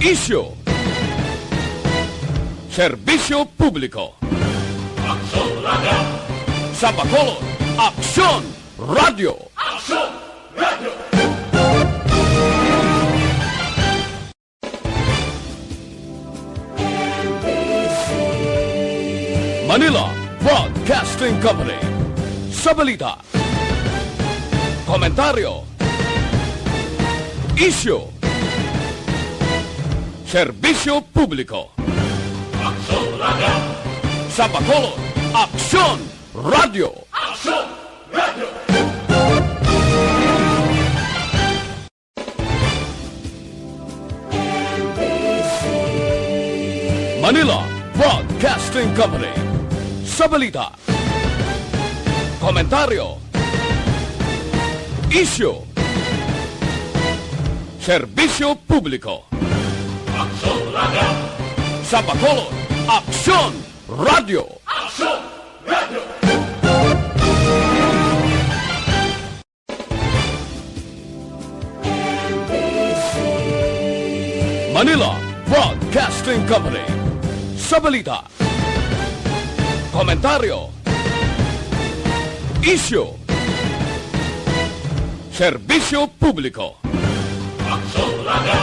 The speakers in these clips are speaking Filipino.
Isyu, serbisyo publiko. Aksyon Radio! Sa Bacolod, Aksyon Radio. Aksyon Radio! Manila Broadcasting Company. Sa balita, komentaryo, isyu, serbisyo publiko. Aksyon Radio! Sa Bacolod, Aksyon Radio. Aksyon Radio! Manila Broadcasting Company. Sa balita, komentaryo, isyu, serbisyo publiko. Aksyon Radio! Sa Bacolod, Aksyon Radio. Aksyon Radio! Manila Broadcasting Company. Sa balita, komentaryo, isyu, serbisyo publiko. Aksyon Radio!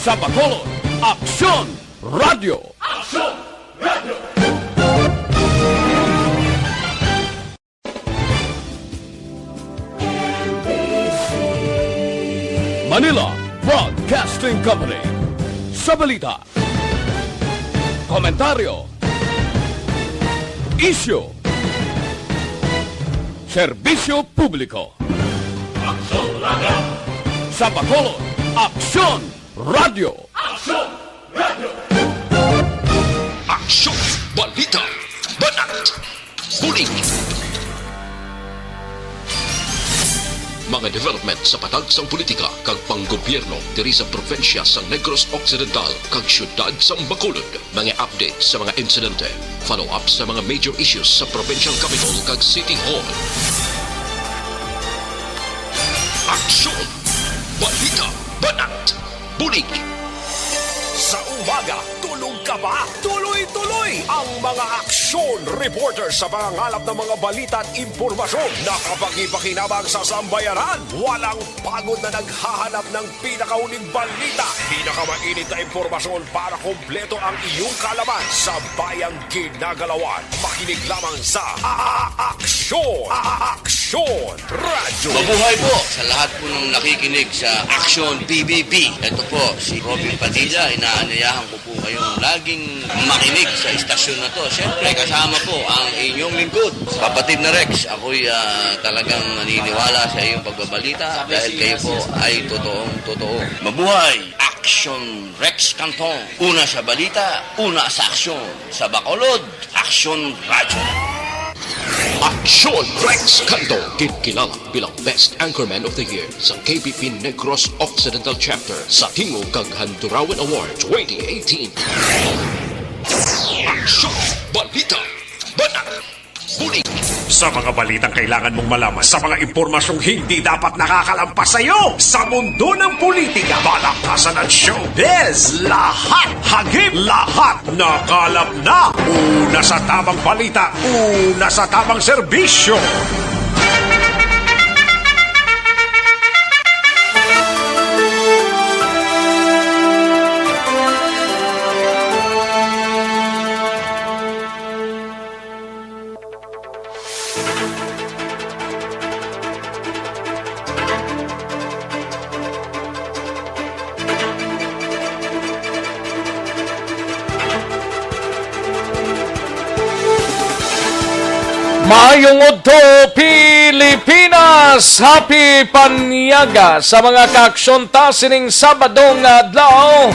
Sa Bacolod, Aksyon Radio. Aksyon Radio! Manila Broadcasting Company. Sa balita, komentaryo, isyu, serbisyo publiko. Aksyon Radio! Sa Bacolod, Aksyon Radio. Aksyon Radio! Aksyon, balita, banat, huling. Mga development sa patagsang politika kag panggobyerno diri sa probinsya sa Negros Occidental kag syudad sa Bacolod. Mga update sa mga insidente, follow up sa mga major issues sa provincial capital kag city hall. Aksyon, balita, banat, bulig. Sa umaga, tulog ka ba? Tuloy-tuloy ang mga aksyon reporter sa pangangalap ng mga balita at impormasyon na kapag-ipakinabang sa sambayaran. Walang pagod na naghahanap ng pinakauling balita. Pinakamainit na impormasyon para kompleto ang iyong kalaman sa bayang ginagalawan. Makinig lamang sa Aksyon! Aksyon Radio! Mabuhay po sa lahat po ng nakikinig sa Aksyon PBB. Ito po si Robin Padilla. Inaanyayahan ko po kayong laging makinig sa istasyon na to. Siyempre kasama po ang inyong lingkod. Kapatid na Rex, ako'y talagang naniniwala sa iyong pagbabalita dahil kayo po ay totoong-totoo. Mabuhay! Aksyon Rex Canton. Una sa balita, una sa aksyon. Sa Bacolod, Aksyon Radio. Aksyon Rex Canto, kilala bilang Best Anchorman of the Year sa KBP Negros Occidental Chapter sa Tingog kag Handurawan Award 2018. Aksyon, balita, banat, bulig. Sa mga balitang kailangan mong malaman, sa mga impormasyong hindi dapat nakakalampas sa iyo, sa mundo ng politika, balakasan at showbiz, lahat, hagip, lahat, nakalap na. Una sa tamang balita, una sa tamang serbisyo. Maayong udto Pilipinas! Happy Panyaga sa mga kaaksyon ta sining Sabadong adlaw.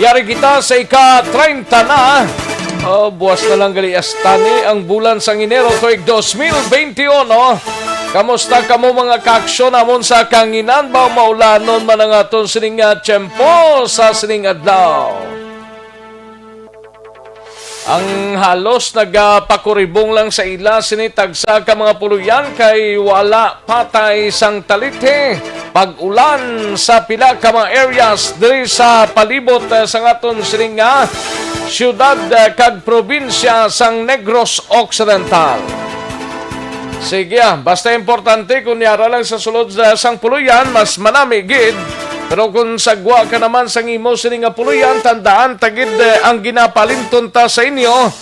Yari kita sa ika-30 na. Buwas na lang gali astani ang bulan sang Enero tuig 2021. Kamusta kamo mga kaaksyon amon sa kanginan ba maulanon man ang aton sining tiyempo sa sining adlaw? Ang halos nagapakuribong lang sa ila sinitagsa ka mga puluyan kay wala patay sang talite. pag-ulan sa pila ka mga areas diri sa palibot sa ngaton sining nga syudad kag probinsya sang Negros Occidental. Sige, basta importante kung yara lang sa sulod sang puluyan, mas manami gid. Pero kung sagwa ka naman sang imo sining nga puluyan, tandaan tagid ang ginapalimton ta sa inyo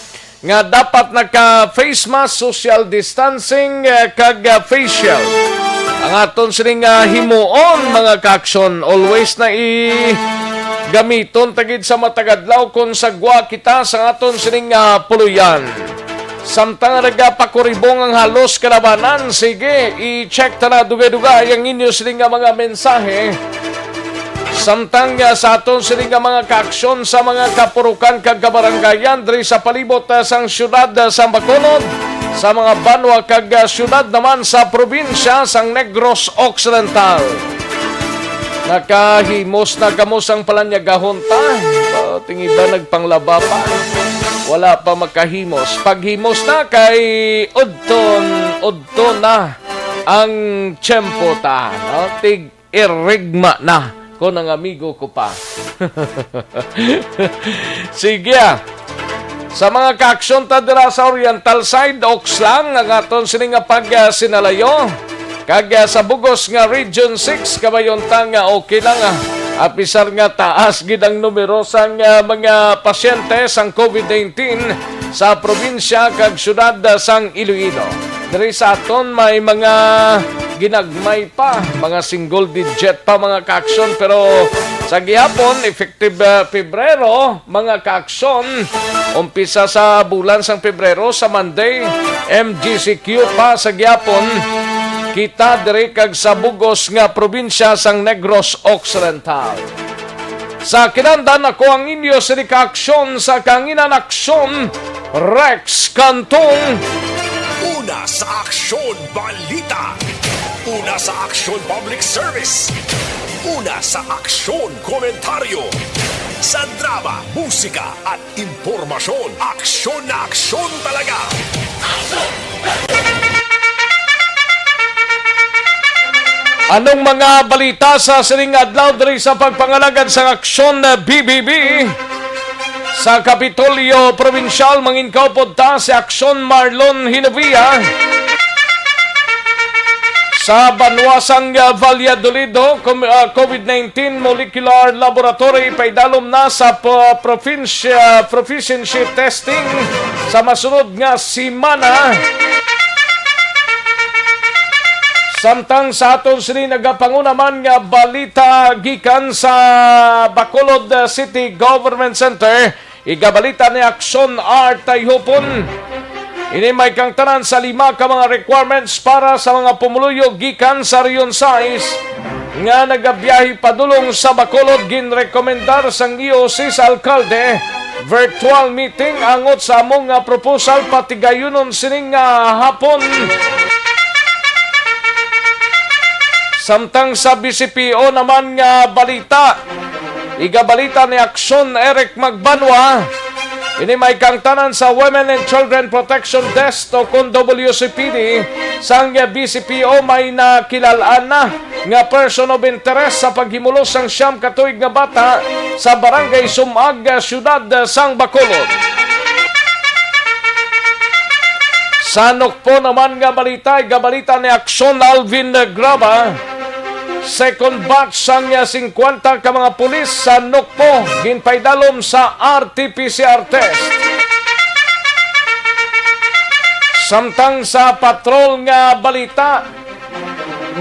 nga dapat naka-face mask, social distancing, kag facial. Ang aton sining himuon mga kaaksyon, always na gamiton tagid sa matagadlaw kung sagwa kita sa aton sining puluyan. Samtang nagapakuribong ang halos kalabanan, sige, i-check ta na dugay-dugay ang inyo sining mga mensahe. Samtang sa aton sining mga kaaksyon sa mga kapurukan kag kabarangayan diri sa palibot sang syudad sa Bacolod, sa mga banwa kag syudad naman sa probinsya sang Negros Occidental. Nakahimos na kamo sang palanyagahon ta. Tingin ba nagpanglaba pa? Wala pa makahimos. Paghimos na kay udton na ang tiyempo ta. No? Tig-irigma na ko ng amigo ko pa. Sige. Sa mga kaaksyon ta dira sa Oriental side, Oxlang, ang aton sining pag-sinalayo. Kag sa bugos nga Region 6, kabayon ta nga okay lang. Apisar nga taas gid ang numero sang mga pasyente sang COVID-19 sa probinsya kag syudad sang Iloilo. Diri sa aton may mga ginagmay pa, mga single digit pa mga kaaksyon, pero sa gihapon effective Pebrero mga kaaksyon, umpisa sa bulan sang Pebrero sa Monday, MGCQ pa sa gihapon kita diri kag sa bugos nga probinsya sang Negros Occidental. Sa kinandan ako ang inyo sa kaaksyon sa kanginan aksyon, Rex Cantong. Una sa aksyon balita. Una sa aksyon public service. Una sa aksyon komentaryo. Sa drama, musika at impormasyon, aksyon na aksyon talaga. Anong mga balita sa sining adlaw diri sa pagpangalagad sa aksyon na BBB? Sa Kapitolyo Provincial, manginkaw pod ta si Aksyon Marlon Hinavia. Sa Banwasang Valladolid, COVID-19 Molecular Laboratory paidalom na sa proficiency testing sa masunod nga simana. Samtang sa aton sini nagapangunaman nga balita gikan sa Bacolod City Government Center, igabalita ni Aksyon Art Tayhupon. Ini may kang tanan sa 5 ka mga requirements para sa mga pumuluyo gikan sa Rion 6 nga nagabiyahe padulong sa Bacolod. Ginrekomendar sang EOC sa alkalde virtual meeting angot sa among nga proposal patigayunon sining hapon. Samtang sa BCPO naman nga balita, igabalita ni Aksyon Eric Magbanwa, ini may kang tanan sa Women and Children Protection Desk o kung WCPD, sang BCPO may nakilalaan na nga person of interest sa paghimulos sang siyam katuig nga bata sa Barangay Sumag, Syudad sang Bacolod. Sa Nokpo naman nga balita, igabalita ni Aksyon Alvin Graba, second batch sang 50 ka mga pulis sa Nokpo ginpaydalom sa RT-PCR test. Samtang sa patrol nga balita,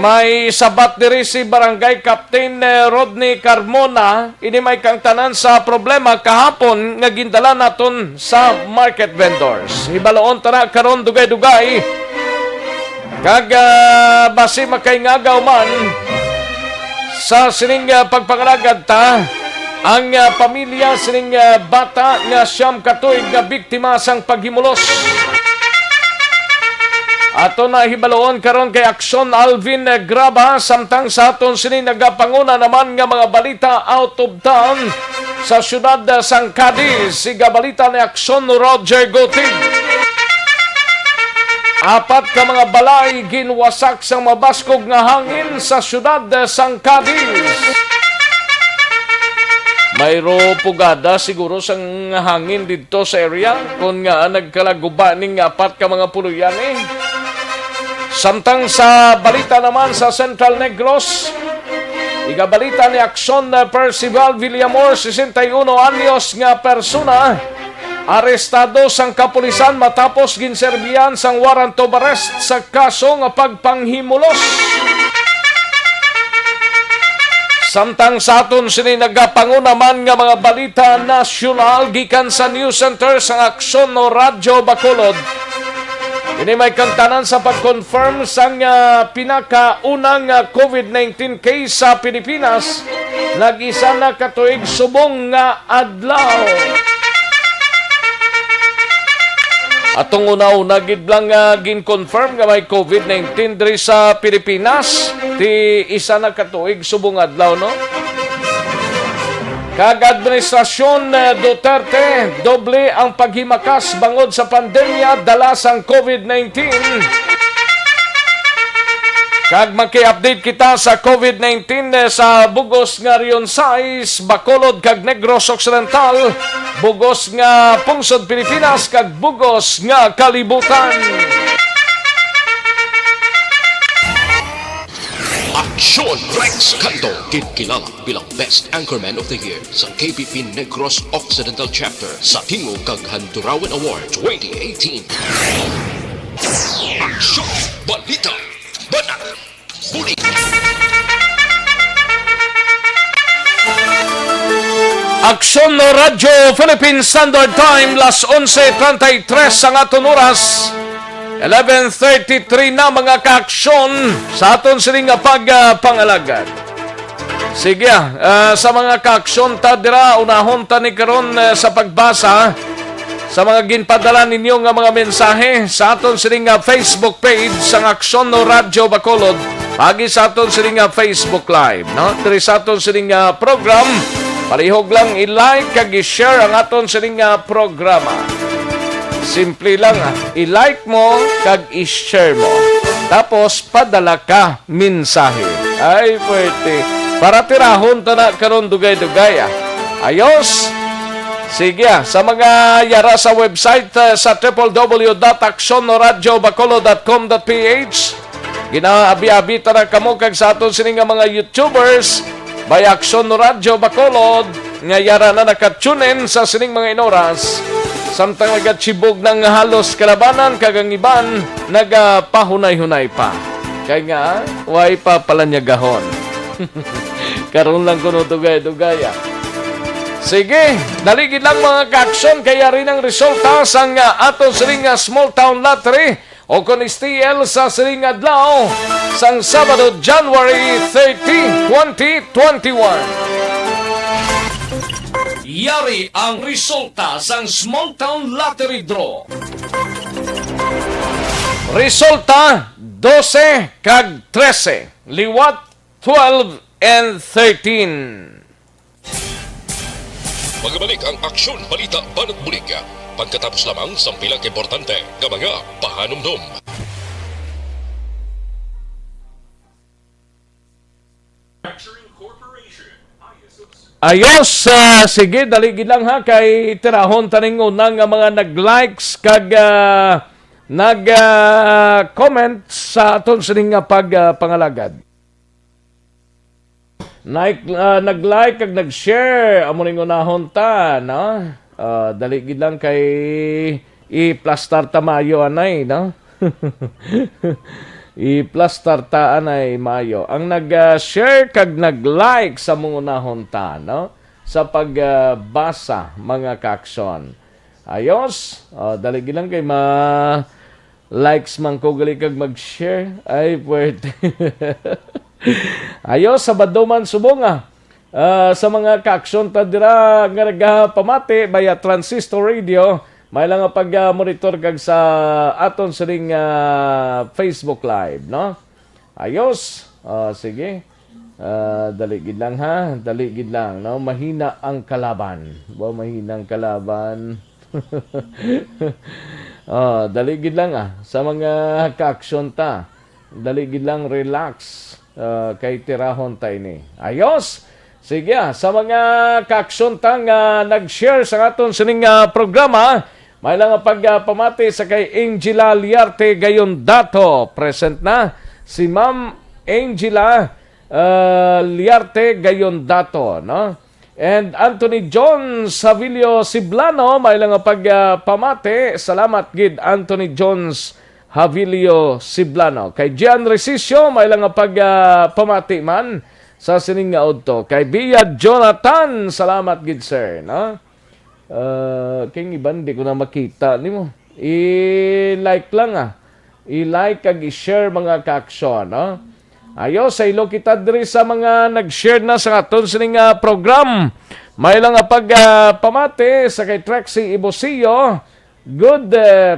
may sabat diri si Barangay Captain Rodney Carmona. Ini may kang tanan sa problema kahapon nga gindala naton sa market vendors. Ibaloon tara karon dugay-dugay kag basi makaingagaw man sa sining pagpangalagad ta ang pamilya sining bata nga siyam katuig nga biktima sang paghimulos. Ato na hibaloon karon kay Aksyon Alvin Graba. Samtang sa aton sining nagapanguna naman nga mga balita out of town sa syudad sang Cadiz, siga balita ni Aksyon Roger Gotig. Apat ka mga balay ginwasak sa mabaskog nga hangin sa syudad sang Cadiz. Mayro pugada siguro sang hangin dito sa area kung nga nagkalagubaning apat ka mga puluyan eh. Samtang sa balita naman sa Central Negros, igabalita ni Action Percival Villamor, 61 anyos nga persona, arestado sang kapulisan matapos ginserbihan sang warrant of arrest sa kaso nga pagpanghimulos. Samtang sa aton sini nagapangunaman nga mga balita nasyonal gikan sa News Center sang Aksyon no Radyo Bacolod. Ini may kantanan sa pag-confirm sang pinakaunang COVID-19 case sa Pilipinas. Nag-isa na katuig subong nga adlaw. Atong una-una gid lang gin-confirm nga may COVID-19 diri sa Pilipinas. Ti isa na katuig subong adlaw, no? Kag Administrasyon Duterte, doble ang paghimakas bangod sa pandemya dala sang COVID-19. Kag maki-update kita sa COVID-19 sa bugos nga Rion Sais, Bacolod kag Negros Occidental, bugos nga pungsod Pilipinas kag bugos nga kalibutan. Aksyon Rex Canto, kilala bilang Best Anchorman of the Year sa KBP Negros Occidental Chapter sa Tingog kag Handurawan Award 2018. Aksyon Balita Banat Huli. Aksyon no Radyo Philippine Standard Time, las 11:33 ang aton oras. 11:33 na mga kaaksyon sa aton sining pagpangalagad. Sige, sa mga kaaksyon ta dira, unahon ta ni karon sa pagbasa sa mga ginpadala ninyo nga mga mensahe sa aton sining Facebook page sang Aksyon no Radyo Bacolod, pagi sa aton sining Facebook Live, no? Diri sa aton sining program, palihog lang i-like kag i-share ang aton sining programa. Simple lang, i-like mo kag i-share mo. Tapos padala ka mensahe. Ay pwede. Para tirahon ta na karon dugay-dugay. Ayos. Sige, sa mga yara sa website sa www.actionnoradiobacolod.com.ph, ginaabi-abi ta na kamo kag sa aton sining mga YouTubers by Aksyon no Radyo Bacolod nga yara na nakatunin sa sining mga inoras. Samtang nagatsibog ng halos kalabanan kagang iban nagapahunay-hunay pa. Kaya nga, way pa pala niya gahon. Karoon lang kuno dugay-dugay. Sige, daligid lang mga kaaksyon, kaya rin ang resulta sa aton siling small town lottery o kung STL sa siling adlaw sang Sabado, January 30, 2021. Yari ang resulta sang Small Town Lottery Draw. Resulta 12 kag 13, liwat 12 and 13. Magbalik ang Aksyon Balita Banat Bulig. Pagkatapos lamang sa pilang importante nga mga pahanumdum. Ayos, sige, daligid lang ha, kay tirahon taning unang mga nag-likes kag nag-comment sa aton sining pagpangalagad. Nag-like kag nag-share amo ning unahon ta, no? Daligid lang kay i-plastar ta mayo anay, no? I-plastar ta anay mayo. Ang nag-share kag nag-like sa mungunahon ta, no? Sa pagbasa mga kaaksyon. Ayos, daligid lang kay likes man ko gali kag mag-share. Ay pwede. Ayos, Sabado man subong sa mga kaaksyon ta dira nga nagapamati via Transistor Radio. May lang pag-monitor kag sa aton sining Facebook Live, no? Ayos. Sige. Daligid lang ha. Daligid lang, no? Mahina ang kalaban. Mahina ang kalaban. Daligid lang sa mga ka-aksyon ta. Daligid lang relax. Kay tirahon tayo ni. Ayos! Sige, sa mga ka-aksyon ta nga nag-share sa aton sining programa, may lang pagpamati sa kay Angela Liarte gayon dato. Present na si Ma'am Angela Liarte gayon dato, no? And Anthony John Savilio Siblano, may lang pagpamati. Salamat gid Anthony Jones Havilio Siblano. Kay Gian Resisio, may lang pagpamati man sa sining nga udto. Kay Bia Jonathan, salamat gid sir, no? King iban di ko na makita nimo. I-like lang I-like kag i-share mga ka-aksyon, no? Ayo sa ilo kita diri sa mga nag-share na sa aton sining program. May lang pagpamati sa kay Trexie Ibosio. Good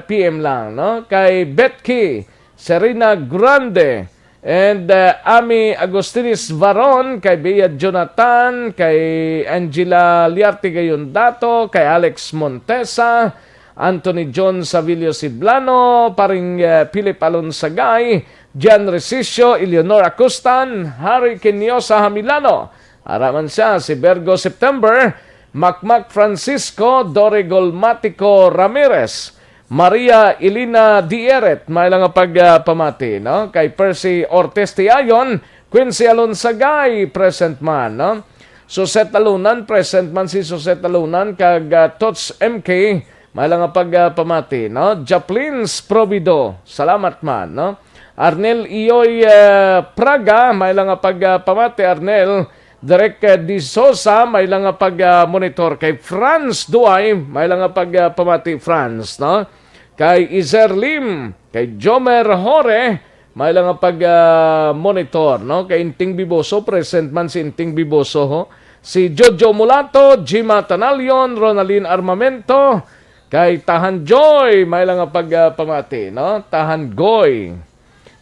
PM lang, no? Kay Betky Serena Grande and Ami Agostinis Varon, kay Bea Jonathan, kay Angela Liarte gayon dato, kay Alex Montesa, Anthony John Savilio Siblano, paring Philip Alonsagay, Gian Resisio, Eleonora Acustan, Harry Kenyosa Hamilano, araman siya si Bergo September, Macmac Francisco, Dore Golmatico Ramirez, Maria Elina Dieret, may lang pagpamati, no? Kay Percy Ortiz Tiayon, Quincy Alonsagay, present man, no? Suset Alunan, present man si Suset Alunan, kag Tots MK, may lang pagpamati, no? Japlins Provido, salamat man, no? Arnel Ioy Praga, may lang pagpamati, Arnel. Derek Di Sosa, may lang pag-monitor. Kay Franz Duay, may lang pagpamati, Franz, no? Kay Izer Lim, kay Jomer Hore, may lang pag-monitor, no? Kay Inting Biboso, present man si Inting Biboso, ho? Si Jojo Mulato, Jima Tanalion, Ronaldin Armamento, kay Tahan Joy, may lang pagpamati, no? Tahan Goy.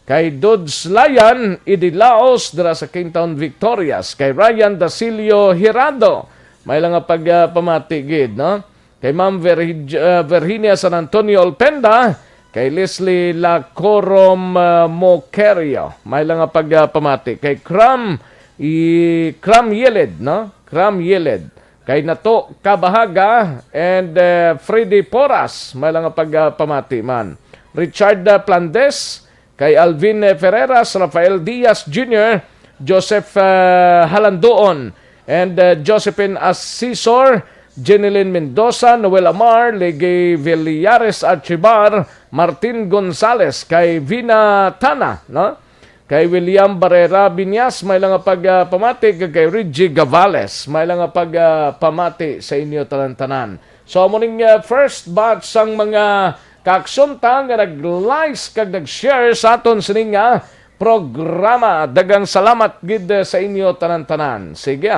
Kay Dudes Layan, Idilaos, dira sa Kingtown Victorias. Kay Ryan Dasilio Hirado, may lang pagpamati gid, no? Kay Ma'am Virginia San Antonio Olpenda, kay Leslie Lacorom Moquerio, may lang pagpamati. Kay Cram Yeled, no? Cram Yeled. Kay Nato Kabahaga and Freddy Poras, may lang pagpamati man. Richard Plandes, kay Alvin Ferreras, Rafael Diaz Jr., Joseph Halandoon, and Josephine Asisor, Jeneline Mendoza, Noel Amar, Legay Villares Archibar, Martin Gonzales, kay Vina Tana, no? Kay William Barrera Binyas, may lang pagpamati, kay Reggie Gavales, may lang pagpamati sa inyo tanan-tanan. So, muning first batch sang mga kaksunta nga nag-likes kag nag-share sa aton sining programa. Dagang salamat gid sa inyo tanan-tanan. Sige,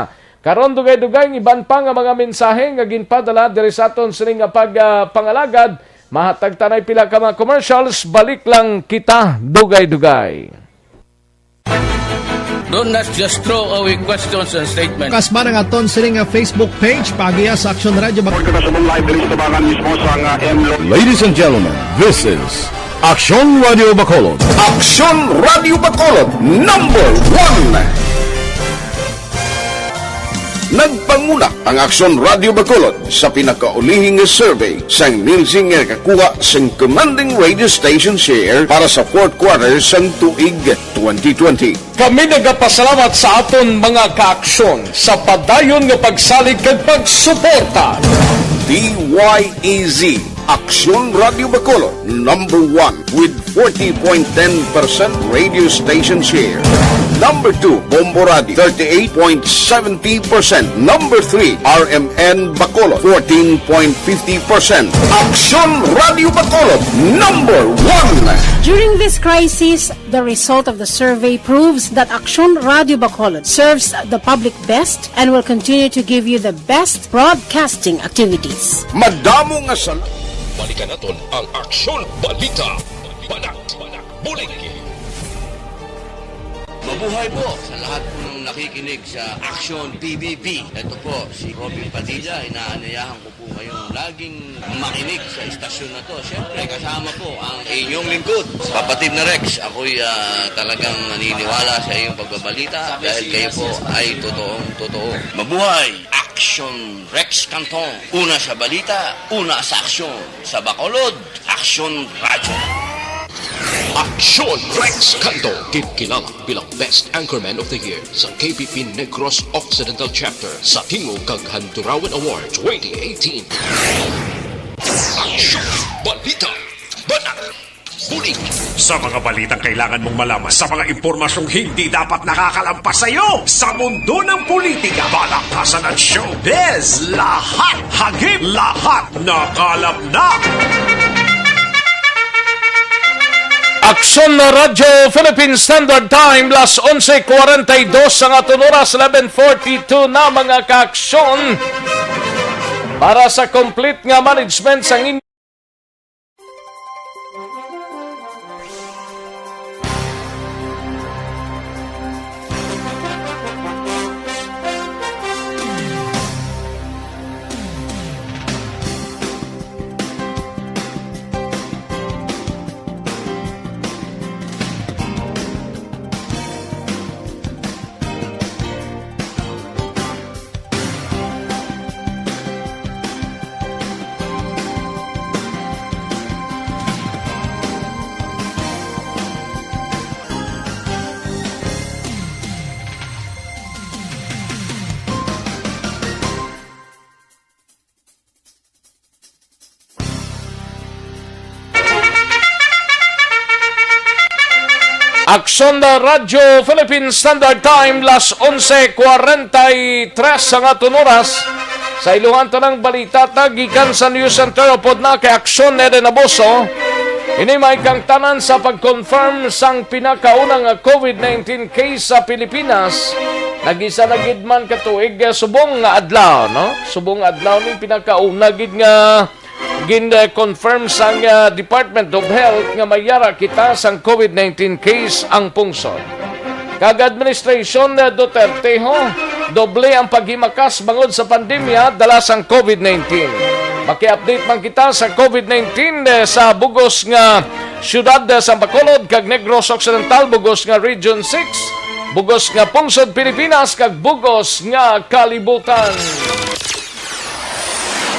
karon dugay-dugay iban pa nga mga mensahe nga ginpadala diri sa aton sining pagpangalagad. Mahatag tanay pila ka mga commercials, balik lang kita dugay-dugay. Do not just throw away questions and statements. Kasma ng aton sining Facebook page pagiya sa Action Radio. Ladies and gentlemen, this is Action Radio Bacolod. Aksyon Radio Bacolod, number 1. Nagpanguna ang Aksyon Radio Bacolod sa pinakaulihing survey sa Nielsen nga kakuha sa commanding radio station share para sa fourth quarter sa tuig 2020. Kami nagapasalamat sa aton mga kaaksyon sa padayon nga pagsalig kag pagsuporta. DYEZ Aksyon Radio Bacolod, number 1 with 40.10% radio station share. Number 2, Bombo Radio, 38.70%. Number 3, RMN Bacolod, 14.50%. Aksyon Radio Bacolod, number 1. During this crisis, the result of the survey proves that Action Radio Bacolod serves the public best and will continue to give you the best broadcasting activities. Madamo nga sa... Balikan naton ang Aksyon Balita. Banak, bulig. Mabuhay po sa lahat po ng nakikinig sa Action PBB. Ito po, si Robin Padilla. Inaanyayahan ko po kayong laging makinig sa istasyon na to. Siyempre, kasama po ang inyong lingkod. Kapatid na Rex, ako'y talagang naniniwala sa iyong pagbabalita dahil kayo po ay totoo. Mabuhay! Action Rex Canton. Una sa balita, una sa aksyon. Sa Bacolod, Action Radio. Aksyon Rex Canto, kilala bilang Best Anchorman of the Year sa KPP Negros Occidental Chapter sa Tingog kag Handurawan Award 2018. Aksyon Balita Banat Bulig. Sa mga balitang kailangan mong malaman, sa mga impormasyong hindi dapat nakakalampas sa iyo, sa mundo ng politika, balakasan at showbiz, lahat hagip, lahat nakalap na. Aksyon na Radyo Philippine Standard Time, las 11:42 ang atong oras, 11:42 na mga kaaksyon para sa complete nga management sa Aksyon na Radyo Philippine Standard Time, las 11:43 ang atong oras. Sa iluhan to ng balita tagikan sa News Center upod na kay Aksyon Eden Abuso. Ini may kang tanan sa pag-confirm sang pinakaunang COVID-19 case sa Pilipinas. Nagisa na gid man katuig subong nga adlaw, no? Subong adlaw ni pinakauna gid nga gin-confirm sang Department of Health nga mayara kita sang COVID-19 case ang pungsod. Kag administrasyon Duterte doble ang paghimakas bangod sa pandemya dala sang COVID-19. Maki-update man kita sa COVID-19 sa bugos nga siyudad sa Bacolod kag Negros Occidental, bugos nga Region 6, bugos nga pungsod Pilipinas kag bugos nga kalibutan.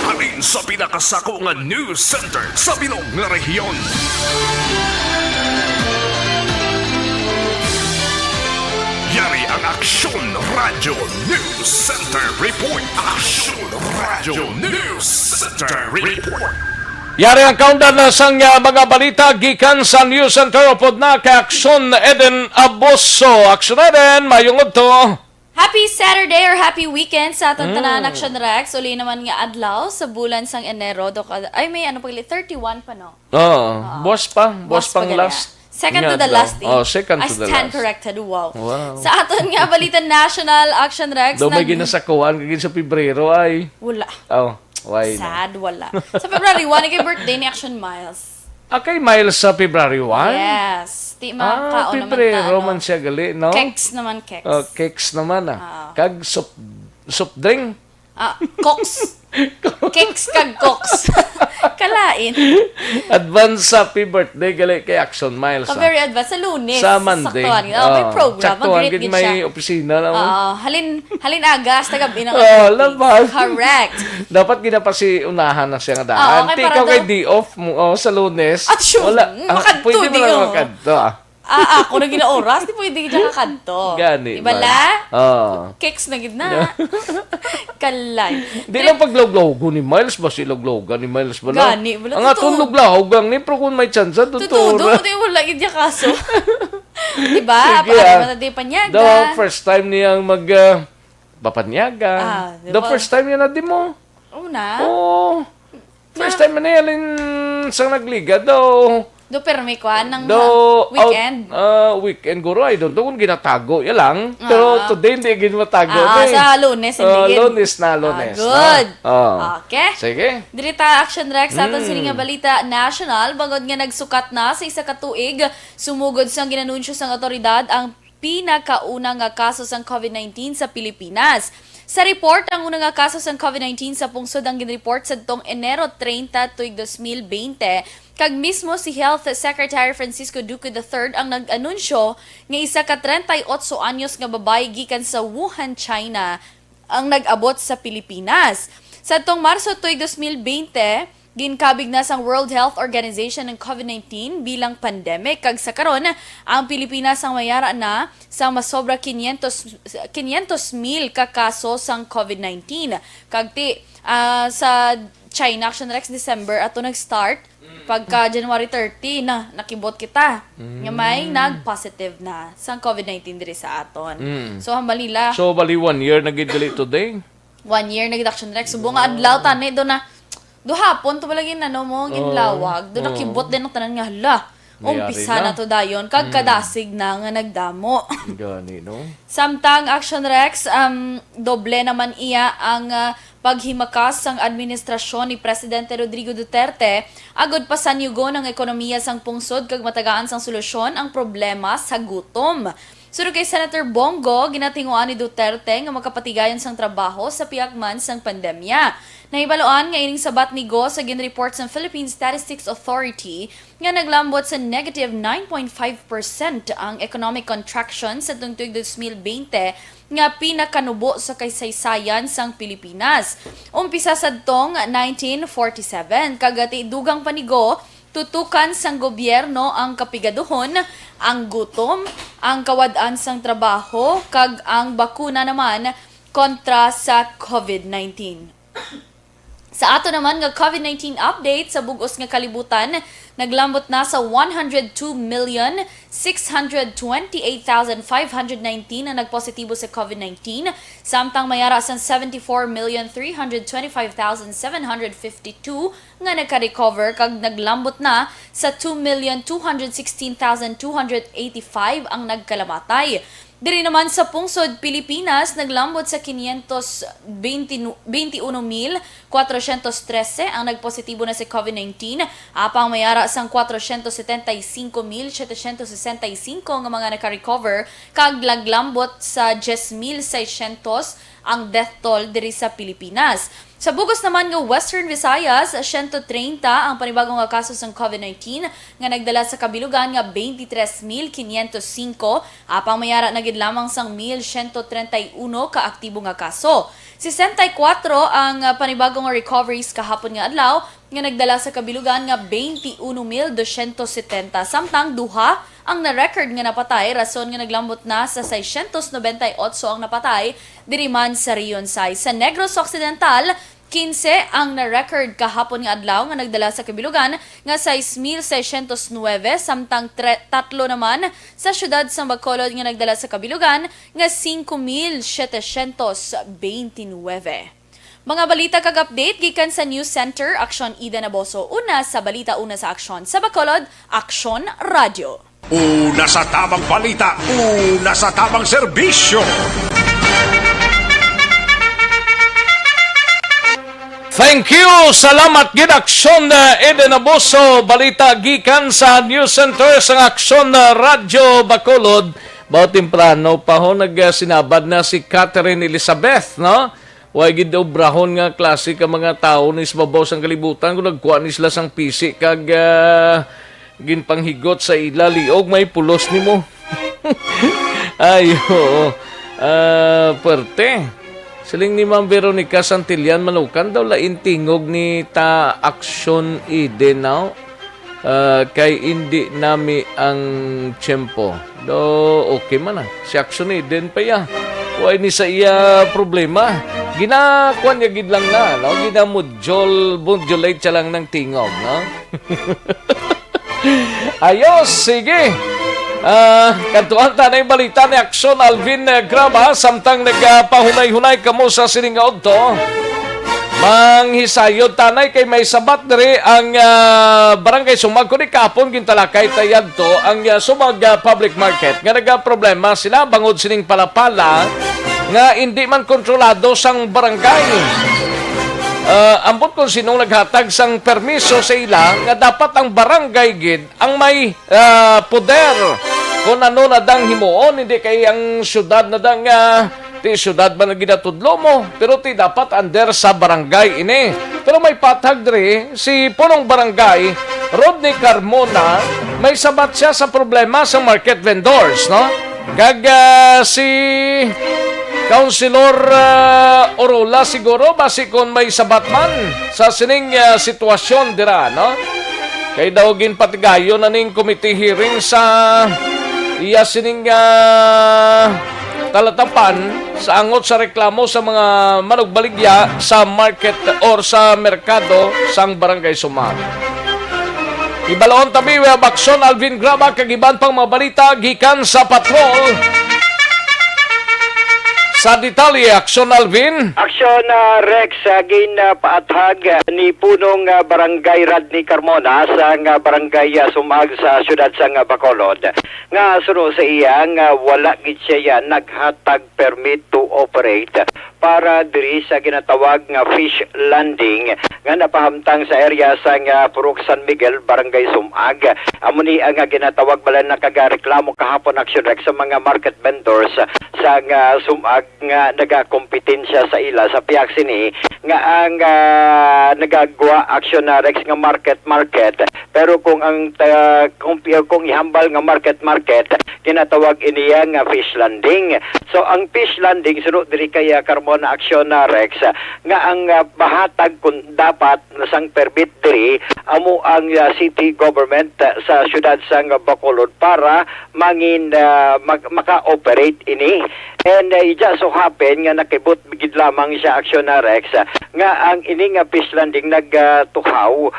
Alin sa pinakasako nga news center sa bilog nga rehiyon. Yari ang Aksyon Radio News Center Report. Aksyon Radio News Center Report. Yari ang countdown na sang mga balita gikan sa News Center upod na kay Aksyon Eden Abuso. Aksyon Eden, mayungod to. Happy Saturday or happy weekend sa atong tanan Action Rex. Uli naman nga adlaw sa bulan sang Enero. Ay, may ano pagli, 31 pa no? Boss pang last. Second to the last day. Second I to the stand last. corrected. Wow. Sa aton nga balita National Action Rex. Daw may ginasakuan kagin sa Pebrero ay. Wala. Why Sad, wala. Sa February 1, kay birthday ni Action Miles. Kay Miles sa February 1? Yes. Di makaon naman Pebrero man siya gali, no? Keks naman, keks. Keks naman Kag soft drink. Cox. Keks kag cox. Kalain. Advance happy birthday gali kay Action Miles. Very advance. Sa Lunes. Sa Monday. May program. Saktuhan, Mag-greet may siya. opisina naman. Halin agas, tagabi na. Labas. Correct. Dapat ginapasi unahan na siya nga daan. Okay, Ikaw para kay D-off mo sa Lunes. At sure, makadto, pwede mo di lang ko. makadto. Ako na gina-oras, di pwede ka kakanto. Gani. Diba la? Keks na gina. Kalay. Di lang paglawlaw ni Miles ba si lawlaw ni Miles ba na? Gani. Ang atong lawlaw gang ni pero kung may chance Tutudo, di mo lagi diya kaso. Diba? Sige, Pakalimutan di panyaga. The first time niyang papanyaga. Diba? The first time niya na di mo. Una? First time na yan sa nagliga daw. Do pero may kuhan ng weekend. Weekend guro ay doon kung ginatago yan lang. Pero today hindi ginatago. Sa Lunes hindi. Lunes na. Good. Okay. Sige. Dirita Action Rex sa aton sining nga balita national bangod nga nagsukat na sa isa ka tuig sumugod sang ginanunsyo sang otoridad ang pinakaunang nga kaso sang COVID-19 sa Pilipinas. Sa report, ang unang nga kaso sang COVID-19 sa pungsod ang ginreport sa tong Enero 30 tuig 2020, kag mismo si Health Secretary Francisco Duque III ang nag-anunsyo nga isa ka 38 anyos nga babae gikan sa Wuhan, China ang nag-abot sa Pilipinas. Sa tong Marso tuig 2020, ginkabig na sang World Health Organization ng COVID-19 bilang pandemic, kag sa karon ang Pilipinas ang mayara na sa masobra 500,000 ka kaso sang COVID-19. Kag sa China Action Rex December ato nag-start pagka January 30 na nakibot kita nga may nag-positive na sang COVID-19 diri sa aton. So hambal nila. So bali 1 year na gid dili today. 1 year na Action Rex subo nga adlaw tani do na do hapon to balagin mo ginlawag do nakibot din ang tanan nga hala. Umpisa na to dayon kag kadasig na nga nagdamo. Gani no. Samtang Action Rex doble naman iya ang paghimakas sang administrasyon ni Presidente Rodrigo Duterte agod pa sanyugo ng ekonomiya sang pungsod kag matagaan sang solusyon ang problema sa gutom. Suro kay Senator Bongo, ginatinguan ni Duterte nga makapatigayon sang trabaho sa piyakman sang pandemya. Nahibaloan nga ining sabat ni Go sa ginreport sa Philippine Statistics Authority nga naglambot sa negative 9.5% ang economic contraction sa tuig 2020 nga pinakanubo sa kaysaysayan sang Pilipinas. Umpisa sa tong 1947 kagati dugang panigo tutukan sang gobyerno ang kapigaduhon, ang gutom, ang kawad-an sang trabaho, kag ang bakuna naman kontra sa COVID-19. Sa ato naman nga COVID-19 update sa bugos nga kalibutan, naglambot na sa 102,628,519 na nagpositibo sa COVID-19, samtang mayara sa 74,325,752 nga nagka-recover kag naglambot na sa 2,216,285 ang nagkalamatay. Diri naman sa pungsod Pilipinas, naglambot sa 521,413 ang nagpositibo na sa COVID-19, apang mayara sang 475,765 nga mga naka-recover, kag laglambot sa 10,600 ang death toll diri sa Pilipinas. Sa bugos naman ng Western Visayas, 130 ang panibagong nga kaso ng COVID-19 nga nagdala sa kabilugan nga 23,505, apang mayara na gid lamang sang 1,131 ka aktibo nga kaso. 64 ang panibagong recoveries kahapon nga adlaw nga nagdala sa kabilugan nga 21,270, samtang duha ang na-record nga napatay, rason nga naglambot na sa 698 ang napatay diri man sa Rionsay. Sa Negros Occidental, 15 ang na-record kahapon nga adlaw nga nagdala sa kabilugan nga 6,609, samtang tatlo naman sa syudad sa Bacolod nga nagdala sa kabilugan nga 5,729. Mga balita kag update gikan sa News Center, Aksyon Ida Naboso. Una sa balita, una sa Aksyon sa Bacolod, Aksyon Radio. Una sa tamang balita, una sa tamang serbisyo. Thank you! Salamat gid Aksyon Eden Abuso. Balita gikan sa News Center sa Aksyon Radio Bacolod. Bao temprano pa ho nagsinabad na si Catherine Elizabeth, no? Way gid obrahon nga klase ka mga tao nis babaw sang kalibutan kung nagkuha ni sila sang pisi kag ginpanghigot sa ila liog may pulos nimo. Ayo. Perte. Siling ni Ma'am Veronica Santillan manukan daw lain tingog ni ta Aksyon Eden now. Kay hindi nami ang tiyempo. Do okay man na. Si Aksyon Eden pa ya. Way ni sa iya problema. Ginakuan niya gid lang na, no? Ginamudjolate siya lang ng tingog, no? Ayos, sige. Kantuan ta na yung balita ni Aksyon Alvin Graba, samtang nagpahunay-hunay kamo sa siningaod to. Manghisayod tanay kay may sabat diri ang barangay Sumag kundi kapon gintalakay tayad to ang Sumag Public Market nga nagaproblema sila bangod sining palapala nga hindi man kontrolado sang barangay. Ambot kung sinong naghatag sang permiso sa ila nga dapat ang barangay gid ang may poder kung ano na dang himuon, hindi kay ang syudad na dang ti syudad ba na ginatudlo mo, pero ti dapat under sa barangay ini. Pero may patag diri si punong barangay Rodney Carmona, may sabat siya sa problema sa market vendors, no? Kag si Councilor Orula siguro basi kung may sabat man sa sining sitwasyon dira, no? Kay daw ginpatigayon na ning committee hearing sa iya sining talatapan sa angot sa reklamo sa mga manugbaligya sa market or sa merkado sang Barangay Sumag. Ibalaon tabi we Bakson Alvin Graba kagiban pang mga balita gikan sa patrol. Sa detalye, Aksyon Alvin. Aksyon Rex, paatag ni punong barangay Rodney Carmona sa barangay Sumag sa syudad sa Bacolod. Nga suno sa iya nga wala gid siya naghatag permit to operate para diri sa ginatawag nga fish landing nga napahamtang sa area sa Purok San Miguel, barangay Sumag. Amo ni ang ginatawag bala nakagareklamo kahapon Aksyon Rex sa mga market vendors sa Sumag nga nagakompetensya sa ila sa piyak sini nga ang nagagawa Aksyon Rex nga market pero kung ang kung ihambal nga market kinatawag iniya nga fish landing. So ang fish landing sunod diri kaya Carmona Aksyon Rex nga ang bahatag kung dapat nasang permit diri amo ang city government sa syudad sa Bacolod para mangin maka-operate ini. And it just so happen nga nakibot bigid lamang siya Aksyon Rex nga ang ini nga fish landing nagtuhaw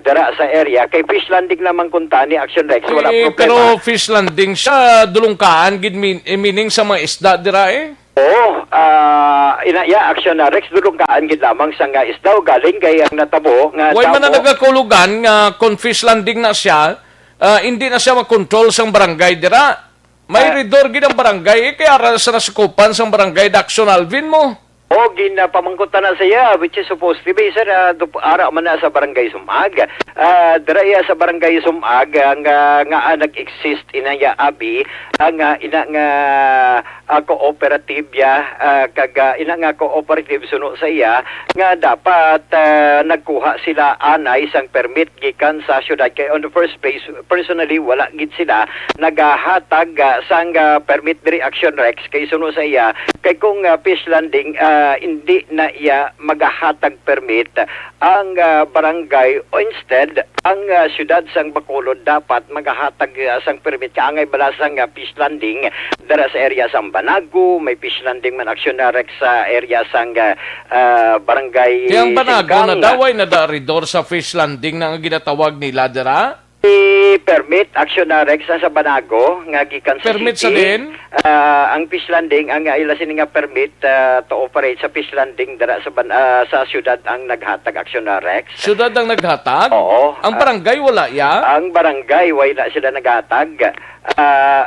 dara sa area kay fish landing lamang kuntani Aksyon Rex wala problema. Pero fish landing siya dulungkaan gid meaning sa mga isda dira Oo, inaya Aksyon Rex dulungkaan gid lamang sa nga isda galing kay ang natabo nga way man na nagakulugan nga kung fish landing na siya hindi na siya makontrol sang barangay dira. May redor gid ang barangay kaya aral sa nasukupan sang barangay Aksyon Alvin mo. O ginapamangkutan na siya which is supposed to be sir ara man na sa barangay Sumag. Dira sa barangay Sumag nga nag-exist inaya abi ang ina nga cooperative kag ina nga cooperative suno sa iya nga dapat nagkuha sila anay sang permit gikan sa syudad kay on the first place personally wala gid sila nagahatag sang permit diri Aksyon Rex kay suno sa iya kay kung fish landing hindi na iya magahatag permit ang barangay o instead ang syudad sang Bacolod dapat magahatag sang permit kaangay bala sang fish landing dara sa area sang Banago may fish landing man Aksyon Rex sa area sang barangay Kaya ang Banago Singkang. na daway na daridor sa fish landing na ginatawag nila dira. Permit Aksyon Rex sa Banago nga gikan sa Permit city. sa din? Ang fish landing ang ila sini nga permit to operate sa fish landing dara sa syudad ang naghatag Aksyon Rex. Syudad ang naghatag? Oo. Ang barangay wala ya? Ang barangay wala sila naghatag.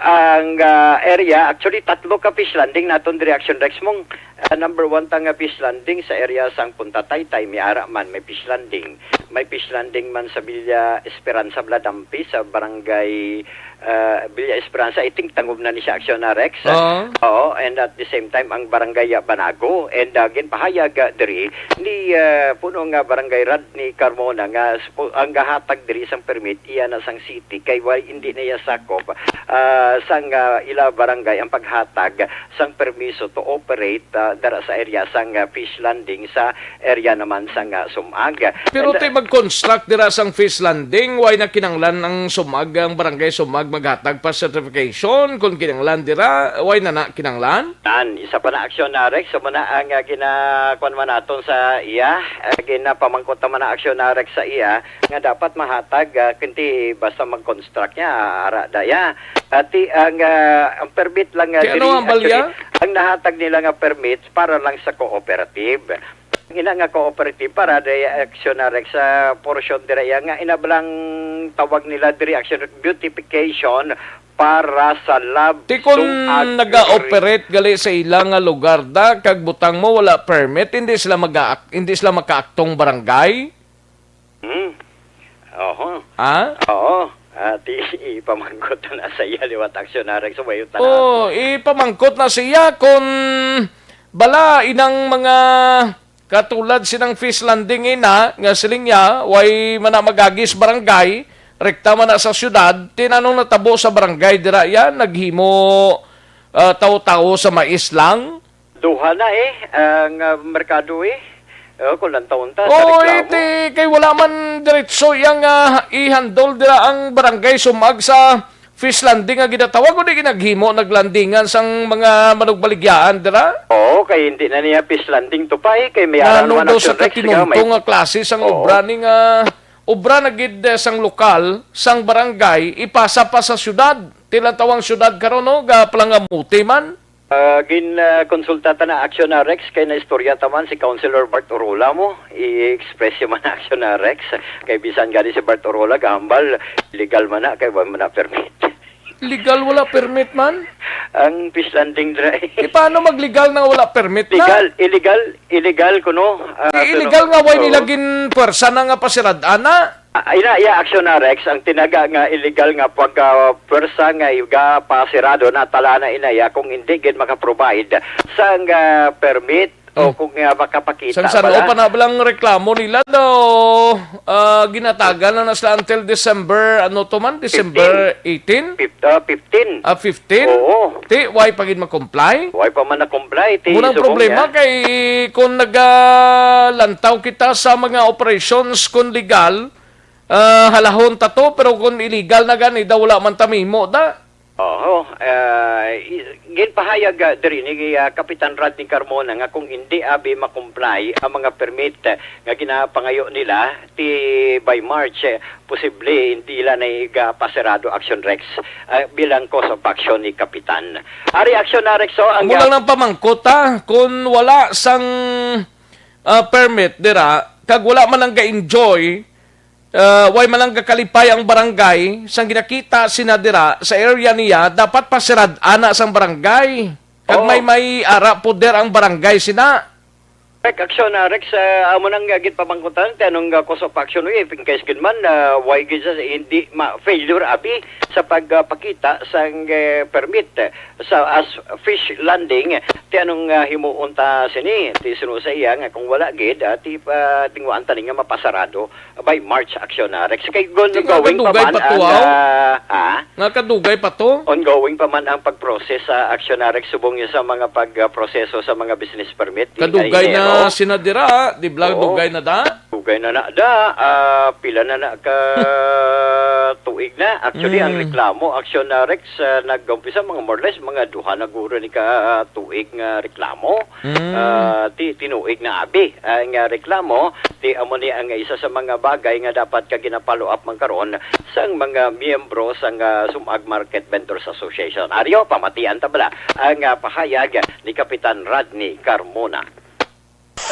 Ang area actually tatlo ka fish landing naton diri Aksyon Rex mong number 1 tang fish landing sa area sang Punta Taytay may ara man may fish landing man sa Villa Esperanza Bladampi sa barangay Villa Esperanza I think tangob na ni siya Aksyon Rex. Oo, and at the same time ang barangay Banago and again pahayag diri ni puno nga barangay Rodney Carmona nga ang gahatag diri sang permit iya na sang city kay hindi na iya sakop sang ila barangay ang paghatag sang permiso to operate dara sa area sang fish landing sa area naman sang Sumag. Pero tayo mag-construct dira sang fish landing, why na kinanglan ang Sumag, ang barangay Sumag maghatag pa certification kung kinanglan dira, why na kinanglan? Isa pa na Aksyon Rex so muna ang ginakuan man naton sa iya ginapamangkot man na Aksyon Rex sa iya nga dapat mahatag kunti basta mag-construct niya ara daya ati ang permit lang diri ano ang balya? Ang nahatag nila nga permits para lang sa cooperative. Ina nga cooperative para diri Aksyon Rex sa portion diri nga inablang tawag nila diri Aksyon beautification para sa lab. Ti kung naga-operate gali sa ilang lugar da kag butang mo wala permit hindi sila makaaktong barangay? Oo. Ha? Oo. At ipamangkot na sa iya liwat aksyonarek so may Oh, ipamangkot na siya kung bala inang mga katulad sinang fish landing ina nga siling niya way manamagagis barangay rekta man na sa syudad tinanong natabo sa barangay dira yan naghimo tawo-tawo sa mais lang. Duha na ang merkado kung lang taon ta sa Oh, reklamo. iti kay wala man diretso yang i-handle dira ang barangay sumag sa fish landing nga ginatawag o di ginaghimo naglandingan sang mga manugbaligyan dira. Oo, kay hindi na niya fish landing to pa kay may aran Nanong man daw sa action Rex, katinungtong nga klase sang obra ni nga obra na gid sang lokal sang barangay ipasa pa sa syudad. Tinatawang syudad karon no ga palangamuti man. Konsultata na Action na Rex kay na istorya taman si Councilor Bart Orola mo i-express yung man Action na Rex kay bisan gani si Bart Orola gambal legal man na kay wala man na permit. Legal wala permit man? Ang fish landing dry. Paano maglegal na wala permit na? Illegal kuno. Illegal nga way nilagin pwersa na nga pasirad-an na. Ina Action na Rex ang tinaga nga illegal nga pagka pwersa nga iga pasirado na tala na inaya kung hindi gid maka-provide sang permit o kung makapakita Sang saan pa na balang reklamo nila daw ginatagal na sila until December ano to man December 18? 15. 15? Oo. Ti why pagid ma-comply? Why pa man na-comply? Unang problema kay kung nagalantaw kita sa mga operations kung legal halahon tato pero kung illegal na gani daw wala man tamimo da. Oo. Ginpahayag diri ni Kapitan Rodney Carmona nga kung hindi abi makomply ang mga permit nga ginapangayo nila by March posible hindi ila na pasirado Action Rex bilang cause of action ni Kapitan. Ari Action na Rex so ang Mula lang pamangkot kung wala sang permit dira kag wala man lang ga-enjoy way man lang kakalipay ang barangay sang ginakita sinadira sa area niya dapat pasirad ana sang barangay kag may ara poder ang barangay sina. Action na Rex amo nang gid pamangkutan tanong cause of action if in case gid man why gid sa hindi failure abi sa pagpakita sang permit sa as fish landing tanong himuon ta sini ti sino sa iya nga kung wala gid ti tingwaan tani nga mapasarado by March Action na Rex kay going pa man Nakadugay pa to? Ongoing pa man ang pag-process sa Action na Rex subong niya sa mga pagproseso sa mga business permit. Kadugay na sinadira, di blag dugay na da? Dugay na pila na ka tuig na. Actually, ang reklamo, Action na Rex, nag-umpisa mga more or less, mga duha na guro ni ka tuig nga reklamo. Tinuig na abi. Ang reklamo, amo ni ang isa sa mga bagay nga dapat ka ginapalo up man karon sang mga miyembro sang Sumag Market Vendors Association. Aryo, pamatian ta bala ang pahayag ni Kapitan Rodney Carmona.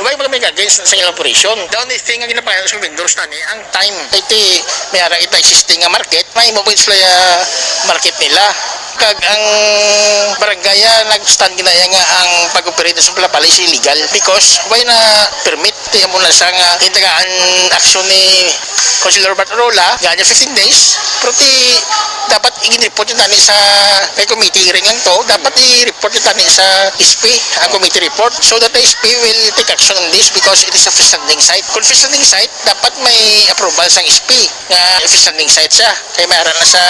May mga against sa ilang operation. The only thing nga ginapayo sa vendors na ni ang time. Iti may ara ita existing nga market, may mobile sila market nila. Kag ang barangay nag-stand ginaya nga ang pag-operate sa palapala is illegal because why na permit tiyan mo na sa nga tindagaan action ni Councilor Bart Orola ganya 15 days pero dapat i-report yung tani sa may committee hearing lang to dapat i-report yung tani sa SP ang committee report so that the SP will take action on this because it is a fish landing site. Kung fish landing site dapat may approval sa SP nga fish landing site siya kaya may aral na sa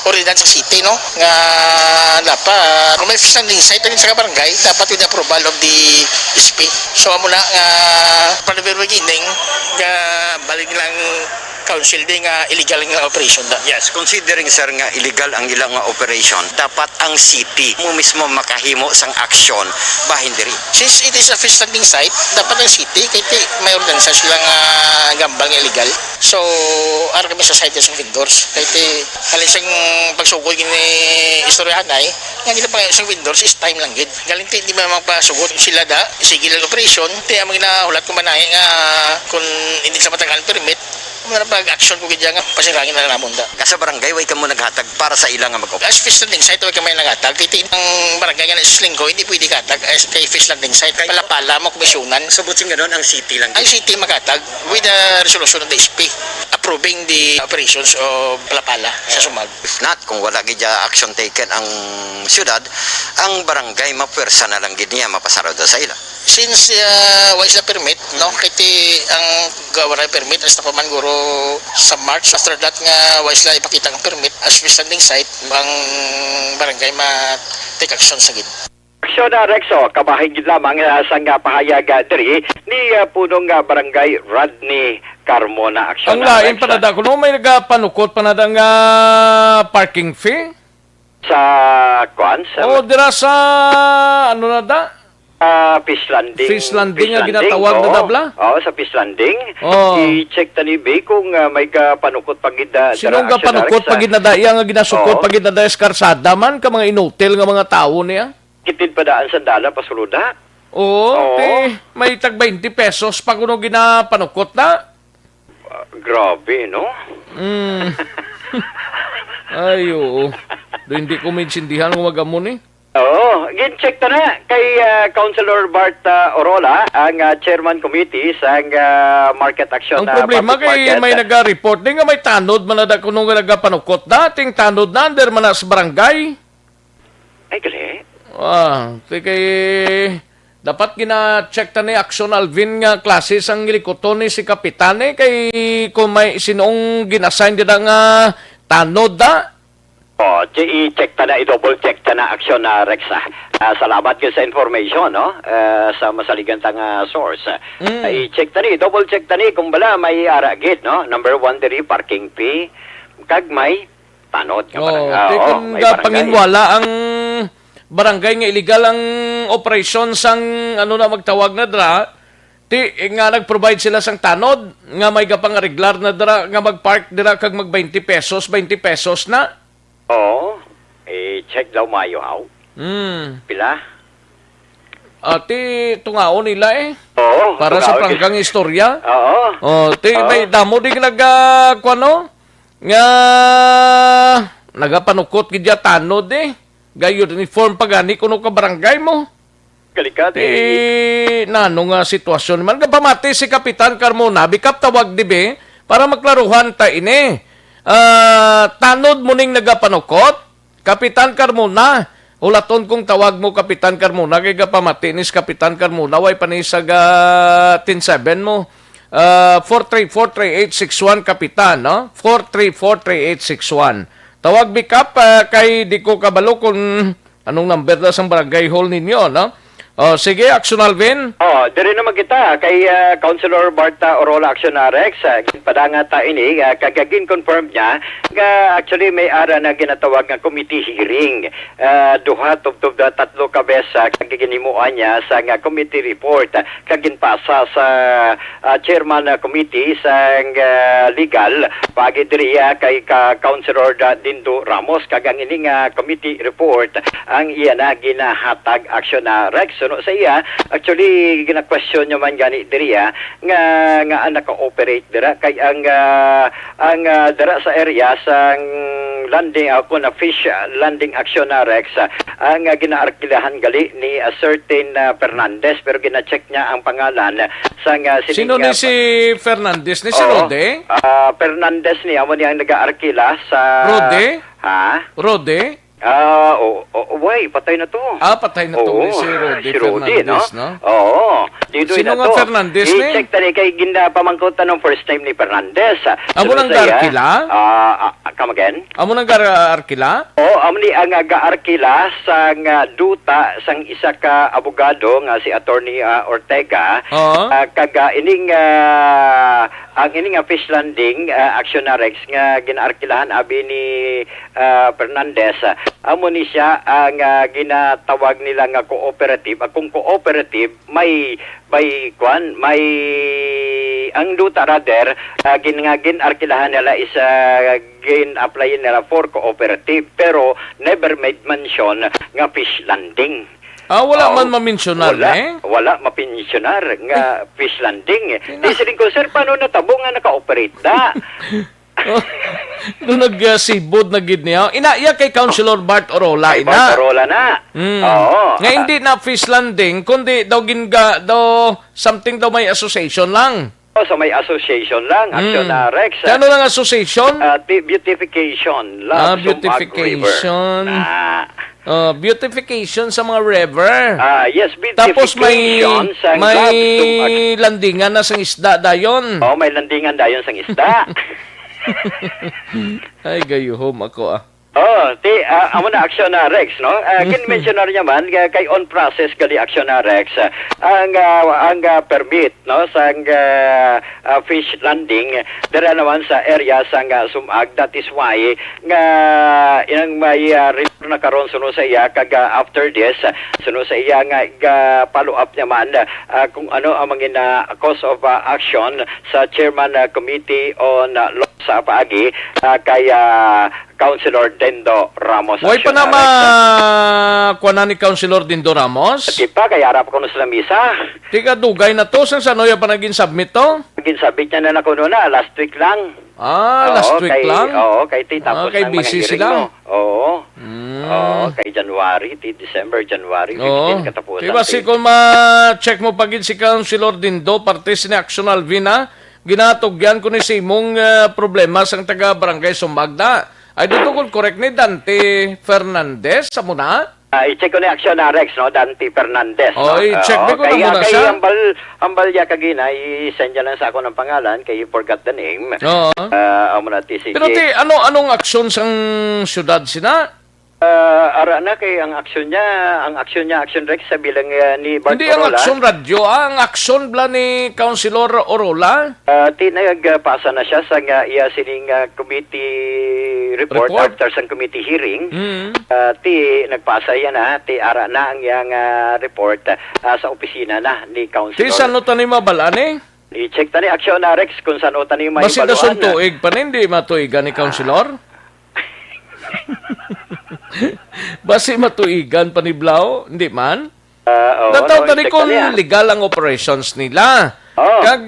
ordinance sa city no nga dapat kung may fish landing site sa barangay dapat with the approval of the SP so muna nga panibiro gining nga balik lang council din nga illegal nga operation da. Yes, considering sir nga illegal ang ilang nga operation, dapat ang city mo mismo makahimo sang aksyon bahin diri. Since it is a fish landing site, dapat ang city kay may organisasyon lang gambal nga illegal. So, ara kami sa site sa vendors. Kay halin sang pagsugod ni istoryahanay, nga ginapangayo sa vendors is time lang gid. Galing hindi man magpasugod sila da, sige lang operation, ti ang ginahulat ko manahe nga kung hindi sa matagal permit mga pag-action ko gidya nga pasirangin na namon da. Kasa barangay way ka mo naghatag para sa ilang nga mag-operate. As fish landing site way ka may naghatag. Kiti ang barangay nga sa Linggo hindi pwede katag as kay fish landing site. Pala mo komisyonan. Sabutin nga doon ang city lang. Ang city maghatag with the resolution of the SP. approving the operations of Palapala sa Sumag. If not, kung wala gid action taken ang syudad, ang barangay mapwersa na lang gid niya mapasarado sa ila. Since wise na permit, no, kiti ang gawaran permit as na paman guro sa March, after that nga wise na ipakita ang permit as standing site, ang barangay ma-take action sa gid. Aksyon na Rexo, kabahig lamang sa nga pahayag diri ni punong barangay Rodney Carmona. Aksyon Ang na lain Rex, panada ko, may nagapanukot panada nga parking fee? sa kwan sa O, dira sa, ano na da? Fish Landing. Fish Landing nga ginatawag na dabla? Oo, sa Fish Landing. Oo. I-check tani ba kung may kapanukot pagida. Sino nga panukot pagid na daya nga ginasukot pagid na daya sa karsada man, ka mga inutil nga mga tao niya? Kitid pa daan sa dala pasuluda. Oo, may tag 20 pesos pa kuno ginapanukot na. Grabe, no? Ay, oo. Do hindi ko maintindihan kung magamon eh. Oo, gin-check ta na kay Councilor Bart Orola, ang chairman committee sa Market Action. Ang problema kay may naga-report din nga may tanod man na kuno nga nagapanukot dating tanod na under man na sa barangay. Ay, gali. Kay dapat gina-check ta ni Action Alvin nga klase sang likoton ni si Kapitane kay kung may sinong ginassign dira nga tanod da. I-check ta na, i-double check ta na Action na Rex. Salamat ka sa information, no? Sa masaligan tang source. I-check ta ni, double check ta ni kung bala may aragit, no? Number 1 diri parking fee, kag may tanod nga kung panginwala ang barangay nga illegal ang operation sang ano na magtawag na dra, nga nag-provide sila sang tanod, nga may gapang regular na dra, nga mag-park dira kag mag 20 pesos na. Oo. I-check daw mayo, haw. Pila? Tungao nila eh. Oo. Para sa prangkang istorya. Oo. May damo di kuano, nga nagapanukot gidya tanod eh. Gayo uniform pagani kuno ka barangay mo. Kalikat nano nga sitwasyon man pamati si Kapitan Carmona bikap tawag dibe para maklaruhan ta ini. Tanod mo ning nagapanukot, Kapitan Carmona. Ulaton kung tawag mo Kapitan Carmona kay pamati ni Kapitan Carmona way panisag 107 mo. 4343861 Kapitan, no? 4343861. Tawag bikap kay di ko kabalo kung anong number na sa barangay hall ninyo, no? Sige, Action Alvin. Diri naman kita kay Councilor Barta Orola Action Rex. Padanga ta ini kagagin confirm niya nga actually may ara na ginatawag nga committee hearing. Duha tubtub da tatlo ka besa kaginimuan niya sa nga committee report kaginpasa sa chairman committee sa legal pagi diri kay Councilor Dindo Ramos kagang ini nga committee report ang iya na ginahatag Action Rex. So, sa iya, actually, gina-question nyo man gani diri nga naka-operate dira kay ang dira sa area sang landing ako na fish landing Action Rex ang ginaarkilahan gali ni a certain Fernandez pero gina-check niya ang pangalan sang sino ni si Fernandez ni si Rode? Fernandez ni amo niya ang nag-aarkila sa Rode? Ha? Rode? Patay na to. Patay na to si Rode Fernandez, no? Oo. Dito sino nga Fernandez ni? I-check tani kay ginda pamangkutan ng first time ni Fernandez. Amo nang arkila? Come again? Amo nang arkila? Oo, amo ni ang ga-arkila sang duta sang isa ka abogado nga si Attorney Ortega. Kaga ining ang ining fish landing Action Rex nga ginaarkilahan abi ni Fernandez. Amo ni siya ang ginatawag nila nga cooperative. Kung cooperative may ang duta rather ginarkilahan nila is gin-applyin nila for cooperative pero never made mention nga fish landing. Wala man mamensionar Wala mapinsionar nga fish landing. Di ko, sir, paano natabo nga naka-operate da? Doon nagsibod na gid niya. Inaiya kay Councilor Bart Orola. Bart Orola na. Nga hindi na fish landing, kundi daw something daw may association lang. So may association lang, Action Rex. Ano lang association? Beautification. Love Beautification. River. Beautification sa mga river. Yes, Tapos may beautification sa Love landingan na sang isda dayon. may landingan dayon sang isda. Ay, gayuhom ako Amo na Action Rex, no? Kin-mentioner niya man kay on process gali Action Rex ang permit, no, sang fish landing dira naman sa area sang Sumag. That is why nga inang may report na karon suno sa iya kag after this suno sa iya nga follow up niya man kung ano ang mga cause of action sa Chairman Committee on Law sa paagi kay Councilor Dendo Ramos. Way pa na kuha ni Councilor Dendo Ramos? Di pa, kaya harap ko na sa misa. Tika, dugay na to. Sang sanoya pa naging submit to? Naging submit niya na kuno na, last week lang. Last week lang? Oo, kay tapos kay ng mga busy hearing sila? mo. Oo, kay January, December, January, 15 katapusan. Diba kung ma-check mo pagin si Councilor Dendo, parte si Action Alvina, ginatugyan ko ni Simong problema sang taga-barangay Sumbagda. Ay, dito kung correct ni Dante Fernandez sa muna? I-check ko ni Action Rex, no? Dante Fernandez. I-check ko na muna siya. Hambal ya kagina, i-send niya lang sa ako ng pangalan, kay you forgot the name. Oo. Amo na TCG. Pero anong aksyon sang syudad sina? Ara na kay ang aksyon niya, Action Rex sa bilang ni Bart Hindi Orola. ang aksyon radyo, ang aksyon bla ni Councilor Orola. Nagpasa na siya sa iya sining committee report after sa committee hearing. Nagpasa yan ara na ang iyang report sa opisina na ni Councilor. Saan no tani mabalan I-check tani Action Rex kung saan no tani may basin na sun tuig pa hindi matuigan ni Councilor. Basi matuigan pa ni Blau, hindi man? Nataw tani kung legal ang operations nila. Kag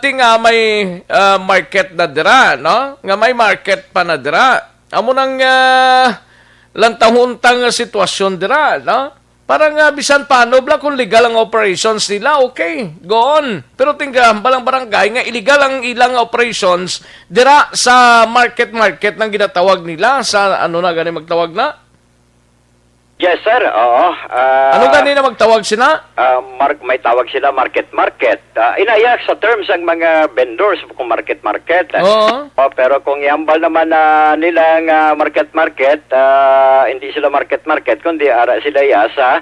tinga may market na dira, no? Nga may market pa na dira. Amo nang lantang-huntang sitwasyon dira, no? Parang bisan paano bla kung legal ang operations nila, okay, go on. Pero tingga balang barangay nga illegal ang ilang operations dira sa market nang ginatawag nila sa ano na gani magtawag na? Yes, sir. Oo. Ano gani na magtawag sila? May tawag sila market. Inayak sa terms ang mga vendors kung market. Oo. Pero kung iambal naman nila ng market, hindi sila market, kundi ara sila sa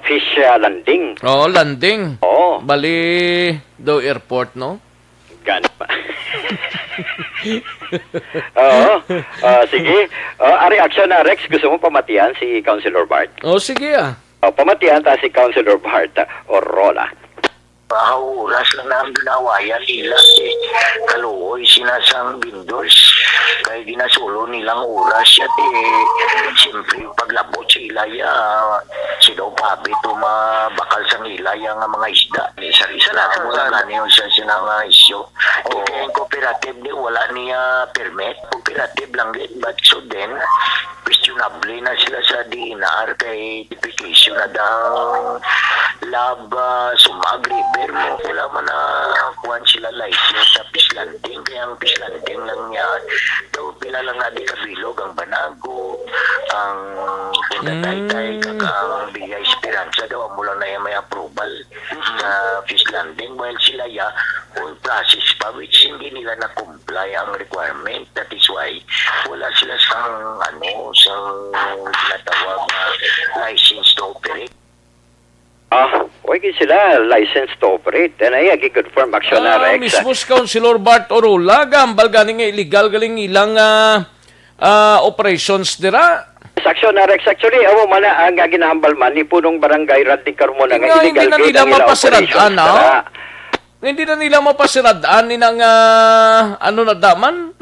fish landing. Oo, landing. Oo. Bali do airport, no? Gano'n pa. Sige. Ari Action Rex, gusto mo pamatian si Councilor Bart? Sige pamatian ta si Councilor Bart Orola. Oras lang na ang ginawayan nila kaluoy sinasang vendors kaya ginasulo nilang oras at siyempre paglabot sa ilaya sila pabi mabakal sa ilaya nga mga isda isa na mo lang yun sa sinang isyo kaya yung cooperative di wala niya permit cooperative lang but so then questionable na sila sa DNR kay typification na daw lab Sumag River mo wala man na kuhan sila license sa fish landing kaya ang fish landing lang yan daw pila lang nga di kabilog ang Banago ang Pinataytay kakang Bigay Esperanza daw mula na yung may approval sa fish landing while sila all process pa which hindi nila na-comply ang requirement that is why wala sila sa tinatawag license to operate. Wagi sila licensed to operate. And ay confirm Action Rex. Mismo si Councilor Bart Orola, gambal galing illegal galing ilang operations dira. Action Rex actually, awo man ang ginahambal man ni punong barangay Radni Carmona nga illegal hindi na nila mapasiradaan hindi na nila mapasiradaan ninang ano na daman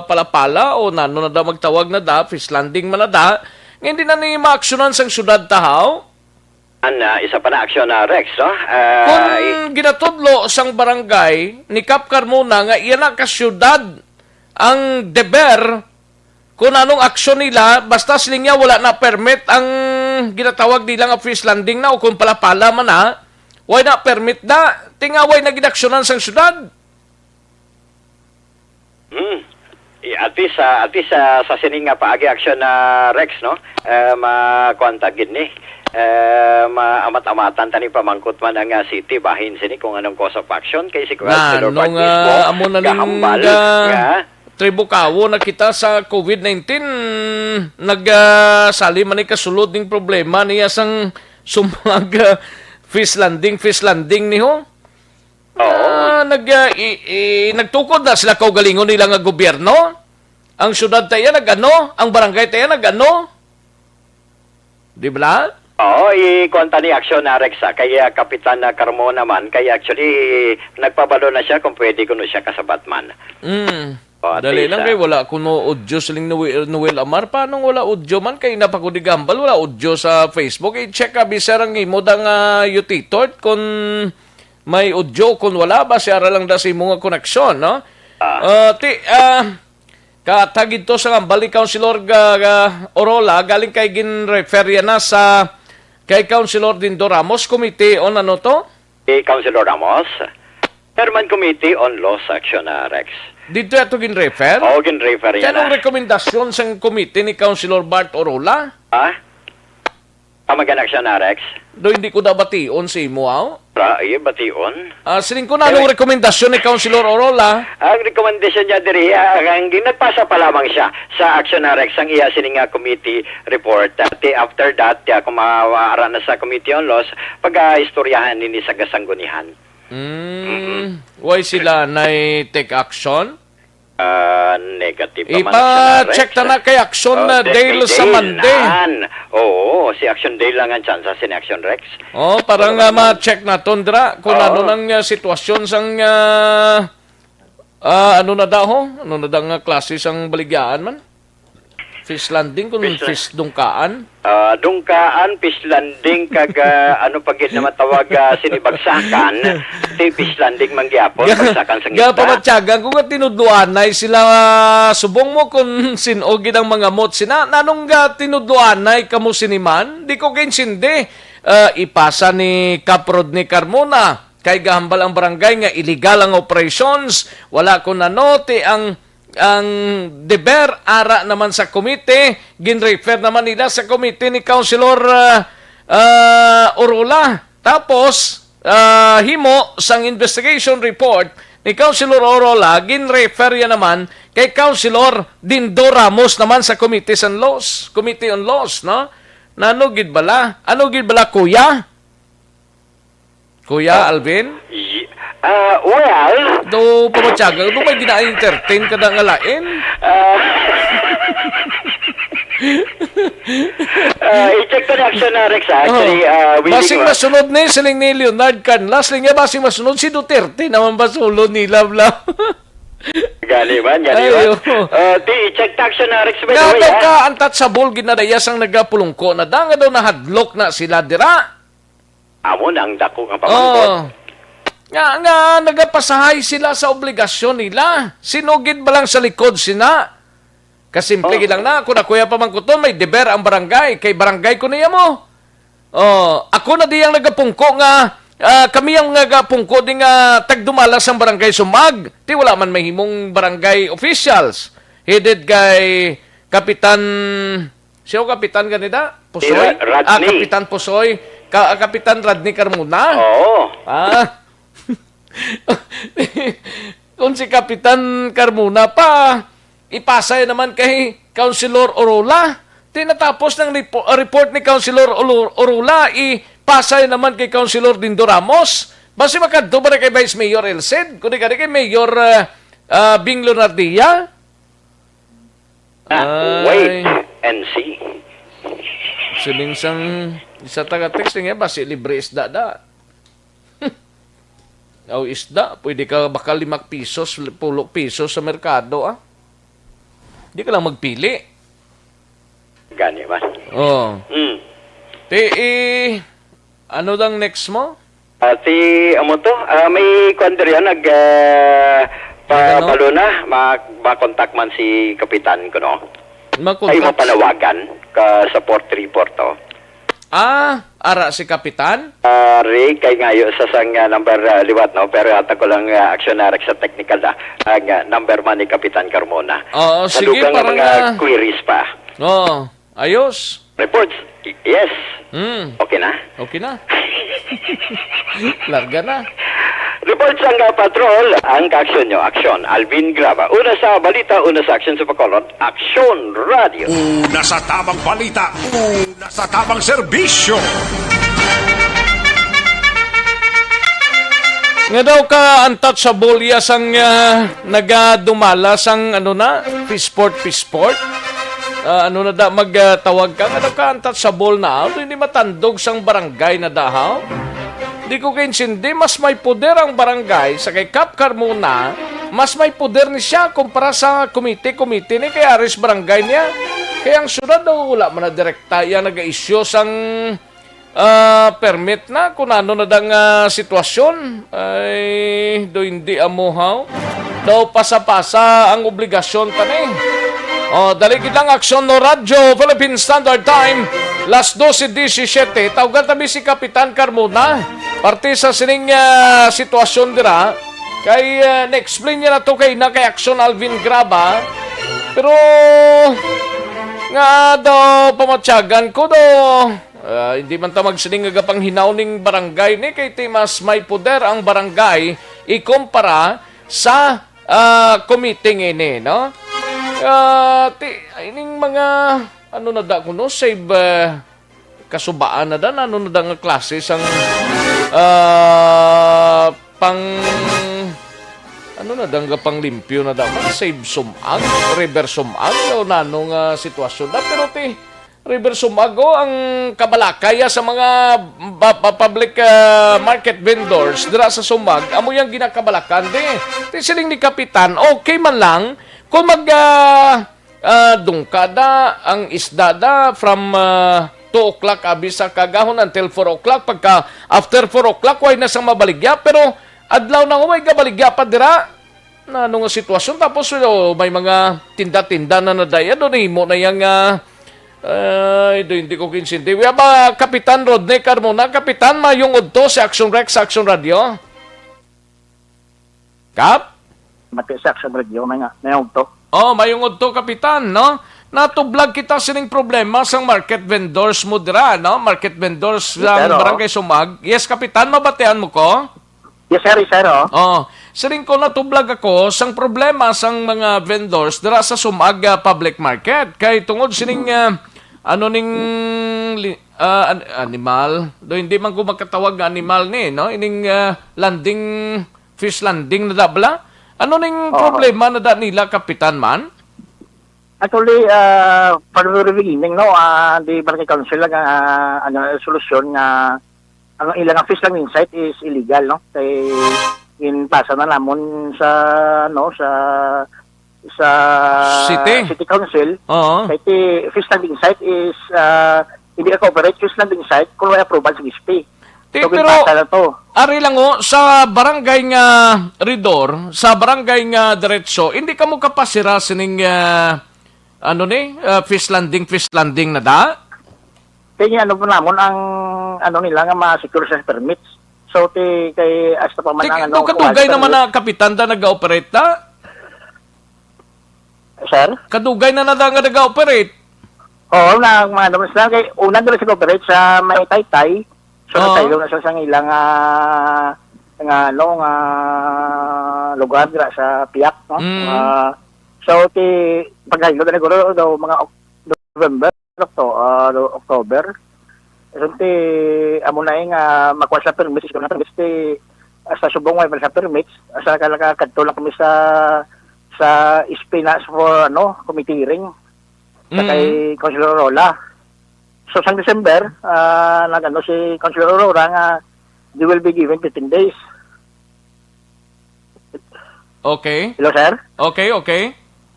palapala o nano na da magtawag na da fish landing man na da hindi na ni maaksyonan sang syudad tahaw. Isa pa na Action Rex, no? Kung ginatudlo sang barangay ni Cap Carmona nga iyan na kasyudad ang deber kung anong aksyon nila basta sila wala na permit ang ginatawag nila nga fish landing na o kung palapala man na, why na permit na, tingaway na gidaksyonan sang syudad. At least sa sining nga paagi action na Rex, no? Makuantagin ni. Maamat-amatan tani pamangkot man ang city bahin sini kung anong cause of action kay si Councilor Bart mismo. Amo na ning Tribukawo na kita sa COVID-19 nagsali man ni kasulod ning problema niya sang sumag fish landing niho. Nagtukod na sila kaugalingon nila nga gobyerno. Ang syudad tayo nagano, ang barangay tayo nagano. Di ba? Oo, i-konta ni action na Rex kay Kapitan Carmona man kay actually nagpabalo na siya kung pwede kuno siya kasabat man. Dali lang kay wala kuno audio siling Noel Amar. Paano wala audio man kay napakudigambal wala audio sa Facebook. I-check ka bisarang imo dang utitort kung may audio kung wala ba siya lang da sa imong koneksyon, no? Katagid to sa balik Councilor Orola galing kay gin-refer na sa kay Councilor Dindo Ramos Committee on ano to? Councilor Ramos, Chairman Committee on Laws Action Rex. Dito ito gin-refer? Oo, gin-refer yan. Anong rekomendasyon sa committee ni Councilor Bart Orola? Pamagan action Rex. Do hindi ko dabation sa imo, bation. Sining ko na anong rekomendasyon ni Councilor Orola? Ang rekomendasyon niya diri, ang ginagpasa pa lamang siya sa Action Rex ang iya sining committee report. After that, kung maaara na sa Committee on Laws, pag-istoryahan nini sa gasanggunihan. Why sila na take action? Negative ipa-check na kay Action Dale sa Monday. Oo, si Action Dale lang ang chance si Action Rex. Parang ma-check na tondra kung ano nang sitwasyon sang ano na daw ano na daw klase sang baligyan man. Fish landing kung fish dungkaan. Dungkaan, fish landing kag ano pagit na matawag sinibagsakan. Fish landing mangyapon bagsakan sang isda. Pamatyagan kung tinudluanay sila subong mo kung sinogid ang mga mot sina nanong tinudluanay kamo siniman di ko kinsindi ipasa ni Kaprod ni Carmona kay gahambal ang barangay nga illegal ang operations wala kun ano ti ang deber ara naman sa komite gin-refer naman nila sa komite ni Councilor Orola tapos himo sang investigation report ni Councilor Orola gin-refer yan naman kay Councilor Dindo Ramos naman sa Committee on Laws no ano gid bala kuya Alvin well, do pamatyaga do may gina-entertain kada nga lain. I-check ko na Action Rex actually. Basing masunod ni siling ni Leonard Canlas, linga basing masunod si Duterte naman ba sulod ni Labla. Gani man. I-check ta Action Rex by the way. Daw ka untouchable ginadayas ang nagapulungko na nga daw nahadlok na sila dira. Amo nang dako nga pamangkot. Nga nagapasahay sila sa obligasyon nila. Sinugid ba lang sa likod sina? Kasimple lang na, kung nakuya pamangkuton, may deber ang barangay. Kay barangay ko niya mo. Ako na diyang nagapungko nga, kami ang nagapungko di nga tagdumalas ang barangay sumag. Di wala man may himong barangay officials. Headed kay Kapitan, siya o Kapitan ganida? Pusoy? Kapitan Pusoy. Kapitan Radney Carmona. Kung si Kapitan Carmona pa, ipasay naman kay Councilor Orola. Tinatapos ng report ni Councilor Orola, ipasay naman kay Councilor Dindo Ramos. Basi makadto ba kay Vice Mayor Elced? Kundi kay Mayor Bing Leonardia? Wait and see. Siningsang isa taga-text niya, basi libre isda da. O isda, pwede ka baka 5 pesos, 10 pesos sa merkado, Hindi ka lang magpili. Gani ba? Ano dang next mo? Amo to, may kwender yan, pabalo na, makontak man si Kapitan ko, no? Ay mo panawagan, ka support report, Ara si Kapitan? Ray, kay ngayo sa sang number liwat, no? Pero ata ko lang action na sa technical na ang number man ni Kapitan Carmona. Oo, sige, Salugang parang mga queries pa. Oo, ayos. Reports? Yes. Okay na? Okay na. Larga na. Reports ang patrol, ang action nyo, action. Alvin Graba. Una sa balita, una sa action sa Bacolod, Action Radio. Una sa tamang balita, una sa tamang serbisyo. Nga daw ka untouchable yasang nagadumala sang Peaceport. Ano na da magtawag ka? Nga daw ka untouchable na. Hindi matandog sang barangay na dahaw. Di ko kainsindi, mas may poder ang barangay sa kay Cap Carmona, mas may poder ni siya kumpara sa komite ni kay Aris barangay niya. Kaya ang syudad daw wala man na direkta yan nag-issue sang permit na kung ano na dang sitwasyon. Ay, do hindi amuhaw. Daw pasa-pasa ang obligasyon tani. Daligid lang aksyon no Radyo Philippine Standard Time. Las 12:17, tawagan tabi si Kapitan Carmona. Parte sa sining sitwasyon dira, kay na-explain niya na to kay aksyon Alvin Graba. Pero, nga daw, pamatyagan ko daw, hindi man ta magsining agapang hinawning barangay ni kay mas may poder ang barangay ikumpara sa committee ini, no? Ining mga ano na da kuno save kasubaan na da ano na da nga klase sang pang ano na da nga pang limpyo na da save sumag river sumag o nanong sitwasyon da pero river sumago ang kabalakaya sa mga public market vendors dira sa sumag amo yang ginakabalakan di sining ni Kapitan okay man lang kung dungkada ang isda da from 2 o'clock abis sa kagahon until 4 o'clock. Pagka after 4 o'clock, way na sang mabaligya. Pero adlaw na may gabaligya pa dira. Na anong sitwasyon. Tapos may mga tinda-tinda na nadaya. Doon himo na yung hindi ko kinsindi. We have Kapitan Rodney Carmona. Kapitan, mayong udto sa Action Rex, sa Action Radio. Kap? Mati sa Action Radio, mayong udto. Mayong udto, Kapitan, no? Natublag kita sining problema sang market vendors mo dira, no? Market vendors sa Barangay Sumag. Yes, Kapitan, mabatian mo ko? Yes, sir. Sining ko natublag ako sang problema sang mga vendors dira sa Sumag public market. Kay tungod sining animal, do hindi man ko makatawag animal ni, no? Ining fish landing na dabla. Ano ning problema na da nila, Kapitan man? Actually, for the beginning, no, the Barangay Council solusyon nga ang ilang fish lang inside is illegal, no? Kay pasa na lamon sa City Council. Kay fish lang inside is hindi ka-operate fish lang inside kung may approval sa GSP. So, pero ari lang sa barangay nga Ridor, sa barangay nga Diretso, hindi ka mo kapasira sining fish landing na da? Kaya po namon ang nila nga ma-secure sa permits. So kay hasta pa man ang kadugay naman na Kapitan da nag-operate ta? Sir? Kadugay na da nga nag-operate? Oo, mga naman sila. Kay una doon nag-operate sa may Taytay. So nagtayo na siya sa ilang lugar dira sa Piak, no? So pagkailo na naguro daw mga November, October. So amo na nga makuha sa permits ko na permits sa subong way sa permits asa ka kadto lang kami sa Espinas for committee hearing kay Councilor Rola. So sa December si Councilor Aurora nga they will be given 15 days. Okay. Hello, sir? Okay.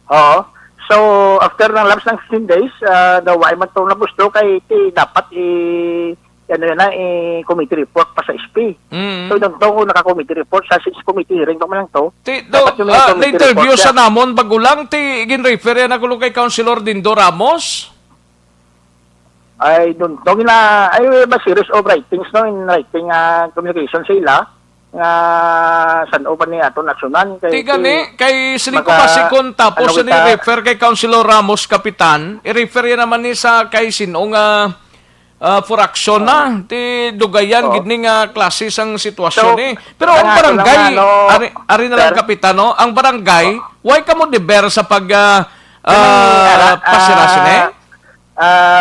Oo. So, after ng lapse ng 15 days, daw ay matulong na gusto kay dapat committee report pa sa SP. So, yung to naka-committee report sa committee hearing pa man lang to. Na-interview sa namon bago lang, gin-refer yan ako kay Councilor Dindo Ramos? I don't know na ay ba series of writings no in writing communication sa ila nga san open ni ato naksyonan Di gani, kay sinin ko kasi kung tapos ano kita- refer kay Councilor Ramos Kapitan, i-refer yan naman ni sa kay sinong for action na. Di dugayan, gid nga klase sang sitwasyon So, Pero ang nga, barangay, ito lang, ari na lang sir? Kapitan, no? Ang barangay, why ka mo deber sa pag pasirasin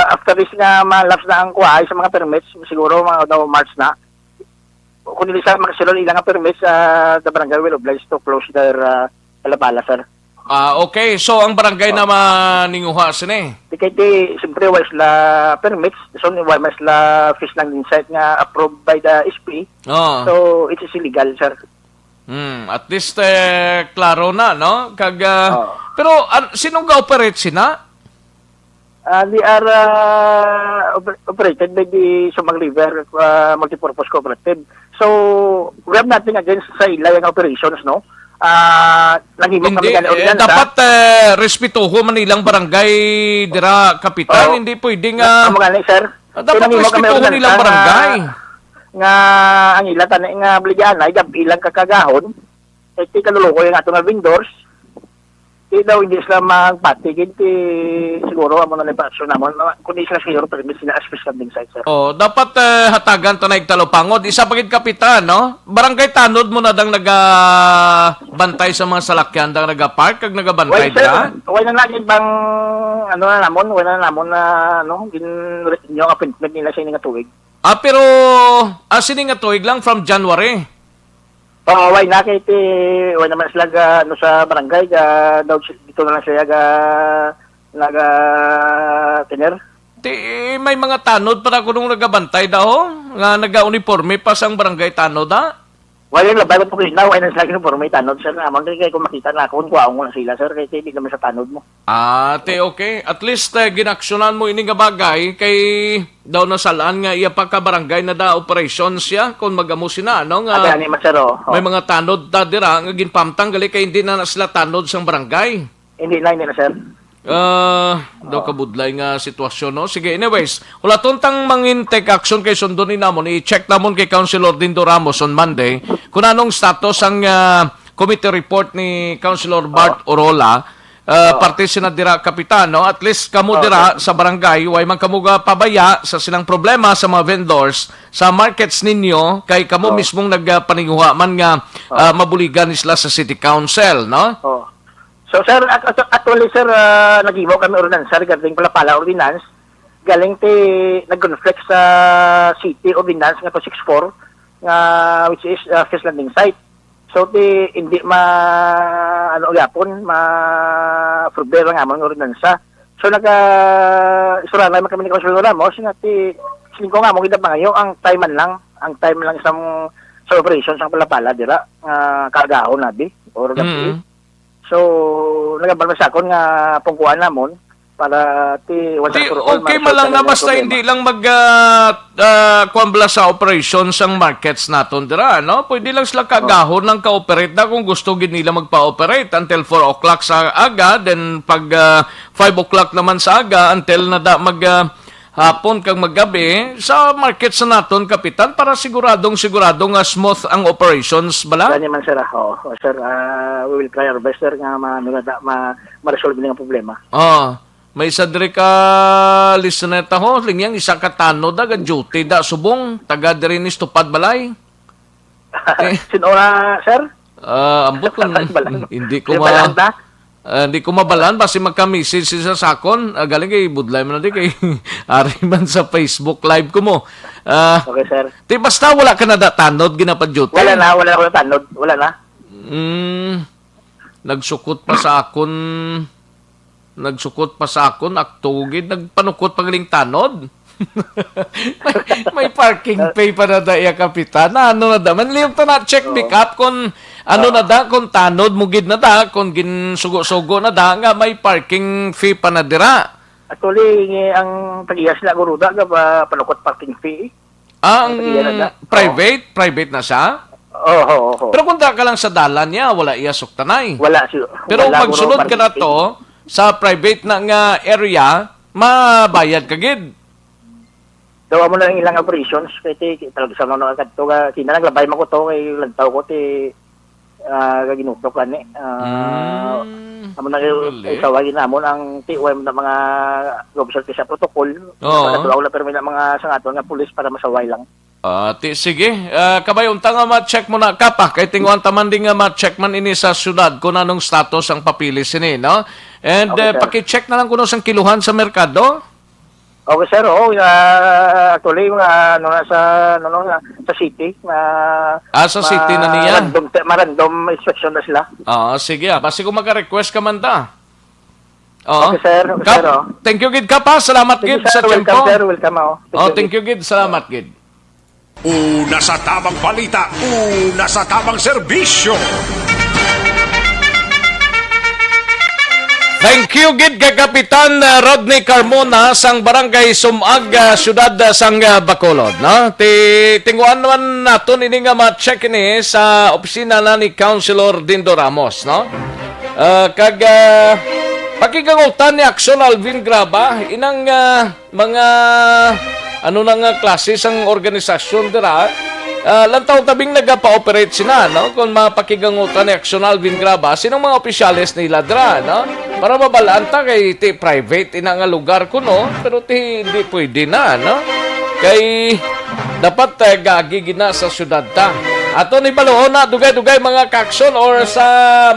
after this nga malaps na ang kuhay sa mga permits siguro mga daw March na kung hindi sa makasulod ilang nga permits the barangay will oblige to close their kalabala sir. Okay, so ang barangay na maninguha sini. Di kay di siyempre wala sila permits so wala sila fish lang din site nga approved by the SP. Oh. So it is illegal sir. At least klaro na, no? Pero sinong ga-operate sina? They are operated by the Sumang River Multipurpose Cooperative. So we have nothing against sa ila yung operations no. Nanghimok kami ganun yan. Dapat respetuho man nilang barangay dira Kapitan, hindi pwedeng sir. dapat respetuho nilang barangay. Nga ang ila tanay nga bligyan ay ilang kakagahon ti kaluluko yung ato nga vendors. Di daw hindi sila magpatigid siguro amo na action namon kundi sila siguro permit sila as fish landing site sir. Dapat hatagan tanay talopangod. Isa pagid Kapitan, no? Barangay tanod mo na dang nagabantay sa mga salakyan dang nagapark kag nagabantay dira. Wala na lagi bang wala na namon na yung appointment nila sa ining tuig. Pero sini nga tuig lang from January. Why na kay why naman sila sa barangay daw dito na lang siya tiner. May mga tanod para kunong nagabantay daw nga naga-uniforme pa sang barangay tanod Wala yung labay ko na why na sila uniforme tanod sir naman kay kung makita na ako kuwaon mo na sila sir kay hindi naman sa tanod mo. Okay. At least ginaksyonan mo ini nga bagay kay daw nasalaan nga iya pa ka barangay na da operations siya kung magamo sina no nga. May mga tanod ta dira nga ginpamtang gali kay hindi na sila tanod sang barangay. Hindi na sir. Daw kabudlay nga sitwasyon no. Sige, anyways, wala tuntang mangin take action kay sundon ni namon i-check namon kay Councilor Dindo Ramos on Monday kung anong status ang committee report ni Councilor Bart Orola. Parte sina dira Kapitan, no? At least kamo dira sa barangay way man kamo pabaya sa silang problema sa mga vendors sa markets ninyo kay kamo mismong nagpaninguha man nga mabuligan sila sa city council, no? So sir, actually sir, nag-iwaw kami ordinance regarding pala ordinance. Galing nag-conflict sa city ordinance nga 264 which is fish landing site. So hindi yapon ma-approve nga ang ordinansa. So isura lang kami ni Councilor Ramos nga siling ko nga mo kita pangayo ang time lang isang sa operation sa pala dira kagahon nabi or gabi. So, nagabalmas ako nga pungkuan namon para okay man lang na basta hindi lang kuambla sa operations ang markets naton dira, no? Pwede lang sila kagahon ng ka-operate na kung gusto gid nila magpa-operate until 4 o'clock sa aga, then pag 5 o'clock naman sa aga until nada hapon kag maggabi sa markets na naton Kapitan para siguradong nga smooth ang operations bala. Ganyan man sir. Sir, we will try our best sir nga ma-resolve ng problema. May isa diri ka listener taho lingyang isa ka tanod ga duty da subong taga diri ni Stupad Balay. Sino na sir? Ambot kun hindi ko mabalaan basi magka-message sa sakon galing kay budlay man di kay ari man sa Facebook live ko mo. Okay sir. Basta wala ka na tanod ginapadyot. Wala ako tanod, wala na. Nagsukot pa sa akon aktugid nagpanukot pagaling tanod. may parking pay pa na daya Kapitan. Ano na da man liyong na check pick up kung ano na da kung tanod mugid na da kung ginsugo-sugo na da nga may parking fee pa na dira. Actually ang pagiyas na guruda ga panukot parking fee. Ang private na siya? Oo. Pero kung da ka lang sa dalan niya wala iya suktanay. Wala. Pero magsulod ka na to sa private na nga area mabayad ka gid. dawa mo na lang ilang operations kay talaga sa mga kadto ka kinaglabay mo ko to kay lantaw ko kaginutok ani amo na isawagin namon ang TOM na mga officer sa protocol natuwa wala pero may mga sangaton nga pulis para masaway lang. Sige. Kabay, unta nga ma-check mo na kapa. Kay tinguan taman din nga ma-check man ini sa syudad kung anong status ang papili sini, no? And Okay, paki-check na lang kung ang kiluhan sa merkado. Okay, sir. Actually, sa city. Sa city na niya? Random inspection na sila. Sige. Basi kung maka-request ka man ta. Okay, sir. Okay, Kap, sir. thank you, Gid. Kapa. Salamat, Gid, sa tempo. Welcome, sir. Welcome, Thank you, Gid. Salamat, Gid. Una sa tamang balita, una sa tamang serbisyo. Thank you, Gid, kay Kapitan Rodney Carmona sang Barangay Sumag, syudad sang Bacolod. No? Tinguan naman natin ini nga ma-check ini sa opisina na ni Councilor Dindo Ramos. No? Pakigangutan ni Action Alvin Graba, inang mga klase sang organisasyon dira, lantaw tabing nagapa-operate sina, no? Kung mapakigangutan ni Action Alvin Graba, sinong mga opisyales nila dira, no? Para mabalaan ta kay private ina nga lugar ko, no? Pero hindi pwede na, no? Kay dapat gagigina sa syudad ta. Ato ni baluhon na dugay-dugay mga kaksyon or sa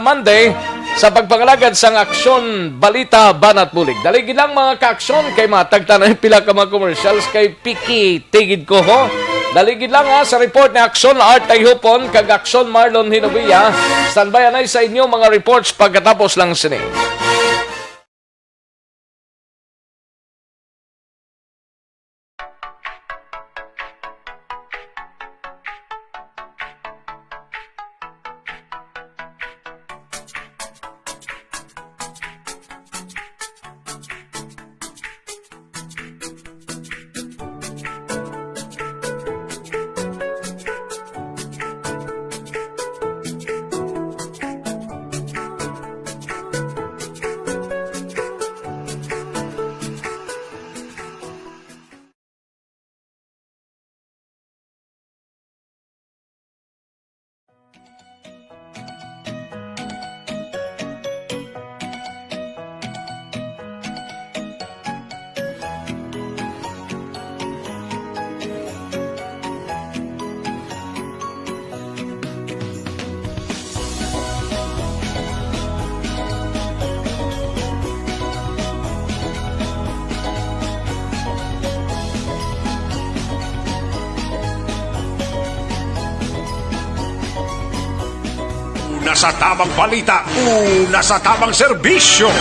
Monday sa pagpangalagad sang Aksyon Balita Banat Bulig. Daligin lang mga kaaksyon kay matagtanan pila ka mga commercials kay Piki Tigid ko ho. Daligin lang sa report ni Aksyon Art Tayhupon kag Aksyon Marlon Hinovia. Standby na sa inyo mga reports pagkatapos lang sini. Una sa tamang balita, una sa tamang serbisyo.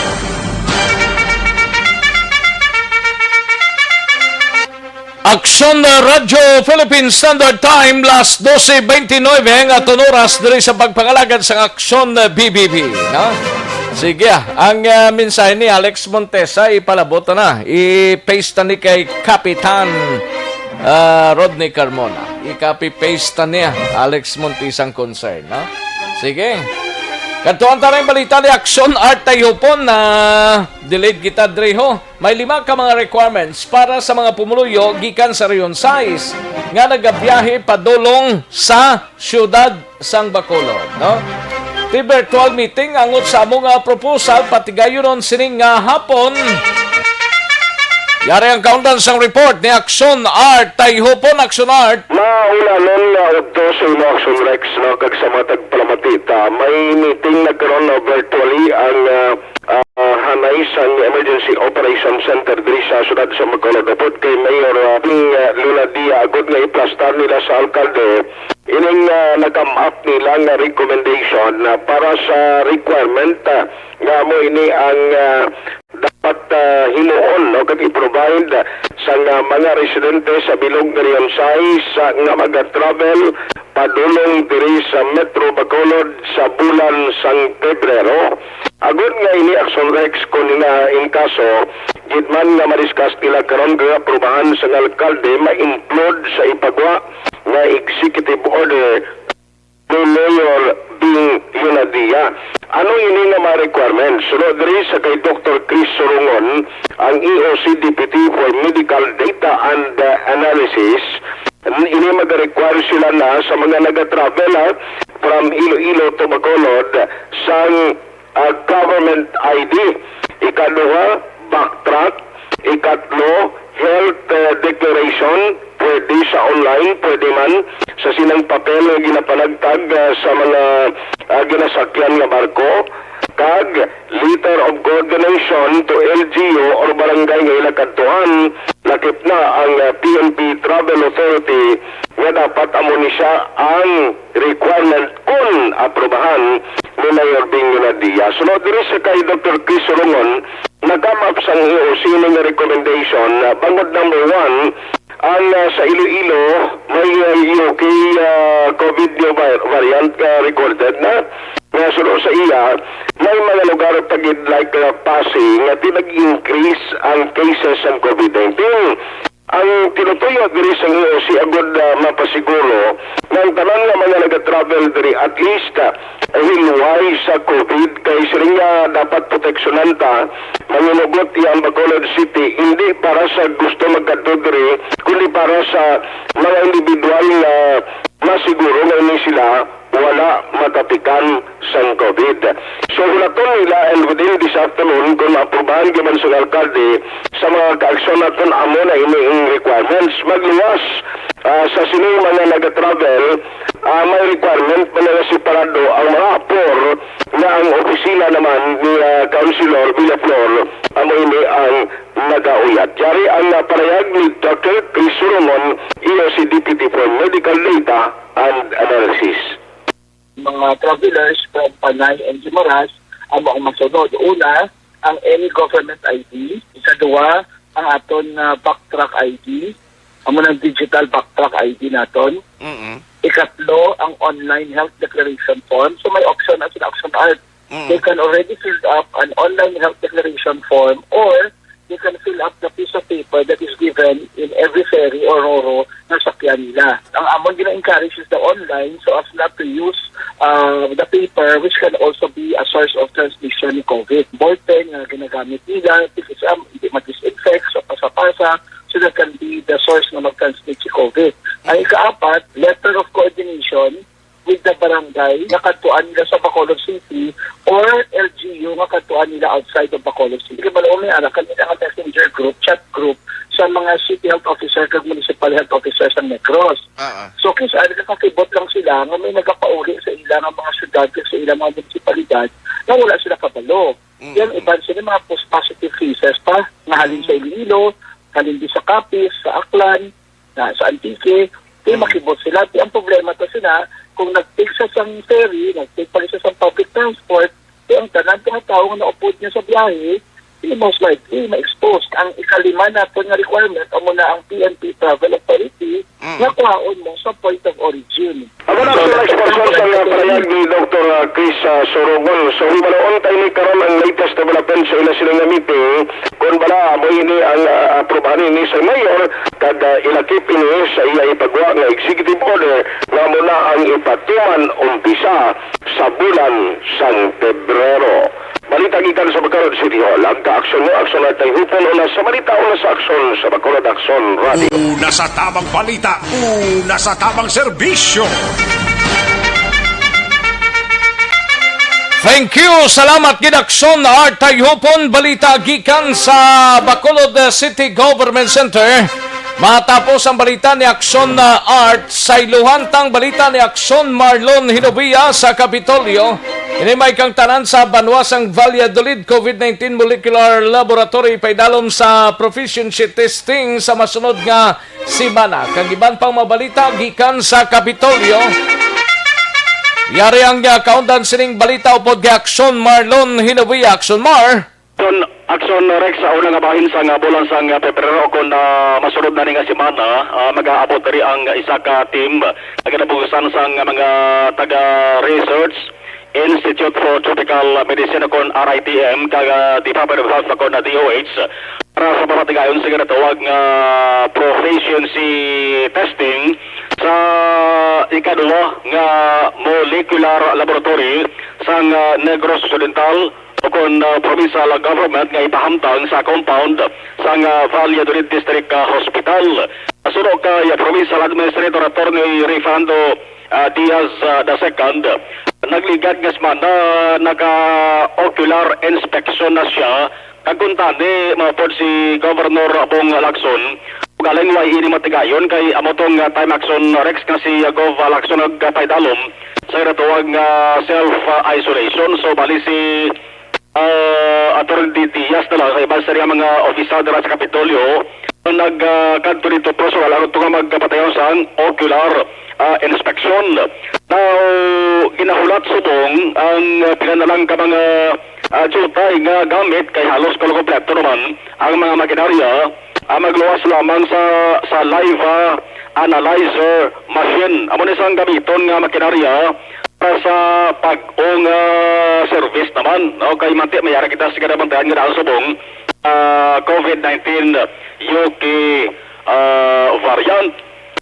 Aksyon Radyo Philippine Standard Time, last 12:29 ang atong oras diri sa pagpangalagad sa Aksyon BBB. No? Sige, ang mensahe ni Alex Montesa ipalabot na. I-paste ni kay Kapitan Rodney Carmona. I-copy-paste niya Alex Montesang concern. No? Sige. Kantuan tayo balita ni Aksyon Art Tayhupon na delayed kita dreho. May 5 ka mga requirements para sa mga pumuluyo gikan sa Rayon 6 nga nagabiyahe padulong sa siyudad sang Bacolod, no? Di virtual meeting angot sa among proposal patigayon sining nga hapon. Yari ang countdown sang report ni Aksyon Art Tayhupon. Aksyon Art. Maulanon na udto sa imo Aksyon Rex no kag sa matag palamatita. May meeting nagkaroon na virtually ang hanay sang Emergency Operation Center diri sa siyudad sa Bacolod. Dapat kay Mayor Luna Dia agud nga iplastar nila sa alkalde ining nag-up nila nga recommendation para sa requirement nga mo ini ang dapat himuon o kag i-provide sa mga residente sa bilog nga Rayon 6 nga mag-travel padulong diri sa Metro Bacolod sa bulan sang Pebrero. Agud nga ini Aksyon Rex kun in kaso gitman nga ma-discuss nila karon nga aprobahan sa alkalde ma-include sa ipagwa nga executive order ni Mayor Bing Yunadia ano ini nga mga requirements? Sunod diri sa kay Dr. Chris Sorungon, ang EOC Deputy for Medical Data and Analysis, ini mag-require sila na sa mga nag-travel from Iloilo to Bacolod sang government ID. Ikaduha, backtrack. Ikatlo, health declaration. Pwede sa online, pwede man sa sinang papel na ginapanagtag sa mga ginasakyan nga barko. Kag letter of coordination to LGU or barangay nga ilakadtuan, lakip na ang PNP Travel Authority nga dapat amo ni siya ang requirement kung aprobahan ni Mayor Bing Nadia. Sunod diri sa kay Dr. Chris Solomon, nag-come up sa EOC nga recommendation, bangod number 1, ang sa Iloilo may UK COVID variant recorded na. Nga sunod sa iya, may mga lugar tagid like Pasig nga tinag-increase ang cases ng COVID-19. Ang tinutuyo diri sa EOC agud mapasiguro ng tanan nga mga nag-travel diri at least hilway sa COVID kay siya dapat proteksyonan ta manginugot yang Bacolod City hindi para sa gusto magkadto diri kundi para sa mga individual na masiguro nga ini sila wala matapikan sa COVID. So hulaton nila and within this afternoon kung maaprobahan giman sa alkalde sa mga kaaksyon naton amo na iniing requirements magluwas sa sining mga nag-travel may requirement pa na separado ang mga apor na ang opisina naman ni Councilor Villaflor amo ini ang nagauyat. Yari ang parayag ni Dr. Chris Solomon, EOC Deputy for Medical Data and Analysis. Mga travelers from Panay and Guimaras ang mga masunod. Una, ang any government ID. Isa-dua, ang aton backtrack ID. Ang mga digital backtrack ID naton. Ikatlo, ang online health declaration form. So may option as an option art. They can already fill up an online health declaration form or they can fill up the piece of paper that is given in every ferry or roro na sakyan nila. Ang amon gina-encourage is the online so as not to use the paper which can also be a source of transmission ni COVID. Ballpen na ginagamit nila, hindi mag-disinfect, so pasa-pasa, so that can be the source na mag-transmit si COVID. Ang ikaapat, letter of coordination with the barangay na katuan nila sa Bacolod City or LGU na katuan nila outside of Bacolod City. Kaya malaw may anak, kanila ang messenger group, chat group sa mga city health officer kag municipal health officer sa Negros. So kisa nakakibot lang sila nga may nagapauli sa ilang mga syudad sa ilang mga municipalidad na wala sila kabalo. Yan iban sila mga post-positive cases pa na halin sa Iloilo, halin din sa Capiz, sa Aklan, sa Antique. Kaya makibot sila. Ang problema to sila, kung nag-take sa ferry, nag-take pa rin sa public transport, ang tanan ng tao na naupod niya sa biyahe, most likely ma-expose. Ang ikalima na ito na requirement, amo na ang PNP Travel Authority na kuhaon mo sa point of origin. Ako na sa expose sa parayag ni Dr. Chris Sorungon. So, himalaon tayo ni karon ang latest development sa ila silang meeting kung bala mo ini ang aprobahan ini sa mayor kada ilakip ini sa iya ipagawa nga executive order na muna ang ipatuman umpisa sa bulan sang Pebrero. Balita gikan sa Bacolod City Hall. Ang ka-aksyon mo, aksyon at tayo hupon una sa balita una sa aksyon sa Bacolod Aksyon Radio. Una sa tamang balita, una sa tamang serbisyo. Thank you. Salamat gidaksyon na Artay Hupon. Balita gikan sa Bacolod City Government Center. Matapos ang balita ni Aksyon na Art sa iluhantang balita ni Aksyon Marlon Hinobia sa Kapitolyo. Inimay kang tanan sa Banwasang Valladolid COVID-19 Molecular Laboratory paidalom sa proficiency testing sa masunod nga simana. Kagiban pang mabalita gikan sa Kapitolyo. Yari ang kaundan sining balita upod kay Aksyon Marlon Hinobia. Aksyon Mar. Aksyon Rex sa unang abahin sa bulan sa Pebrero kung masunod na nga semana mag-aabot rin ang isa ka team naganabugasan sa mga taga-research Institute for Tropical Medicine kon RITM kag Department of Health kon na DOH para sa pamatigayon sa ginatawag nga proficiency testing sa ikadulo nga molecular laboratory sa sang Negros Occidental kung provincial government nga ipahamtang sa compound sang Valladolid District Hospital. Sunod kay Provincial Administrator Attorney Rayfando Diaz II, nagligad nga man na naka-ocular inspection na siya kaguntani mapod si Governor Bong Lacson galing way ini matigayon kay amotong time action Rex nga si Gov Lacson nagpaydalom sa ratuwag self-isolation. So bali si Attorney Diaz na lang kay basta rin mga opisal dira sa Kapitolyo nagkanto dito po so wala ito nga magpatayon sa ocular inspection. Now, ginahulat subong ang pinanalang ka mga jutay nga gamit kay halos kompleto naman ang mga makinarya magluwas lamang sa live analyzer machine. Amo ni sang gamiton nga makinarya para sa pag-ong service naman. No? Kay manti mayara kita sigara bantayan nga daan subong COVID-19 UK variant.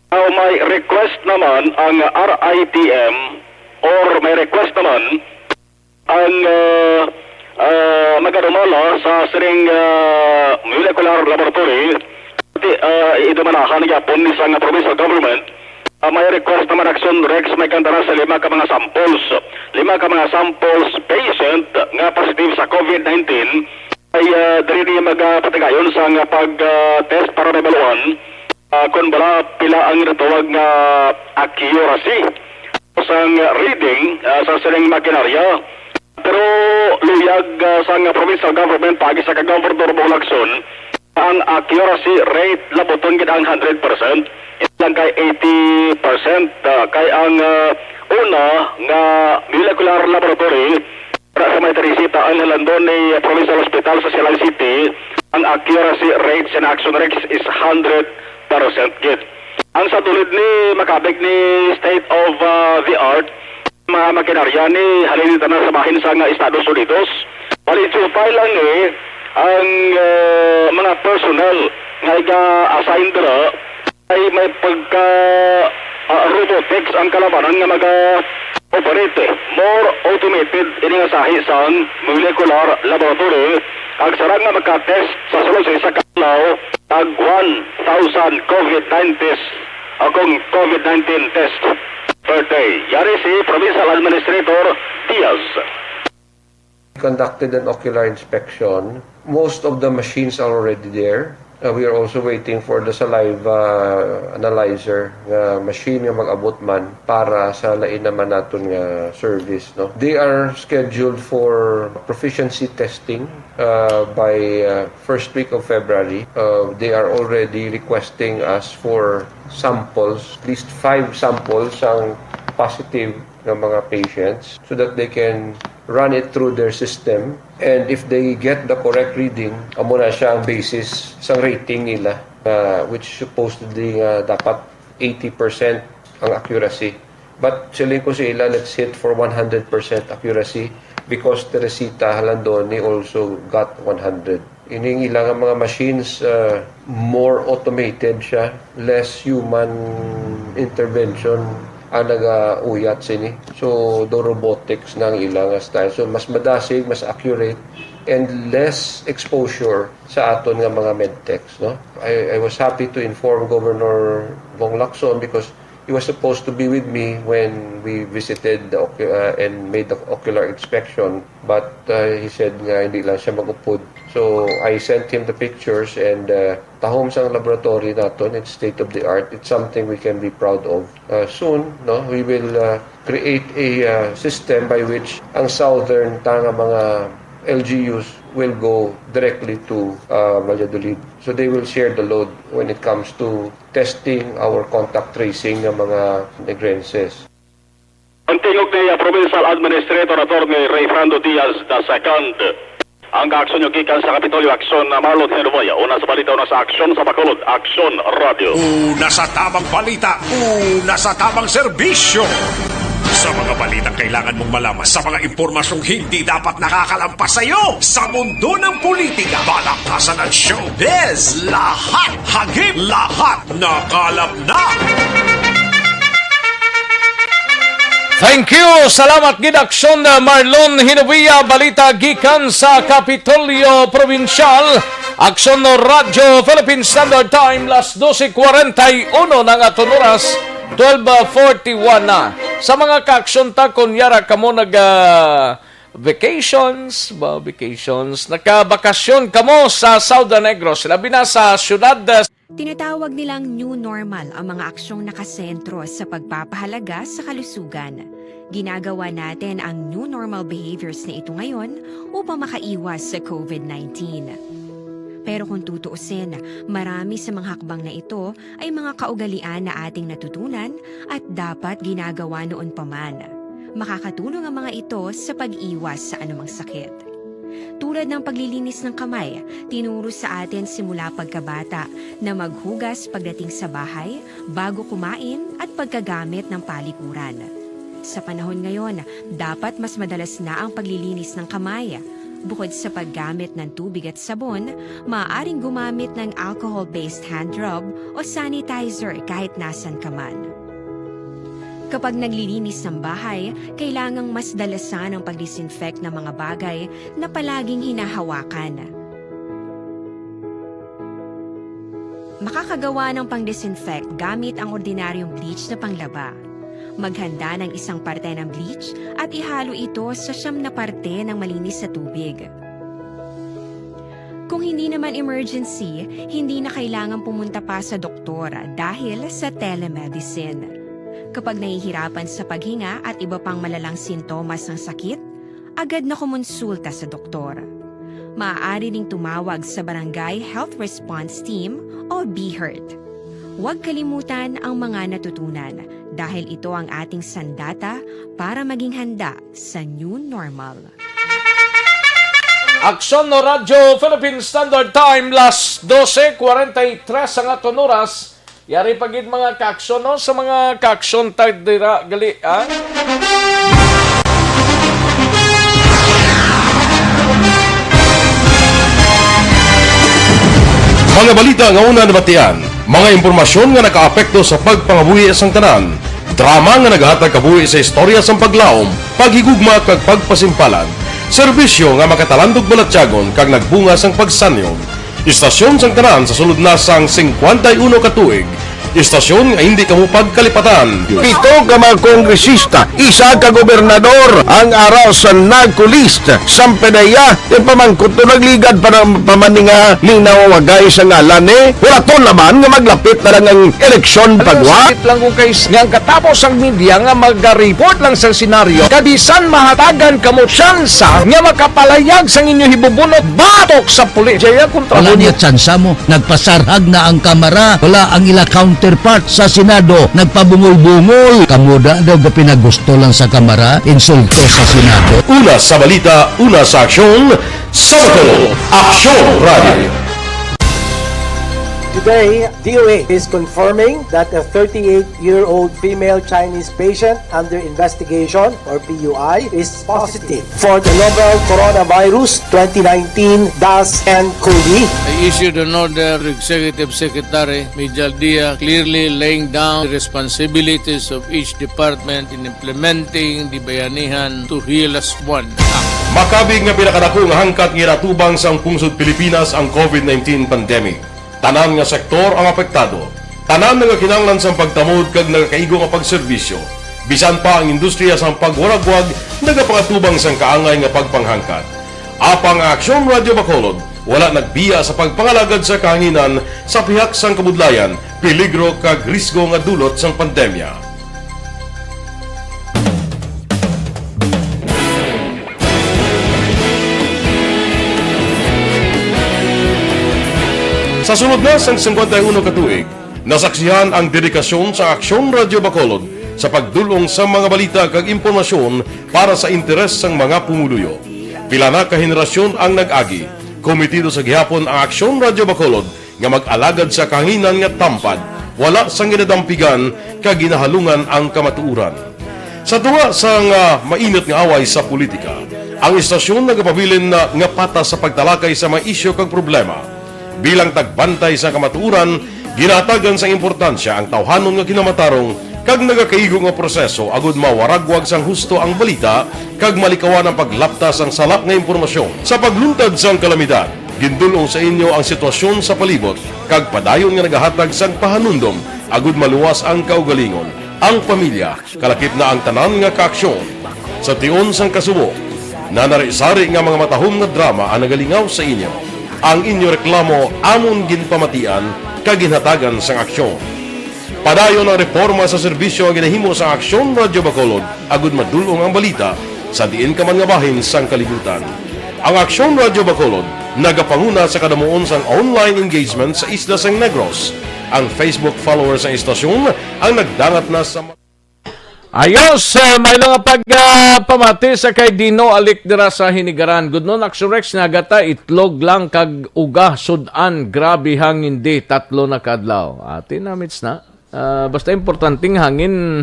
Now, may request naman ang RITM or may request naman ang magadumala sa siring molecular laboratory ito manahan ng Japon ni sang provincial government. May request naman action Rex may kantara sa 5 ka mga samples. 5 ka mga samples patient nga positive sa COVID-19 ay diri magpatigayon sa pag-test para mabaluan kung bala pila ang natawag nga accuracy sang reading sa siring makinarya. Pero luyag sa provincial government pagi sa Governor Bong Lacson ang accuracy rate laboton gid ang 100%, ilang kay 80%. Kay ang una nga molecular laboratory para sa may tarisita ang halandon ni Provincial Hospital sa Silay City, ang accuracy rate sa Action Rex is 100% gid. Ang sa tulid ni makabig ni state of the art mga makinarya ni halin na sa bahin sa Estados Unidos. Balitupay lang ang mga personnel nga iga-assign dira ay may pagka robotics ang kalabanan nga mag-operate. More automated ini nga sahi sa molecular laboratory. Ang sarang nga magka-test sa sulod sa isa kalaw ag 1,000 COVID-19 test akong COVID-19 test per day. Yari si Provincial Administrator Diaz. Conducted an ocular inspection. Most of the machines are already there. We are also waiting for the saliva analyzer nga machine nga mag-abot man para sa lain naman naton nga service. No? They are scheduled for proficiency testing by first week of February. They are already requesting us for samples, at least 5 samples ang positive ng mga patients so that they can run it through their system, and if they get the correct reading, amo na siya ang basis sa rating nila, which supposedly dapat 80% ang accuracy. But siling ko sila, let's hit for 100% accuracy because Teresita Halandoni also got 100. Ining ilang mga machines, more automated siya, less human intervention ang nag-uyat sini. So, the robotics ng ilang style. So, mas madasig, mas accurate, and less exposure sa aton nga mga medtechs. No? I was happy to inform Governor Bong Lacson because he was supposed to be with me when we visited and made the ocular inspection. But he said nga hindi lang siya mag-upod. So, I sent him the pictures and tahom sang laboratory naton, it's state-of-the-art. It's something we can be proud of. Soon, no, we will create a system by which ang southern tanga mga LGUs will go directly to Valladolid. So they will share the load when it comes to testing our contact tracing ng mga Negrenses. Ang tingog ni Provincial Administrator Attorney Rayfando Diaz II. Ang aksyon yung gikan sa Kapitolyo, aksyon na Marlon Herboya. Una sa balita, una sa aksyon sa Bacolod, Aksyon Radio. Una sa tamang balita, una sa tamang serbisyo. Sa mga balitang kailangan mong malaman, sa mga impormasyong hindi dapat nakakalampas sa iyo, sa mundo ng politika, balakasan at showbiz, lahat, hagip, lahat, nakalap na! Thank you. Salamat gid Aksyon Marlon Hinovia, balita gikan sa Kapitolyo Provincial. Aksyon no Radyo Philippine Standard Time las 12:41 ng aton oras, 12:41 na. Sa mga kaaksyon ta kunyara kamo nag vacations, nakabakasyon kamo sa Southern Negros, labi na sa syudad. Tinatawag nilang new normal ang mga aksyong nakasentro sa pagpapahalaga sa kalusugan. Ginagawa natin ang new normal behaviors na ito ngayon upang makaiwas sa COVID-19. Pero kung tutuusin, marami sa mga hakbang na ito ay mga kaugalian na ating natutunan at dapat ginagawa noon pa man. Makakatulong ang mga ito sa pag-iwas sa anumang sakit. Tulad ng paglilinis ng kamay, tinuro sa atin simula pagkabata na maghugas pagdating sa bahay, bago kumain at pagkagamit ng palikuran. Sa panahon ngayon, dapat mas madalas na ang paglilinis ng kamay. Bukod sa paggamit ng tubig at sabon, maaaring gumamit ng alcohol-based hand rub o sanitizer kahit nasan ka man. Kapag naglilinis ng bahay, kailangang mas dalasan ang pag-disinfect ng mga bagay na palaging hinahawakan. Makakagawa ng pang-disinfect gamit ang ordinaryong bleach na panglaba. Maghanda ng isang parte ng bleach at ihalo ito sa 9 na parte ng malinis na tubig. Kung hindi naman emergency, hindi na kailangan pumunta pa sa doktor dahil sa telemedicine. Kapag nahihirapan sa paghinga at iba pang malalang sintomas ng sakit, agad na kumonsulta sa doktor. Maaari ding tumawag sa Barangay Health Response Team o BHERT. Huwag kalimutan ang mga natutunan dahil ito ang ating sandata para maging handa sa new normal. Aksyon no Radyo Philippine Standard Time las 12:43 ang aton oras. Yari pagid mga kaaksyon no sa mga kaaksyon tayo dira gali ha. Mga balita nga una nabatian, mga impormasyon nga nakaapekto sa pagpangabuhi sang tanan, drama nga naghatag kabuhi sa istorya sang paglaom, paghigugma kag pagpasimpalan, serbisyo nga makatalandog balatyagon kag nagbunga sang pagsanyog, istasyon sang tanan sa sulod na sang 51 ka tuig, istasyon nga hindi kamo pagkalipatan. 7 ka mga kongresista, 1 ka gobernador ang araw sa nagkulist sa pedaya yung pamangkot to nagligad para pamaninga linaw wagay sa ngalan wala to naman nga maglapit na lang ang eleksyon pagwa. Sakit lang kung kays nga katapos ang media nga mag-report lang sa senaryo kadisan mahatagan kamo tsansa nga makapalayag sang inyo hibubunot batok sa pulis. Jaya kontra wala niya tsansa mo, nagpasarhag na ang kamera, wala ang ila counterpart sa Senado, nagpabungol-bungol. Kamuda daw ga pinagusto lang sa kamera, insulto sa Senado. Una sa balita, una sa aksyon, Sabado, Aksyon Radio. Today, DOA is confirming that a 38-year-old female Chinese patient under investigation, or PUI, is positive for the novel coronavirus 2019-nCoV. I issued an order to Executive Secretary Mijal Dia clearly laying down the responsibilities of each department in implementing the Bayanihan to Heal as One Act. Makabig nga pinakadako nga hangkat nga iratubang sang pungsod Pilipinas ang COVID-19 pandemic. Tanan nga sektor ang apektado. Tanan nga kinahanglan sang pagtamod kag nagakaigo nga pagserbisyo. Bisan pa ang industriya sang pagwaragwag nagapangatubang sang kaangay nga pagpanghangkat. Apang Aksyon Radio Bacolod wala nagbiya sa pagpangalagad sa kahanginan sa pihak sang kabudlayan, peligro kag risgo nga dulot sang pandemya. Sa sunod na sang 51 ka tuig, nasaksihan ang dedikasyon sa Aksyon Radio Bacolod sa pagdulong sa mga balita kag impormasyon para sa interes sang mga pumuluyo. Pila na ka henerasyon ang nag-agi, komitido sa gihapon ang Aksyon Radio Bacolod nga mag-alagad sa kahanginan nga tampad, wala sang ginadampigan kag ginahalungan ang kamatuuran. Sa tuwa sang mainit nga away sa politika, ang istasyon nagapabilin na nga patas sa pagtalakay sa mga isyu kag problema. Bilang tagbantay sa kamatuuran, ginatagan sa importansya ang tawhanon nga kinamatarong kag nagakaigo nga proseso agud mawaragwag sang husto ang balita kag malikawan ang paglaptas ang salak nga impormasyon. Sa pagluntad sang kalamidad, gindulong sa inyo ang sitwasyon sa palibot kag padayon nga nagahatag sang pahanundom agud maluwas ang kaugalingon. Ang pamilya kalakip na ang tanan nga kaaksyon. Sa tion sang kasubo, nanari-sari nga mga matahom nga drama ang nagalingaw sa inyo. Ang inyo reklamo amon ginpamatian kag ginhatagan sang aksyon. Padayon ang reforma sa serbisyo ang ginahimo sa Aksyon Radyo Bacolod agud madulong ang balita sa diin ka man nga bahin sang kalibutan. Ang Aksyon Radyo Bacolod nagapanguna sa kadamuon sang online engagement sa Isla Sang Negros. Ang Facebook followers sa istasyon ang nagdangat na sa... Ayos, may nga pamati sa kay Dino Alik dira sa Hinigaran. Good noon, Axorex, nagata itlog lang kag uga sudan. Grabe hangin di, 3 na kadlaw. Ati namits na. Basta importanteng hangin.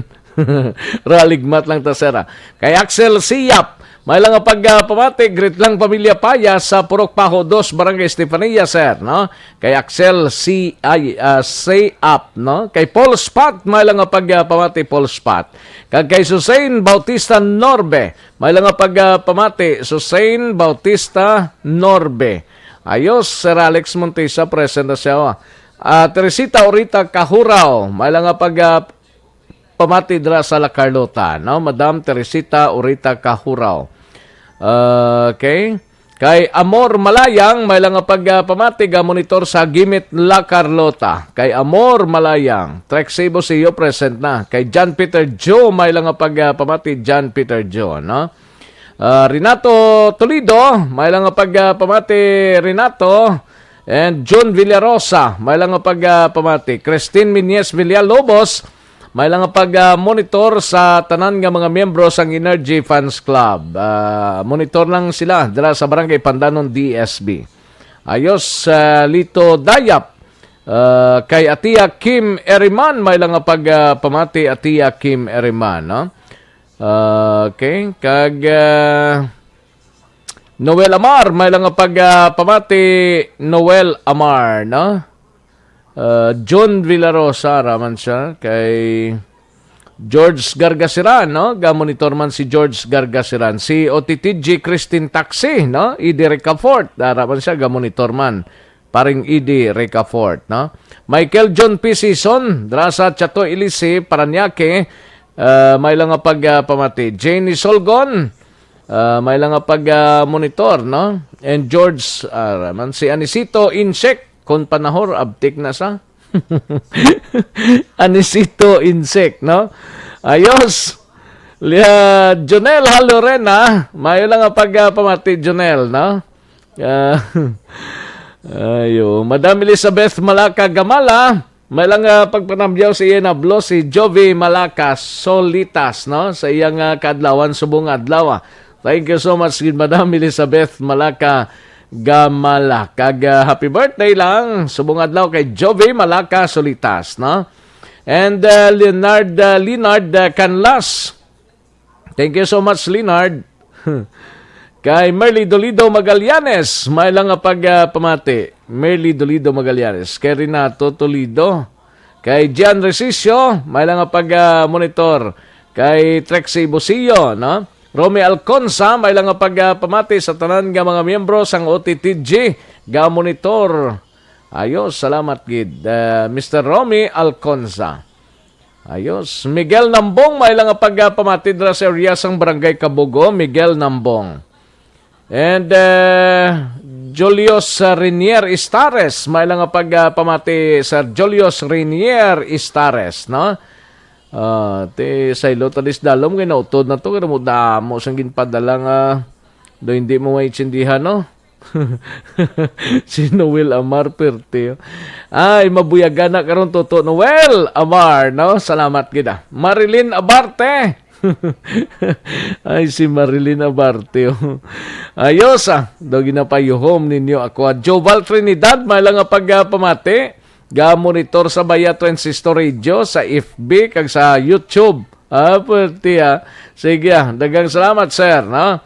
Raligmat lang ta sera. Kay Axel Siyap, may lang nga pamati, great lang pamilya Paya sa Purok Paho 2, Barangay Estefania, sir, no? Kay Axel Siyap, no? Kay Paul Spot, may lang nga pamati, Paul Spot. Kay Susain Bautista Norbe, may lang nga pamati, Susain Bautista Norbe. Ayos, Sir Alex Montesa, present na siya. Teresita Orita Kahuraw, may lang nga pamati dira sa La Carlota, no? Madam Teresita Orita Kahuraw. Okay. Kay Amor Malayang, may lang nga pamati monitor sa Gimit La Carlota. Kay Amor Malayang, Trexebo siyo present na. Kay John Peter Joe, may lang nga pamati John Peter Joe, no? Renato Toledo, may lang nga pamati Renato. And John Villarosa, may lang nga pamati. Christine Minyes Villalobos, may lang nga monitor sa tanan nga mga miyembro sang Energy Fans Club. Monitor lang sila dira sa Barangay Pandanon, DSB. Ayos, Lito Dayap. Kay Atia Kim Eriman, may lang nga pamati Atia Kim Eriman, no? Okay, kag Noel Amar, may lang nga pamati Noel Amar, no? John Villarosa raman siya. Kay George Gargasiran, no? Monitor man si George Gargasiran. Si OTTG Christine Taxi, no? Idi Recafort, raman siya monitor man. Paring Idi Recafort, no? Michael John P. Season, dra sa Chato Ilisi, Paranaque, may lang nga pamati. Janie Solgon, may lang nga monitor, no? And George, raman si Anisito Insect, kung panahor, abtik na sa. Anisito Insect, no? Ayos. Jonel Halorena, may lang nga pamati, Jonel, no? Ayo. Madam Elizabeth Malaka Gamala, may lang nga pagpanamyaw si Ian Ablo, si Jovi Malaka Solitas, no? Sa iyang kadlawan, subong adlaw. Thank you so much, Madam Elizabeth Malaka Gamala. Kag happy birthday lang subong adlaw kay Jovi Malaka Solitas, no? And Leonard Canlas. Thank you so much, Leonard. Kay Merly Dolido Magallanes, may lang nga pamati. Merly Dolido Magallanes. Kay Renato Toledo. Kay Gian Resisio, may lang nga monitor. Kay Trexie Bosillo, no? Romy Alconsa, may lang nga pamati sa tanan nga mga miyembro sang OTTG monitor. Ayos, salamat gid. Mr. Romy Alconsa. Ayos. Miguel Nambong, may lang nga pamati dira sa area sang Barangay Kabugo. Miguel Nambong. And Julius Renier Istares, may lang nga pamati sa Julius Renier Istares, no? Saylo talis dalom kay nautod na to, kaya mo damo sang ginpadala nga do hindi mo maintindihan, no? Si Noel Amar Perte. Ay, mabuyagan na karon toto Noel Amar, no? Salamat kita. Marilyn Abarte. Ay, si Marilyn Abarte. Ayos, do ginapayuhom ninyo ako. Joval Trinidad, may lang nga pamati. Monitor sa Baya Transistor Radio, sa FB, kag sa YouTube. Pwede Sige, dagang salamat, sir, no?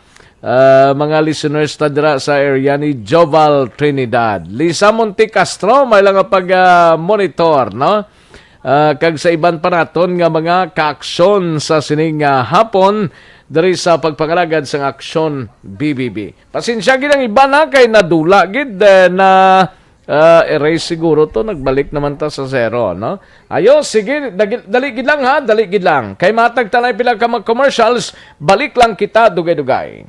Mga listeners na dira sa area ni Joval Trinidad. Lisa Monte Castro, may lang nga monitor, no? kag sa iban pa naton nga mga kaaksyon sa sining hapon diri sa pagpangalagad sa aksyon BBB. Pasensya gid ang iba na kay nadula gid na erase siguro to, nagbalik naman ta sa zero, no? Ayo, sige, dali gid lang ha, dali gid lang. Kay matag tanay pila ka mag-commercials, balik lang kita dugay-dugay.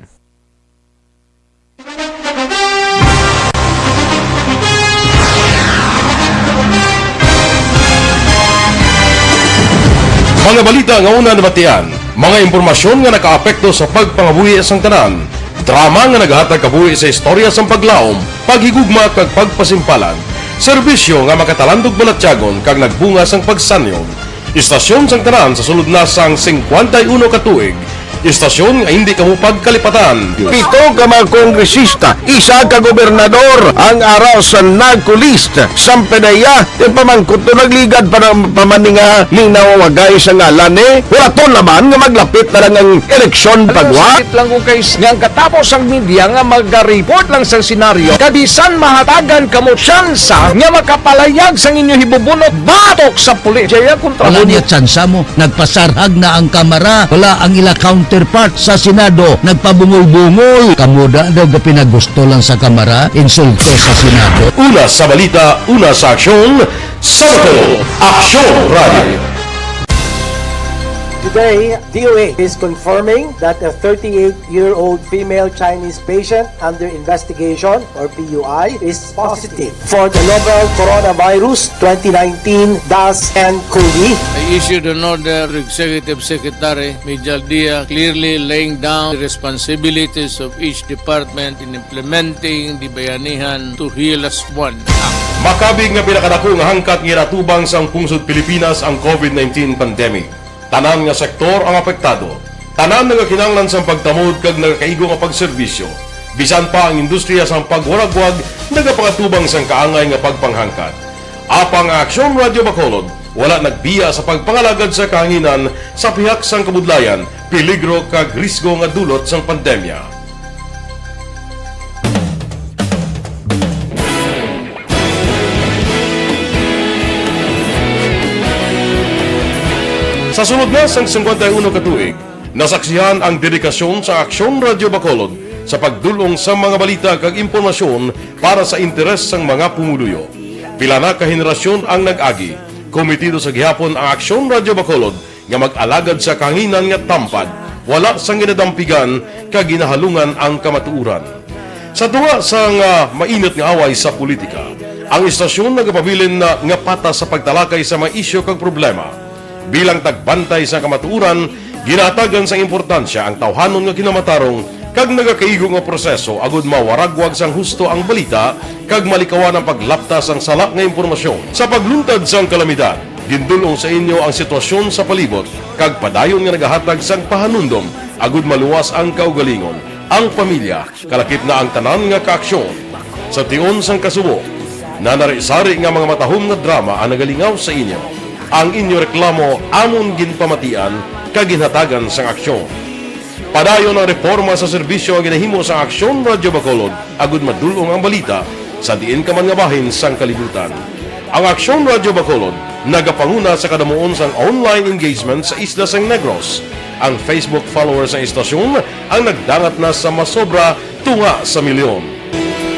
Mga balita nga una nabatian, mga impormasyon nga nakaapekto sa pagpangabuhi sang tanan, drama nga naghatag kabuhi sa istorya sang paglaom, paghigugma kag pagpasimpalan, serbisyo nga makatalandog balatyagon kag nagbunga sang pagsanyon, istasyon sang tanan sa sulod na sang 51 ka tuig, istasyon nga hindi kamupag kalipatan. 7 ka mga kongresista, 1 ka gobernador ang araw sa nagkulist sa PDEA yung pamangkot to nagligad para pamaninga linaw wagay sa ngalan wala to naman nga maglapit na lang ang eleksyon pagwa. Sakit lang kung kayo nga katapos ang media nga mag-report lang sa senaryo kabisan mahatagan kamo tsansa nga makapalayag sa inyo hibubunot batok sa pulis. Jaya kontra Wala niya tsansa mo, nagpasarhag na ang kamara, wala ang ila counterpart sa Senado, nagpabungol-bungol. Kamuda daw ga pinagusto lang sa kamara, insulto sa Senado. Una sa balita, una sa aksyon, Sabado, Aksyon Radio. Today, DOA is confirming that a 38-year-old female Chinese patient under investigation, or PUI, is positive for the novel coronavirus 2019-nCoV. I issued an order to Executive Secretary Mijal Dia clearly laying down the responsibilities of each department in implementing the Bayanihan to Heal as One Act. Makabig nga pinakadako nga hangkat nga natubang sa pungsod Pilipinas ang COVID-19 pandemic. Tanan nga sektor ang apektado. Tanan nga kinahanglan sa pagtamod kag nagakaigo nga pagserbisyo. Bisan pa ang industriya sa pagwaragwag nagapakatubang sang kaangay nga pagpanghangkat. Apang Aksyon Radio Bacolod wala nagbiya sa pagpangalagad sa kahanginan sa pihak sang kabudlayan, peligro kag risgo nga dulot sang pandemya. Sa sunod na sang 51 ka tuig, nasaksihan ang dedikasyon sa Aksyon Radio Bacolod sa pagdulong sa mga balita kag impormasyon para sa interes sang mga pumuluyo. Pila na ka henerasyon ang nag-agi, komitido sa gihapon ang Aksyon Radio Bacolod nga mag-alagad sa kahanginan nga tampad, wala sang ginadampigan kag ginahalungan ang kamatuuran. Sa tunga sang mainit nga away sa politika, ang istasyon nagapabilin na nga patas sa pagtalakay sa mga isyu kag problema. Bilang tagbantay sa kamatuuran, ginatagan sa importansya ang tawhanon nga kinamatarong kag nagakaigo nga proseso agud mawaragwag sang husto ang balita kag malikawan ang paglaptas ang sala nga impormasyon. Sa pagluntad sang kalamidad, gindulong sa inyo ang sitwasyon sa palibot kag padayon nga nagahatag sang pahanundom agud maluwas ang kaugalingon, ang pamilya, kalakip na ang tanan nga kaaksyon. Sa tion sang kasubo, nanari-sari nga mga matahom nga drama ang nagalingaw sa inyo. Ang inyo reklamo amon ginpamatian kag ginhatagan sang aksyon. Padayon ang reforma sa serbisyo ang ginahimo sa Aksyon Radio Bacolod agud madulong ang balita sa diin ka man nga bahin sang kalibutan. Ang Aksyon Radio Bacolod nagapanguna sa kadamuon sang online engagement sa Isla San Negros. Ang Facebook followers sa istasyon ang nagdangat na sa masobra tunga sa milyon.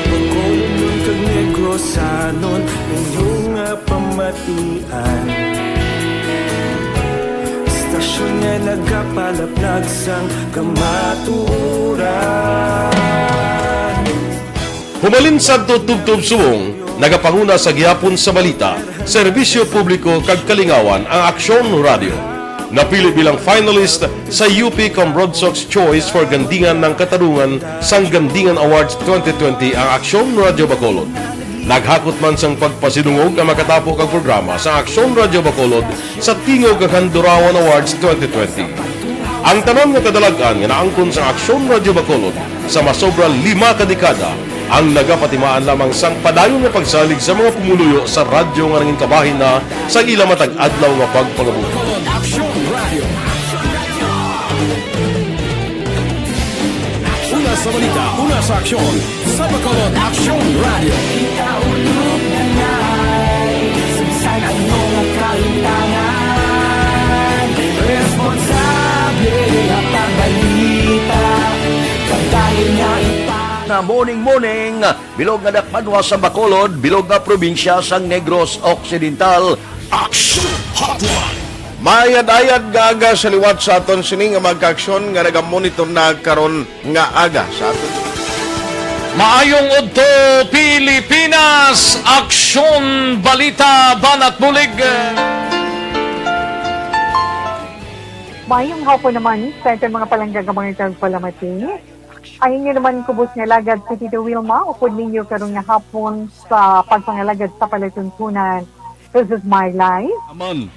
Bacolod kag Negros anon inyong pamatian. Istasyon nga nagapalaplag sang kamaturan. Humalin sa tutubtub suwong, nagapanguna sa gihapon sa balita, serbisyo publiko kag kalingawan ang Aksyon Radio. Napili bilang finalist sa UP Comrade Sox Choice for Gandingan ng Katarungan sang Gandingan Awards 2020 ang Aksyon Radio Bacolod. Naghakot man sang pagpasidungog ang makatapo kag programa sa Aksyon Radio Bacolod sa Tingog kag Handurawan Awards 2020. Ang tanan nga kadalagan nga naangkon sa Aksyon Radio Bacolod sa masobra 5 ka dekada ang nagapatimaan lamang sang padayon nga pagsalig sa mga pumuluyo sa radyo nga nangin kabahin na sa ila matag adlaw nga pagpangabuhi. Una sa balita, una sa aksyon, sa Bacolod Aksyon Radio. Ikaulog na na'y, sa mga kainta nga morning, bilog nga dakpanwa sa Bacolod, bilog nga probinsya sang Negros Occidental. Action Hotline! Mayad-ayad nga aga sa liwat sa aton sini nga magka-aksyon nga nagamonitor na karon nga aga sa aton. Maayong udto Pilipinas, aksyon, balita, banat bulig. Mayong hapon naman sa ito mga palanggagamang itang palamati. Ayun nyo naman kubos nga lagad sa Tito Wilma, upod ninyo karong nga hapon sa pagpangalagad sa palatuntunan. This is my life. Amon,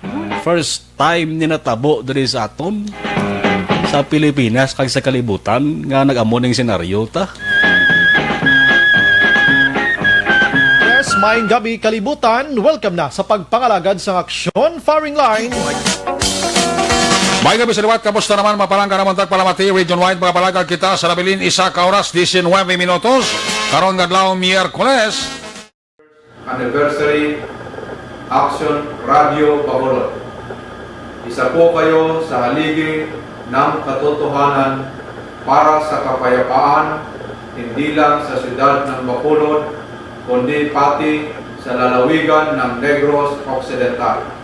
first time ni natabo diri sa aton sa Pilipinas kag sa kalibutan nga nag-amon ng senaryo ta. Yes, maayong gabi kalibutan. Welcome na sa pagpangalagad sa aksyon firing line. May gabi sa liwat, kamusta naman mapalangga naman tagpalamati, region-wide mga palagad kita sa Labilin, isa ka oras, 19 minutos, karon ngadlaw Miyerkules. Anniversary Action Radio Bacolod. Isa po kayo sa haligi ng katotohanan para sa kapayapaan, hindi lang sa siyudad ng Bacolod, kundi pati sa lalawigan ng Negros Occidental.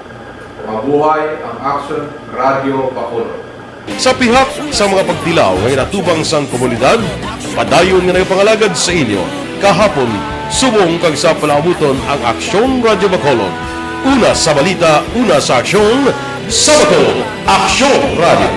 Mabuhay ang Action Radio Bacolod. Sa pihak sa mga pagdilaw ngay natubang sang komunidad, padayon nga nagpangalagad sa inyo. Kahapon, subong kag sa palabuton ang Aksyon Radio Bacolod. Una sa balita, una sa aksyon, sa Bacolod, Aksyon Radio.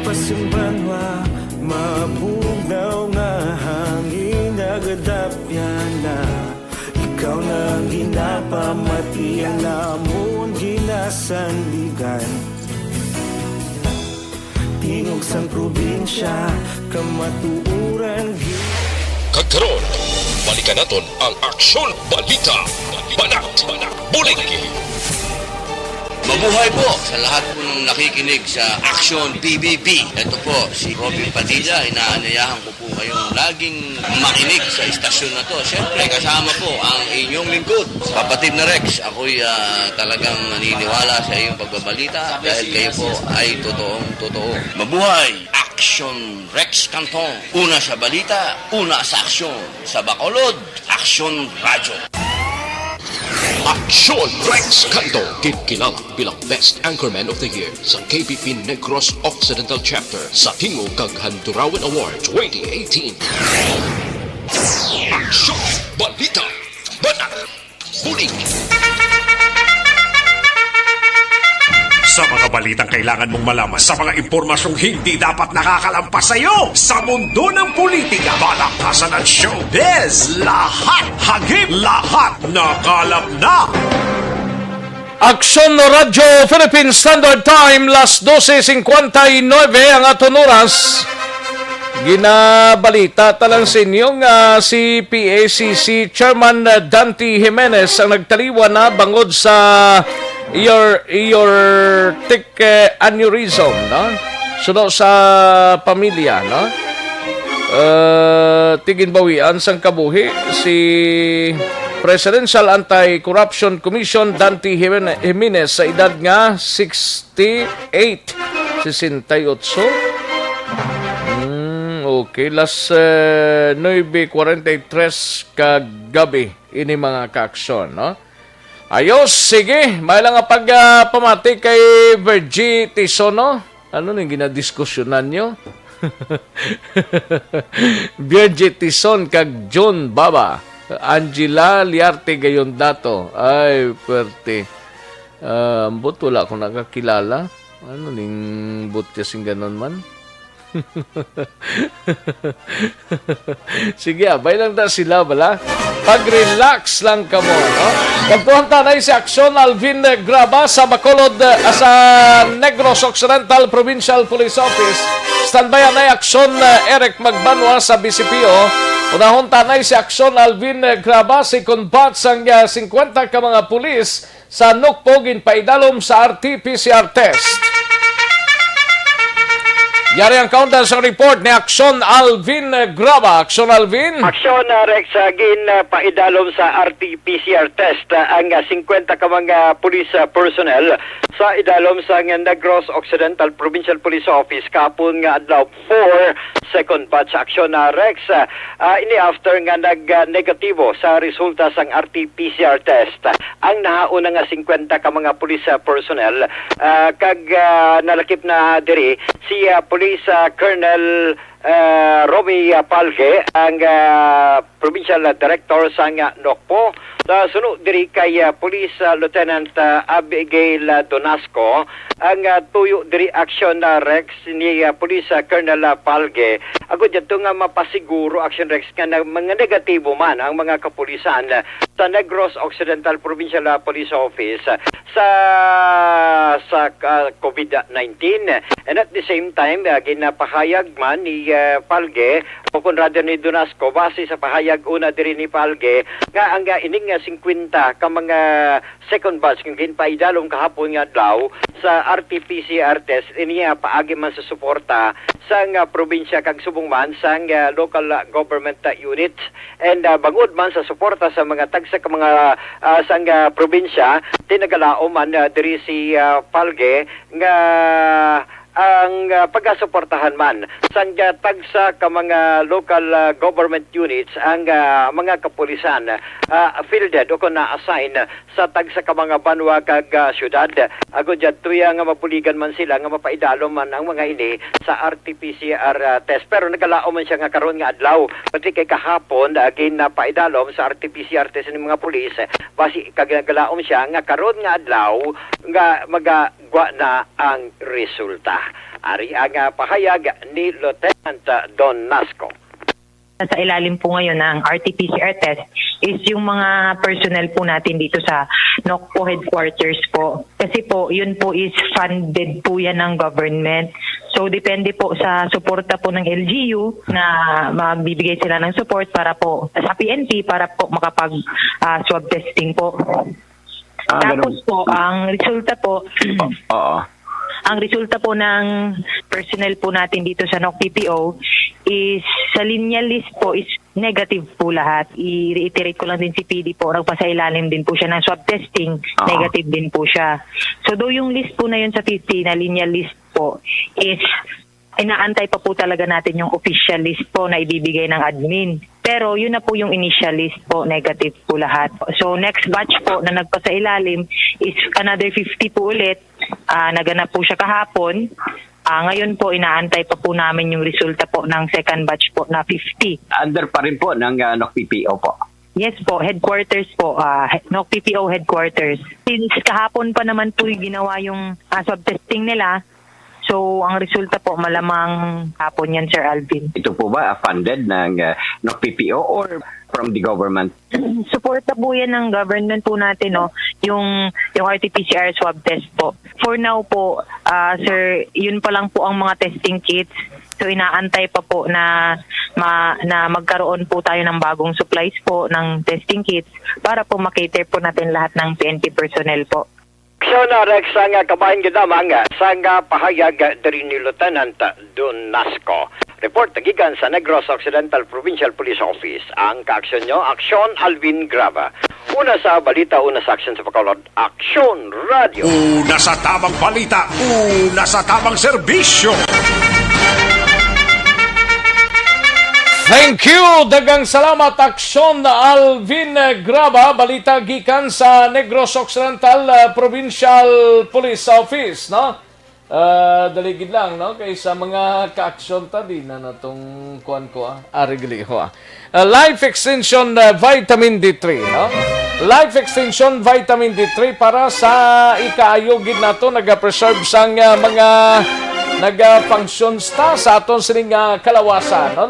Pasimbanwa, mabugnaw nga hangin nagadapya na. Ikaw na ginapamati ang namon ginasandigan. Tingog sang probinsya, kamatuuran. Kagkaroon, balikan naton ang Aksyon Balita. Banat, bulig. Mabuhay po sa lahat po ng nakikinig sa Action PBB. Ito po si Robin Padilla. Inaanyayahan ko po kayong laging makinig sa istasyon na to. Siyempre kasama po ang inyong lingkod. Kapatid na Rex, ako'y talagang naniniwala sa iyong pagbabalita dahil kayo po ay totoong-totoo. Mabuhay! Action Rex Canton. Una sa balita, una sa aksyon. Sa Bacolod, Action Radio. Aksyon Rex Canto, kilala bilang Best Anchorman of the Year sa KBP Negros Occidental Chapter sa Tingog kag Handurawan Award 2018. Aksyon Balita, Banat, Bulig. Sa mga balitang kailangan mong malaman, sa mga impormasyong hindi dapat nakakalampas sa iyo, sa mundo ng politika, balakasan at showbiz, lahat hagip, lahat nakalap na. Aksyon Radio Philippine Standard Time, las 12:59 ang aton oras. Ginabalita talang sa inyo nga si PACC Chairman Dante Jimenez ang nagtaliwan na bangod sa aortic aneurysm, no? Suno sa pamilya, no? Tigin bawian sang kabuhi si Presidential Anti-Corruption Commission Dante Jimenez sa edad nga 68. Okay, las 9:43 kagabi ini mga kaaksyon, no? Ayos, sige. May lang nga pagpamati kay Virgie Tisono. Ano nang ginadiskusyonan nyo? Virgie Tison kag John Baba. Angela Liarte gayon dato. Ay, pwerte. Ambot wala akong nakakilala. Ano ning but kasing ganon man? Sige, abay lang na sila, bala. Pag-relax lang ka mo, no? Kagtuhan tanay si Aksyon Alvin Graba sa Bacolod sa Negros Occidental Provincial Police Office. Standby na Aksyon Eric Magbanwa sa BCPO. Unahon tanay si Aksyon Alvin Graba si combat sang 50 ka mga pulis sa Nukpo ginpaidalom sa RT-PCR test. Yari ang countdown sa report ni Aksyon Alvin Graba. Aksyon Alvin. Aksyon Rex gin paidalom sa RT-PCR test ang 50 ka mga police personnel sa idalom sa Negros Occidental Provincial Police Office kapon nga adlaw 4 second batch aksyon Rex ini after nga nag-negatibo sa resulta sang RT-PCR test ang nahauna nga 50 ka mga police personnel kag nalakip na diri si Police Colonel Romy Palge ang Provincial Director sa Nokpo. Sunod diri kay Police Lieutenant Abigail Donasco ang tuyo diri action Rex ni Police Colonel Palge. Agud dito nga mapasiguro action Rex nga mga negatibo man ang mga kapulisan sa Negros Occidental Provincial Police Office sa COVID-19 and at the same time ginapahayag man ni Palge o konrado ni Donasco base sa pahayag una diri ni Palge nga ang ining 50 ka mga second batch kung ginpaidalong kahapon nga adlaw sa RT-PCR test iniya paagi man sa suporta sa probinsya kag subong man sa local government units and bangod man sa suporta sa mga tagsa ka mga sang probinsya tinagalaom man diri si Palge nga ang pagasuportahan man sa tagsa ka mga local government units ang mga kapulisan fielded o kung na-assign sa tagsa ka mga banwa kag syudad. Agod dyan tuya nga mapuligan man sila nga mapaidalo man ang mga ini sa RT-PCR test. Pero nagalaom man siya nga karon nga adlaw. Pati kay kahapon again na paidalom sa RT-PCR test ng mga pulis. Basi kag nagalaom siya nga karon nga adlaw nga magagwa na ang resulta. Ari ang pahayag ni Lieutenant Don Nasco. Sa ilalim po ngayon ng RT-PCR test is yung mga personnel po natin dito sa NOCPO headquarters po. Kasi po, yun po is funded po yan ng government. So, depende po sa suporta po ng LGU na magbibigay sila ng support para po sa PNP para po makapag-swab testing po. Tapos po, ang resulta po, ang resulta po ng personnel po natin dito sa NOCPPO is sa lineal list po is negative po lahat. I-reiterate ko lang din si PD po, nagpasailalim din po siya ng swab testing, negative din po siya. So do yung list po na yun sa 50 na lineal list po is inaantay pa po talaga natin yung official list po na ibibigay ng admin. Pero yun na po yung initial list po, negative po lahat. So next batch po na nagpasailalim is another 50 po ulit. Naganap po siya kahapon. Ngayon po, inaantay pa po namin yung resulta po ng second batch po na 50. Under pa rin po ng NOCPPO po? Yes po, headquarters po, NOCPPO headquarters. Since kahapon pa naman po yung ginawa yung swab testing nila, so ang resulta po malamang hapon yan, Sir Alvin. Ito po ba funded ng NOCPPO or from the government? Suporta po yan ng government po natin, no? Yung RT-PCR swab test po. For now po, sir, yun pa lang po ang mga testing kits. So inaantay pa po na magkaroon po tayo ng bagong supplies po ng testing kits para po makater po natin lahat ng PNP personnel po. So Rex, ang kabahin ginamang sang pahayag diri ni Lieutenant Don Nasco. Report gikan sa Negros Occidental Provincial Police Office. Ang kaaksyon nyo, Aksyon Alvin Graba. Una sa balita, una sa aksyon sa Bacolod, Aksyon Radio. Una sa tamang balita, una sa tamang serbisyo. Thank you! Dagang salamat, Aksyon Alvin Graba. Balita gikan sa Negros Occidental Provincial Police Office, no? Daligid lang, no? Kaysa mga ka-aksyon tadi na natong kuan ko, arigli ho. Life Extension Vitamin D3, no? Life Extension Vitamin D3 para sa ikaayogid nato, nag-preserve sang mga nag-functions ta sa aton sining kalawasan, no?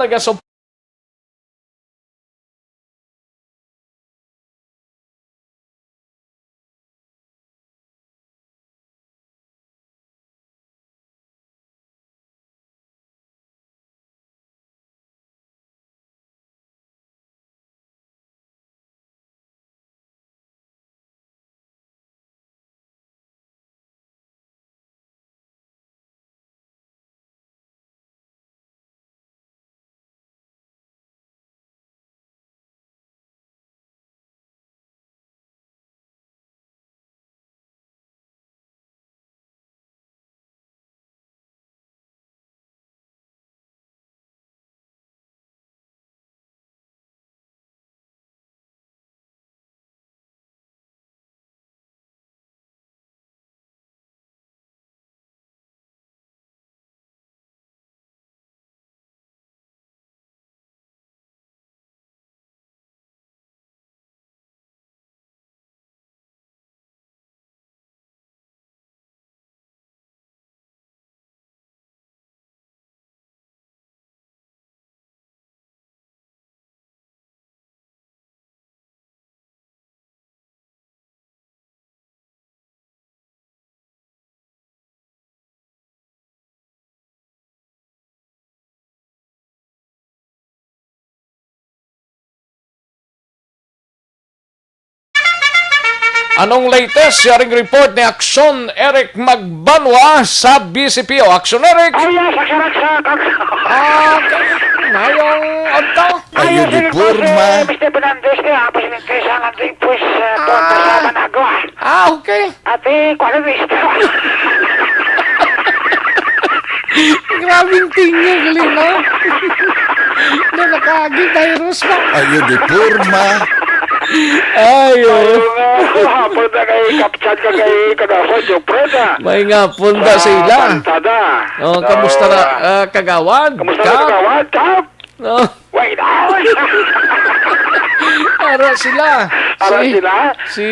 Anong latest sharing report ni Aksyon Eric Magbanwa sa BCPO? Aksyon Eric! Ngayong onto? Ayo di Purma. Mr. Fernandez, kaya pasinintay sa ating pues doon sa Managua. Okay. Ate, kuha na Grabing tingin, Lino. Na nakagi virus pa. Ayo di Purma. Ayo. Hapon na kay Kapchan ka kay Kadafon yung preda. May nga punta sila. Pantada. Oh, kamusta na kagawad? Kamusta na kagawad, Kap? Oh. Wait out! Ara sila. Ara sila? Si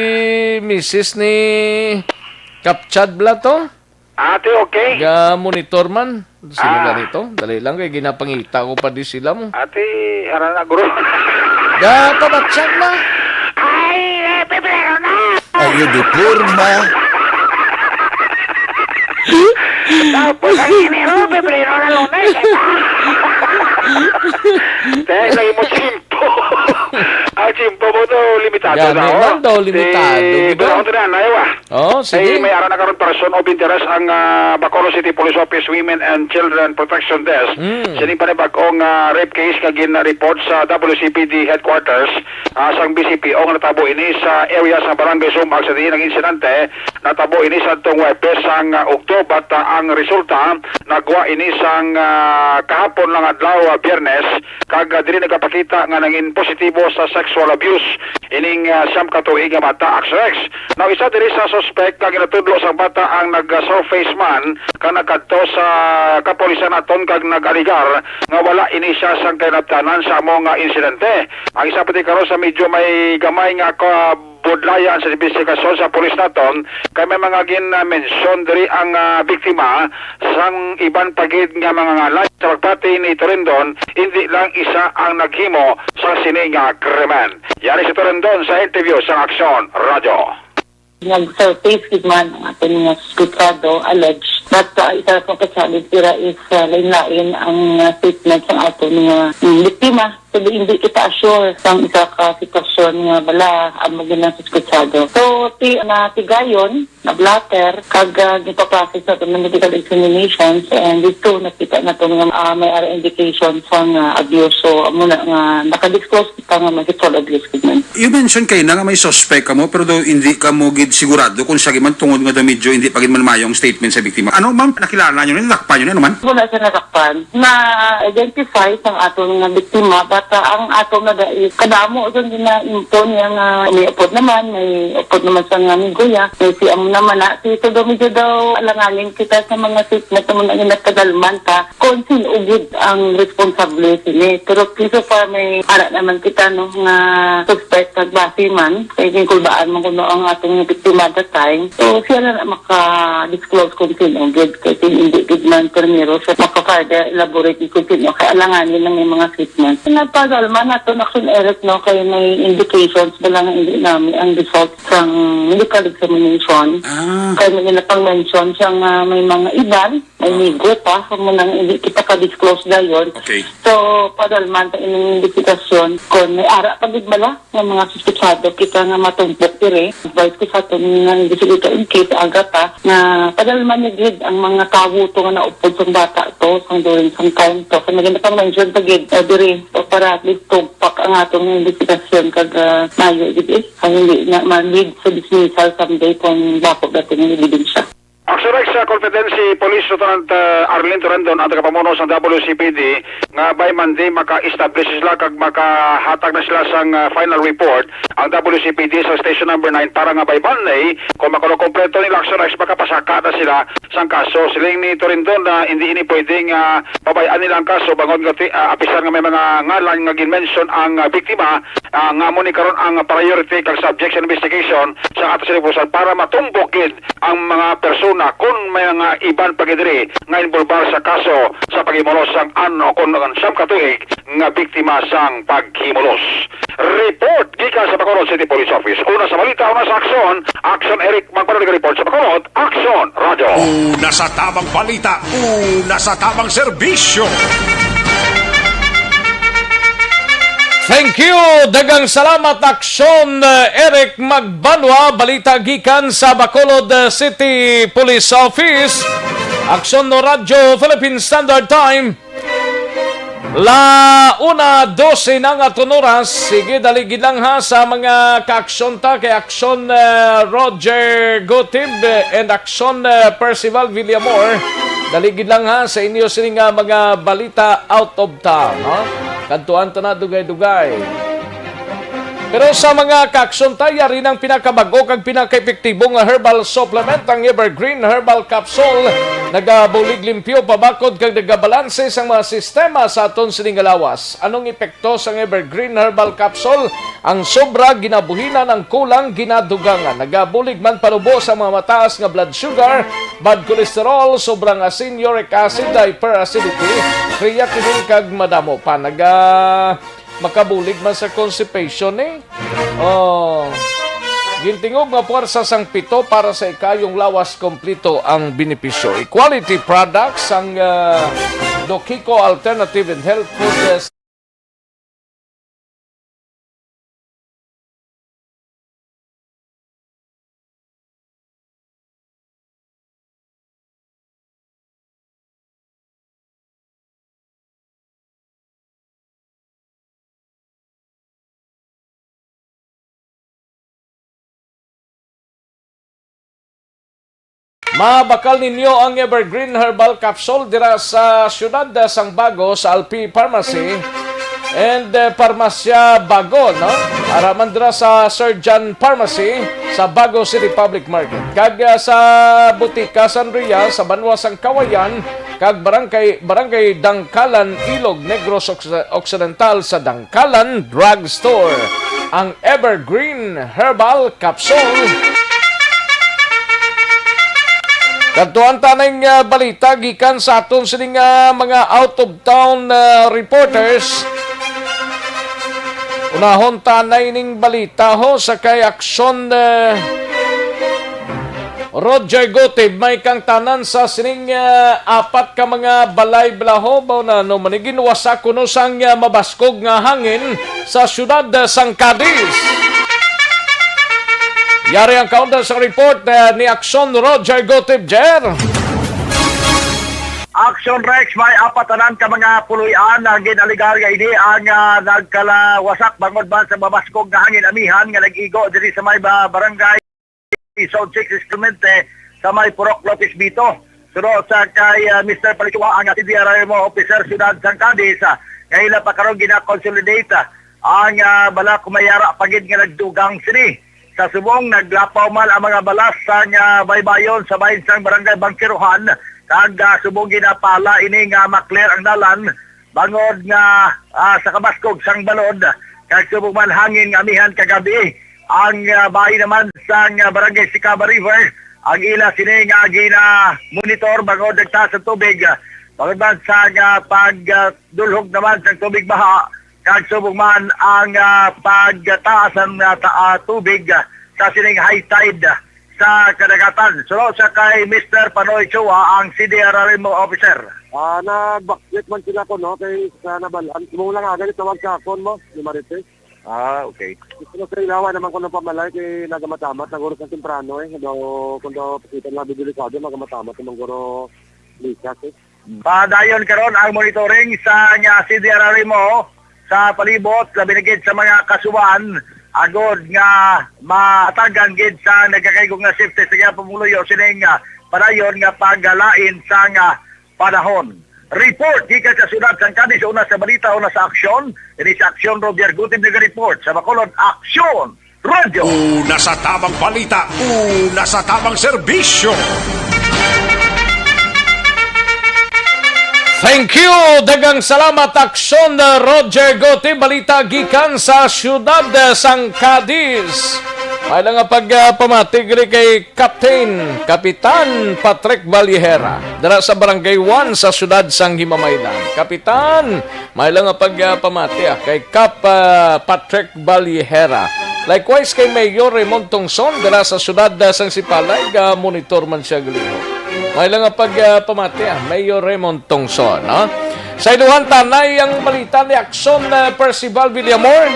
Mrs. ni Kapchad Blato. Ate, okay. Ga-monitor man. Sino ganito? Dali lang kay ginapangita ko pa di sila mo. Ate, ara na, guro. Ga-tabatsyag na. Ay, pebrero na! Ayo di Purma. Tapos ang Enero, Pebrero na Lunes. Dahil lagi mo chimpo. Ang chimpo mo to, limitado Yan, na. naman daw, limitado. Doon ako na, nayawa. Oh, sige. May araw na karoon person of interest ang Bacolod City Police Office Women and Children Protection Desk. Sining panibagong rape case kagin report sa WCPD headquarters sang BCPO nga natabo ini sa area sa Barangay Sumbag sa diin ng insidente. Natabo ini sa itong Webes sang Oktober at ang resulta nagwa ini sang kahapon lang adlaw Biyernes kag diri nagapakita nga nangin positibo sa sexual abuse ining siyam ka tuig nga bata Axrex. Now isa diri sa suspect kag natudlo sa bata ang nag-surface man kag nagkadto sa kapolisan naton kag nag-aligar nga wala ini siya sang kinabtanan sa among insidente. Ang isa pati karon sa medyo may gamay nga budlayan sa investigasyon sa pulis naton kay may mga gin-mention diri ang biktima sang iban pagid nga mga ngalay sa pagpati ni Torendon hindi lang isa ang naghimo sa sini nga krimen. Yari si Torendon sa interview sa Aksyon Radio. Nag-surface man ang ating spikado alleged that isa sa kasalit tira is lain-lain ang statement ng ating biktima. So, hindi kita assure sa isa ka sitwasyon nga bala ang maginang suspetsado. So, tigayon, na blatter, kag ipaprocess na ito ng medical examinations and dito nakita na ito nga may indication sa abuse. So, muna nga nakadisclose kita nga may sexual abuse. You mentioned kayo na nga may suspect ka mo pero do hindi ka mo gid sigurado kung siya man tungod nga do medyo hindi pagin man mayong statement sa biktima. Ano ma'am, nakilala nyo na, nakpan nyo na naman? Wala siya nakakpan. Na-identify sang atong nga biktima but ang atong na kadamo doon din na impon yung may upod naman sa nga miguya. May si amo naman na si ito daw medyo daw alangaling kita sa mga statement naman ang nagkadalman ka kung sinugid ang responsable sini. Pero piso pa may ara naman kita no nga suspect nagbasi man kaya kulbaan mo kuno ang atong biktima that time. So siya na maka-disclose kung sinugid kasi hindi gid man permiro siya maka-further elaborate kung sino kaya alanganin ng mga statement. Nagpadalman nato Aksyon Eric no kay may indications wala nga hindi namin ang result ng medical examination. Kaya may napang-mention siyang may mga iban, may migo pa, kung nang hindi kita ka-disclose na yun. Okay. So, padalman sa inyong investigasyon, kung may ara pagigmala ng mga suspetsado, kita nga matumpok dire. Advice ko sa ito ng investigator in case agata na padalman ni Gid ang mga kawuto nga naupod sa bata to, sang during some time to. Kaya may napang-mention pa Gid, dire, so para at least tumpak ang atong investigasyon kag mayo Gid ang hindi na ma-lead sa dismissal someday kung bako dati ng ebidensya. Aksyon sa Confidence Police Lieutenant Arlene Torendon ang tagapamuno sa WCPD nga by Monday maka-establish sila kag makahatag na sila sang final report ang WCPD sa station number 9 para nga by Monday kung makulokompleto nila Aksyon makapasaka na sila sang kaso. Siling ni Torendon na hindi ini pwedeng pabayaan nila ang kaso bangon nga apisan nga may mga ngalan nga ginmention ang biktima nga mo ni karon ang priority kag subject sa investigation sa ato sila para matumbok ang mga persona kung may mga iban pagidiri nga involbar sa kaso sa paghimulos sang ano kung siyam katuig nga biktima sang paghimulos. Report gikan sa Bacolod City Police Office. Una sa balita, una sa Aksyon, Aksyon Eric Magbanwa report sa Bacolod, Aksyon Radio. Una sa tamang balita, una sa tamang serbisyo. Thank you! Dagang salamat aksyon Eric Magbanwa, balita gikan sa Bacolod City Police Office. Aksyon no Radyo Philippine Standard Time. La 1:12 ng atunoras. Sige, daligid lang ha sa mga kaaksyon ta kay aksyon Roger Gotib and aksyon Percival Villamor. Daligid lang ha sa inyo sining mga balita out of town. Ha? Kantuan ta na dugay-dugay. Pero sa mga kaaksyon tayo, rin ang pinakabago kag pinaka-epektibong herbal supplement, ang Evergreen Herbal Capsule. Nagabulig limpyo, pabakod kag nagabalanse sa mga sistema sa aton sining lawas. Anong epekto sa Evergreen Herbal Capsule? Ang sobra ginabuhinan, ang kulang ginadugangan. Nagabulig man palubo sa mga mataas nga blood sugar, bad cholesterol, sobrang asin, uric acid, hyperacidity, creatinine kag madamo pa. Makabulig man sa constipation gintingog nga puwersa sang pito para sa ikayong lawas kompleto ang benepisyo. Quality products ang Dokiko Alternative and Health Food Mabakal ninyo ang Evergreen Herbal Capsule dira sa siyudad sang Bago sa Alpi Pharmacy and Parmasya Bago, no? Araman dira sa Surgeon Pharmacy sa Bago City Public Market. Kag sa Butika San Ria sa Banwa sang Kawayan kag Barangay Dangkalan, Ilog Negros Occidental sa Dangkalan Drugstore. Ang Evergreen Herbal Capsule. Kantuan tanay balita gikan sa aton sining mga out-of-town reporters. Unahon tanay ning balita ho sa kay aksyon Roger Gotib may kang tanan sa sining apat ka mga balay blaho ba na no manigin wasak kuno sang mabaskog nga hangin sa siyudad sang Cadiz. Yari ang kaunta sa report ni Aksyon Roger Gotib, Jer. Action Rex, may apatanan ka mga puluyan na ginaligar nga ini ang nagkalawasak bangod ba sa mabaskog nga hangin amihan nga nag-igo diri sa may barangay Zone 6 Clemente sa may Purok Lopez Bito. Suro sa kay Mr. Palitua ang CDRMO Officer Ciudad San Cadiz ngayon pa karon gina-consolidate ang bala kumayara pagid nga nagdugang sini. Sa subong naglapaw man ang mga balas sa baybayon sa bahin sang barangay Bangkiruhan kag subong ginapala ini nga makler ang dalan bangod nga sa kabaskog sang balod kag subong man hangin nga amihan kagabi ang bahin naman sang barangay Sicaba River ang ila sini nga gina monitor bangod nagtaas sa tubig bangod man sa pagdulhog naman sa tubig baha kag subong man ang pagtaas ng tubig sa sining high tide sa kadagatan. So sa kay Mr. Panoy Chua, ang CDRMO officer. Na-backlit man sila ko, no? Kay sa nabalan. Simulang agad ito magkakon mo, ni Marites. Okay. Gusto ko sa ilawan naman ko ng pamalay kay nagamatamat. Naguro sa temprano Kung pakitan na bibilikado, nagamatamat naman guro likas Padayon karon ang monitoring sa CDRMO sa palibot labinigid sa mga kasuwan agod nga maatagan gid sa nagkakaigong nga safety sa pamuluyo sining padayon nga paggalain sa nga panahon. Report gikan sa Siyudad San Cadiz una sa balita una sa aksyon ini sa aksyon Roger Gotib report sa Bacolod Aksyon Radio. Una sa tamang balita, una sa tamang serbisyo. Thank you! Dagang salamat aksyon Roger Gotib, balita gikan sa Siyudad San Cadiz. May lang nga pagpamatigri kay Kapitan Patrick Valihera dara sa Barangay 1 sa Siyudad Sang Himamaylan. Kapitan, may lang nga pagpamati kay Patrick Valihera. Likewise kay Mayor Raymond Tongson dara sa Siyudad Sang Sipalay, monitor man siya galiho. May lang nga pagpamati Mayor Raymond Tongson, no? Sa iluhan tanay ang balita ni Action Percival Villamor.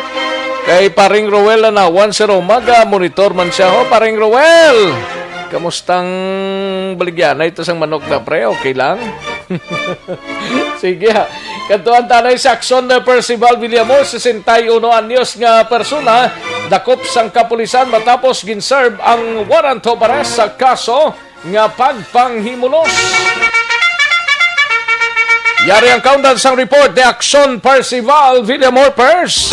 Kay Paring Roel na 1-0 umaga, monitor man siya ho. Paring Roel, kamustang baligyan na ito sang manok na pre? Okay lang? Sige ha. Kantuan tanay sa Action Percival Villamor, 61 anyos nga persona, dakop sang kapulisan matapos ginserve ang warrant of arrest sa kaso nga pagpanghimulos. Yari ang countdown sang report ni Action Percival Villamor Pers.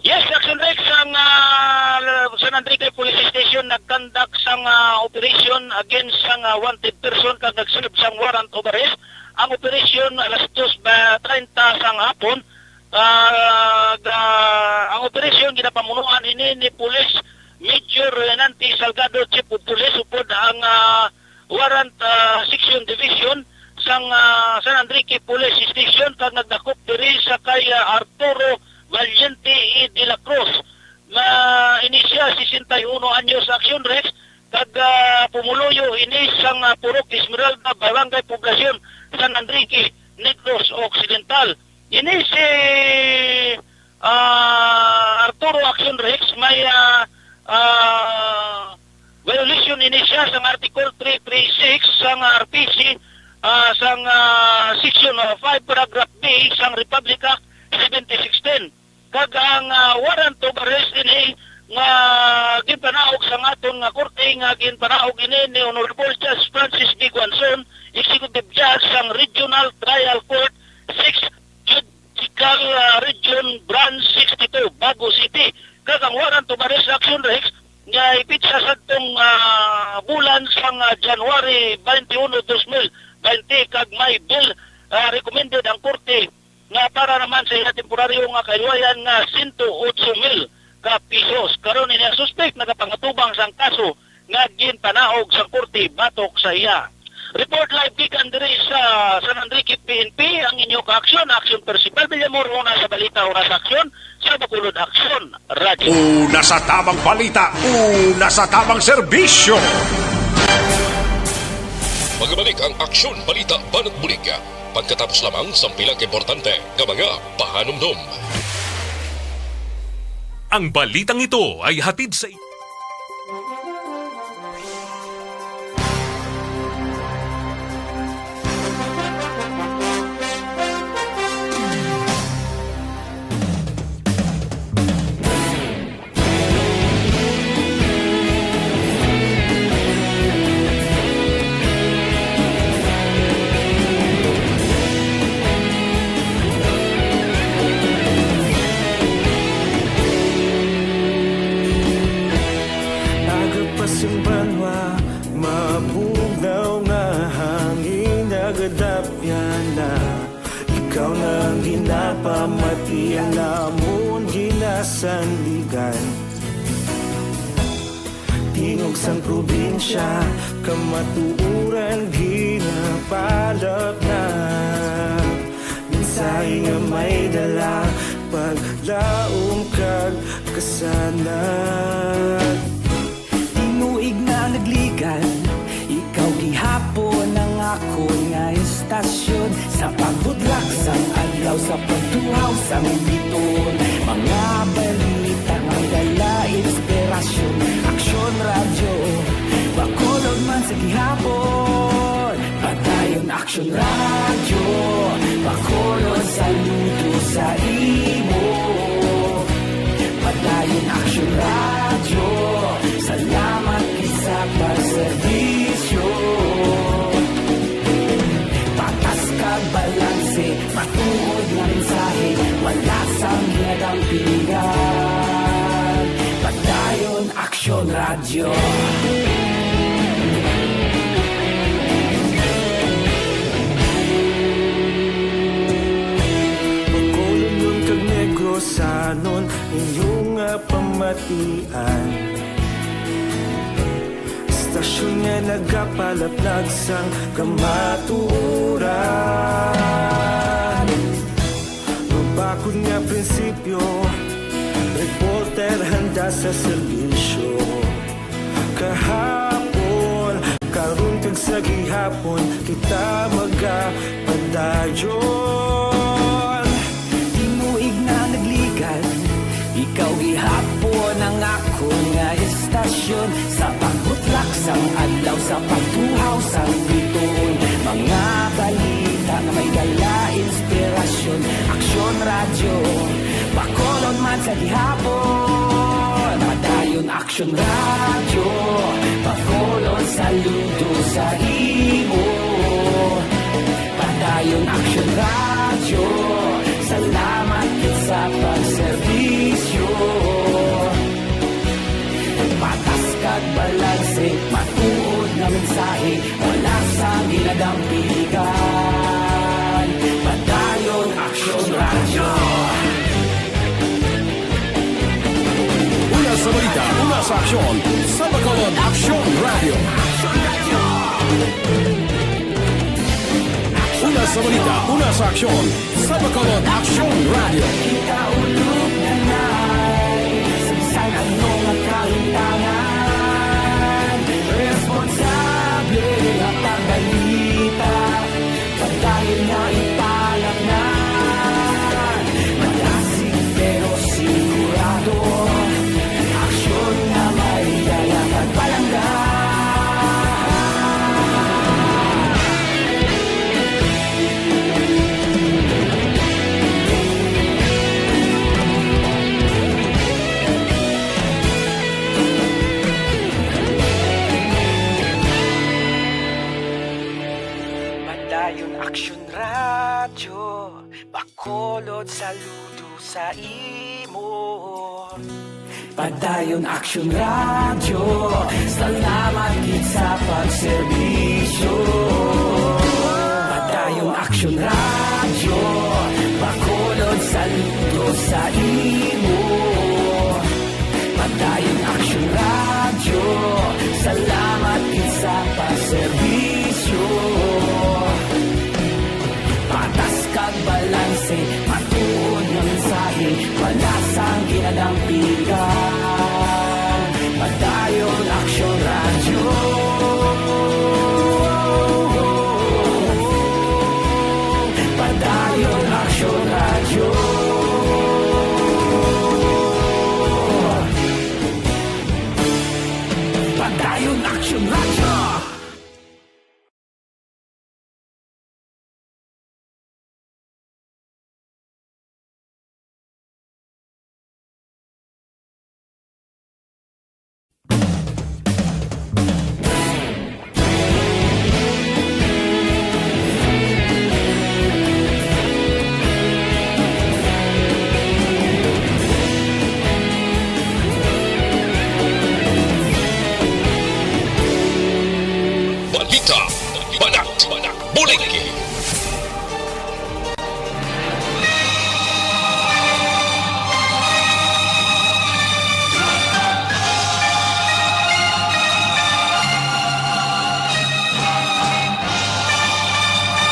Yes, Action Rex, ang San Enrique Police Station nagkandak sang operation against sang wanted person kag nagsulib sang warrant of arrest. Ang operation alas 2:30 sang hapon. Ang operation ginapamunuan ini ni Police Major Renante Salgado, Chief of Police, upod ang warrant section division sang San Enrique Police Station kag nagdakop diri sa kay Arturo Valiente E. de la Cruz na inisya 61 anyos Action Rex kag pumuluyo ini sang Purok Esmeralda, Barangay Poblacion, San Enrique, Negros Occidental. Ini si Arturo Action Rex may violation ini siya sang Article 336 sang RPC sang Section 5 Paragraph B sang Republic Act 7610. Kag ang warrant of arrest ini nga ginpanaog sa aton nga korte nga ginpanaog ini ni Honorable Judge Francis B. Guanzon, Executive Judge sang Regional Trial Court 6 Judicial Region Branch 62, Bago City. Kag ang warrant of arrest Action Rex nga ipitsa sa itong bulan sang January 21, 2020 kag may bill recommended ang korte nga para naman sa temporaryo nga kaywayan nga 108,000 ka pesos. Karon ini ang suspect nagapangatubang sang kaso nga ginpanaog sa korte batok sa iya. Report live gikan diri sa San Enrique PNP ang inyo ka-aksyon, Action Percival Villamor, una sa balita, una sa aksyon, sa Bacolod Action Radio. Una sa tamang balita, una sa tamang serbisyo. Magbalik ang Aksyon Balita Banat Bulig. Pagkatapos lamang sa pilang importante ng mga pahanumdum. Ang balitang ito ay hatid sa Banwa, mabugnaw nga hangin nagadapyan na ikaw na ang ginapamatian namon ginasandigan. Tingog sang probinsya, kamatuuran ginapalap na mensahe nga may dala paglaom kag kasanag. Tinuig na nagligan, ikaw gihapon ang ako nga istasyon sa pagbudlak sang adlaw sa pagtuhaw sang biton. Mga balita nga dala inspirasyon, Aksyon Radio, Bacolod man sa gihapon. Padayon Aksyon Radio, Bacolod saludo sa imo. Padayon Aksyon Radio, salamat isa pagserbisyo. Patas kag balanse, matuod nga mensahe, wala sang hinadang pilihan. Padayon Aksyon Radio. Bacolod nun kag Negros anon inyong pamatian. Istasyon nga nagapalaplag sang kamatuuran. Mabakod nga prinsipyo, reporter handa sa serbisyo. Kahapon, karun kag sa gihapon, kita dayon. Tinuig na nagligan, ikaw gihapon ang ako nga istasyon. Sa pagbutlak sang adlaw, sa pagtuhaw sang biton, mga balita na may dala inspirasyon. Aksyon radyo, Bacolod man sa gihapon. Padayon Aksyon radyo, Bacolod saludo sa imo. Padayon Aksyon radyo, salamat kit sa pagserbisyo. Patas kag balanse, matuod na mensahe, wala sa ginadampigan. Padayon Aksyon radyo. Una sa balita, una sa aksyon, sa Bacolod Aksyon Radio. Una sa balita, una sa aksyon, sa Bacolod Aksyon Radio. Ikaulog na na'y sagsang anong nagkarintangan. Responsable at ang balita, pagdahil na ipalang na. Malasig pero sigurado, aksyon na may dalang at palangga. Padayon Aksyon radyo, Bacolod saludo sa imo. Padayon Aksyon radyo, salamat gid sa pagserbisyo. Padayon Aksyon radyo, Bacolod saludo sa imo. Padayon Aksyon radyo, salamat gid sa pagserbisyo. Patas kag balanse, matuod nga mensahe, wala sang ginadampigan. Padayon Aksyon radyo. Padayon Aksyon radyo. Padayon Aksyon radyo. Balita, Banat, Bulig.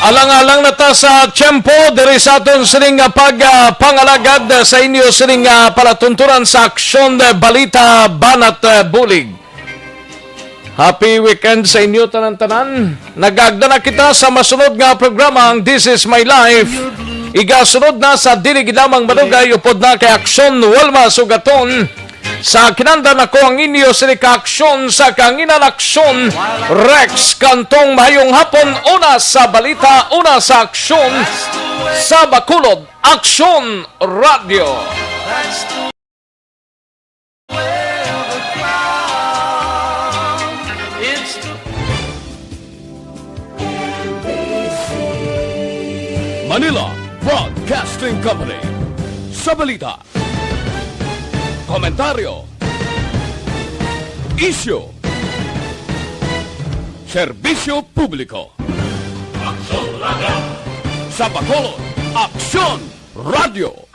Alang-alang na ta sa tiyempo, diri sa aton sining pagpangalagad sa inyo sining palatunturan sa Aksyon Balita Banat Bulig. Happy weekend sa inyo tanan-tanan. Nagagda na kita sa masunod nga programa ang This Is My Life. Igasunod na sa dilig lamang madugay upod na kay Aksyon Walma Sugaton. Sa kinanda na ko ang inyo sini ka-aksyon sa kanginan aksyon Rex Kantong Mahayong Hapon. Una sa balita, una sa aksyon sa Bacolod Aksyon Radio. Manila Broadcasting Company. Sa balita, komentaryo, isyu, serbisyo publiko. Sa Bacolod, Aksyon Radio.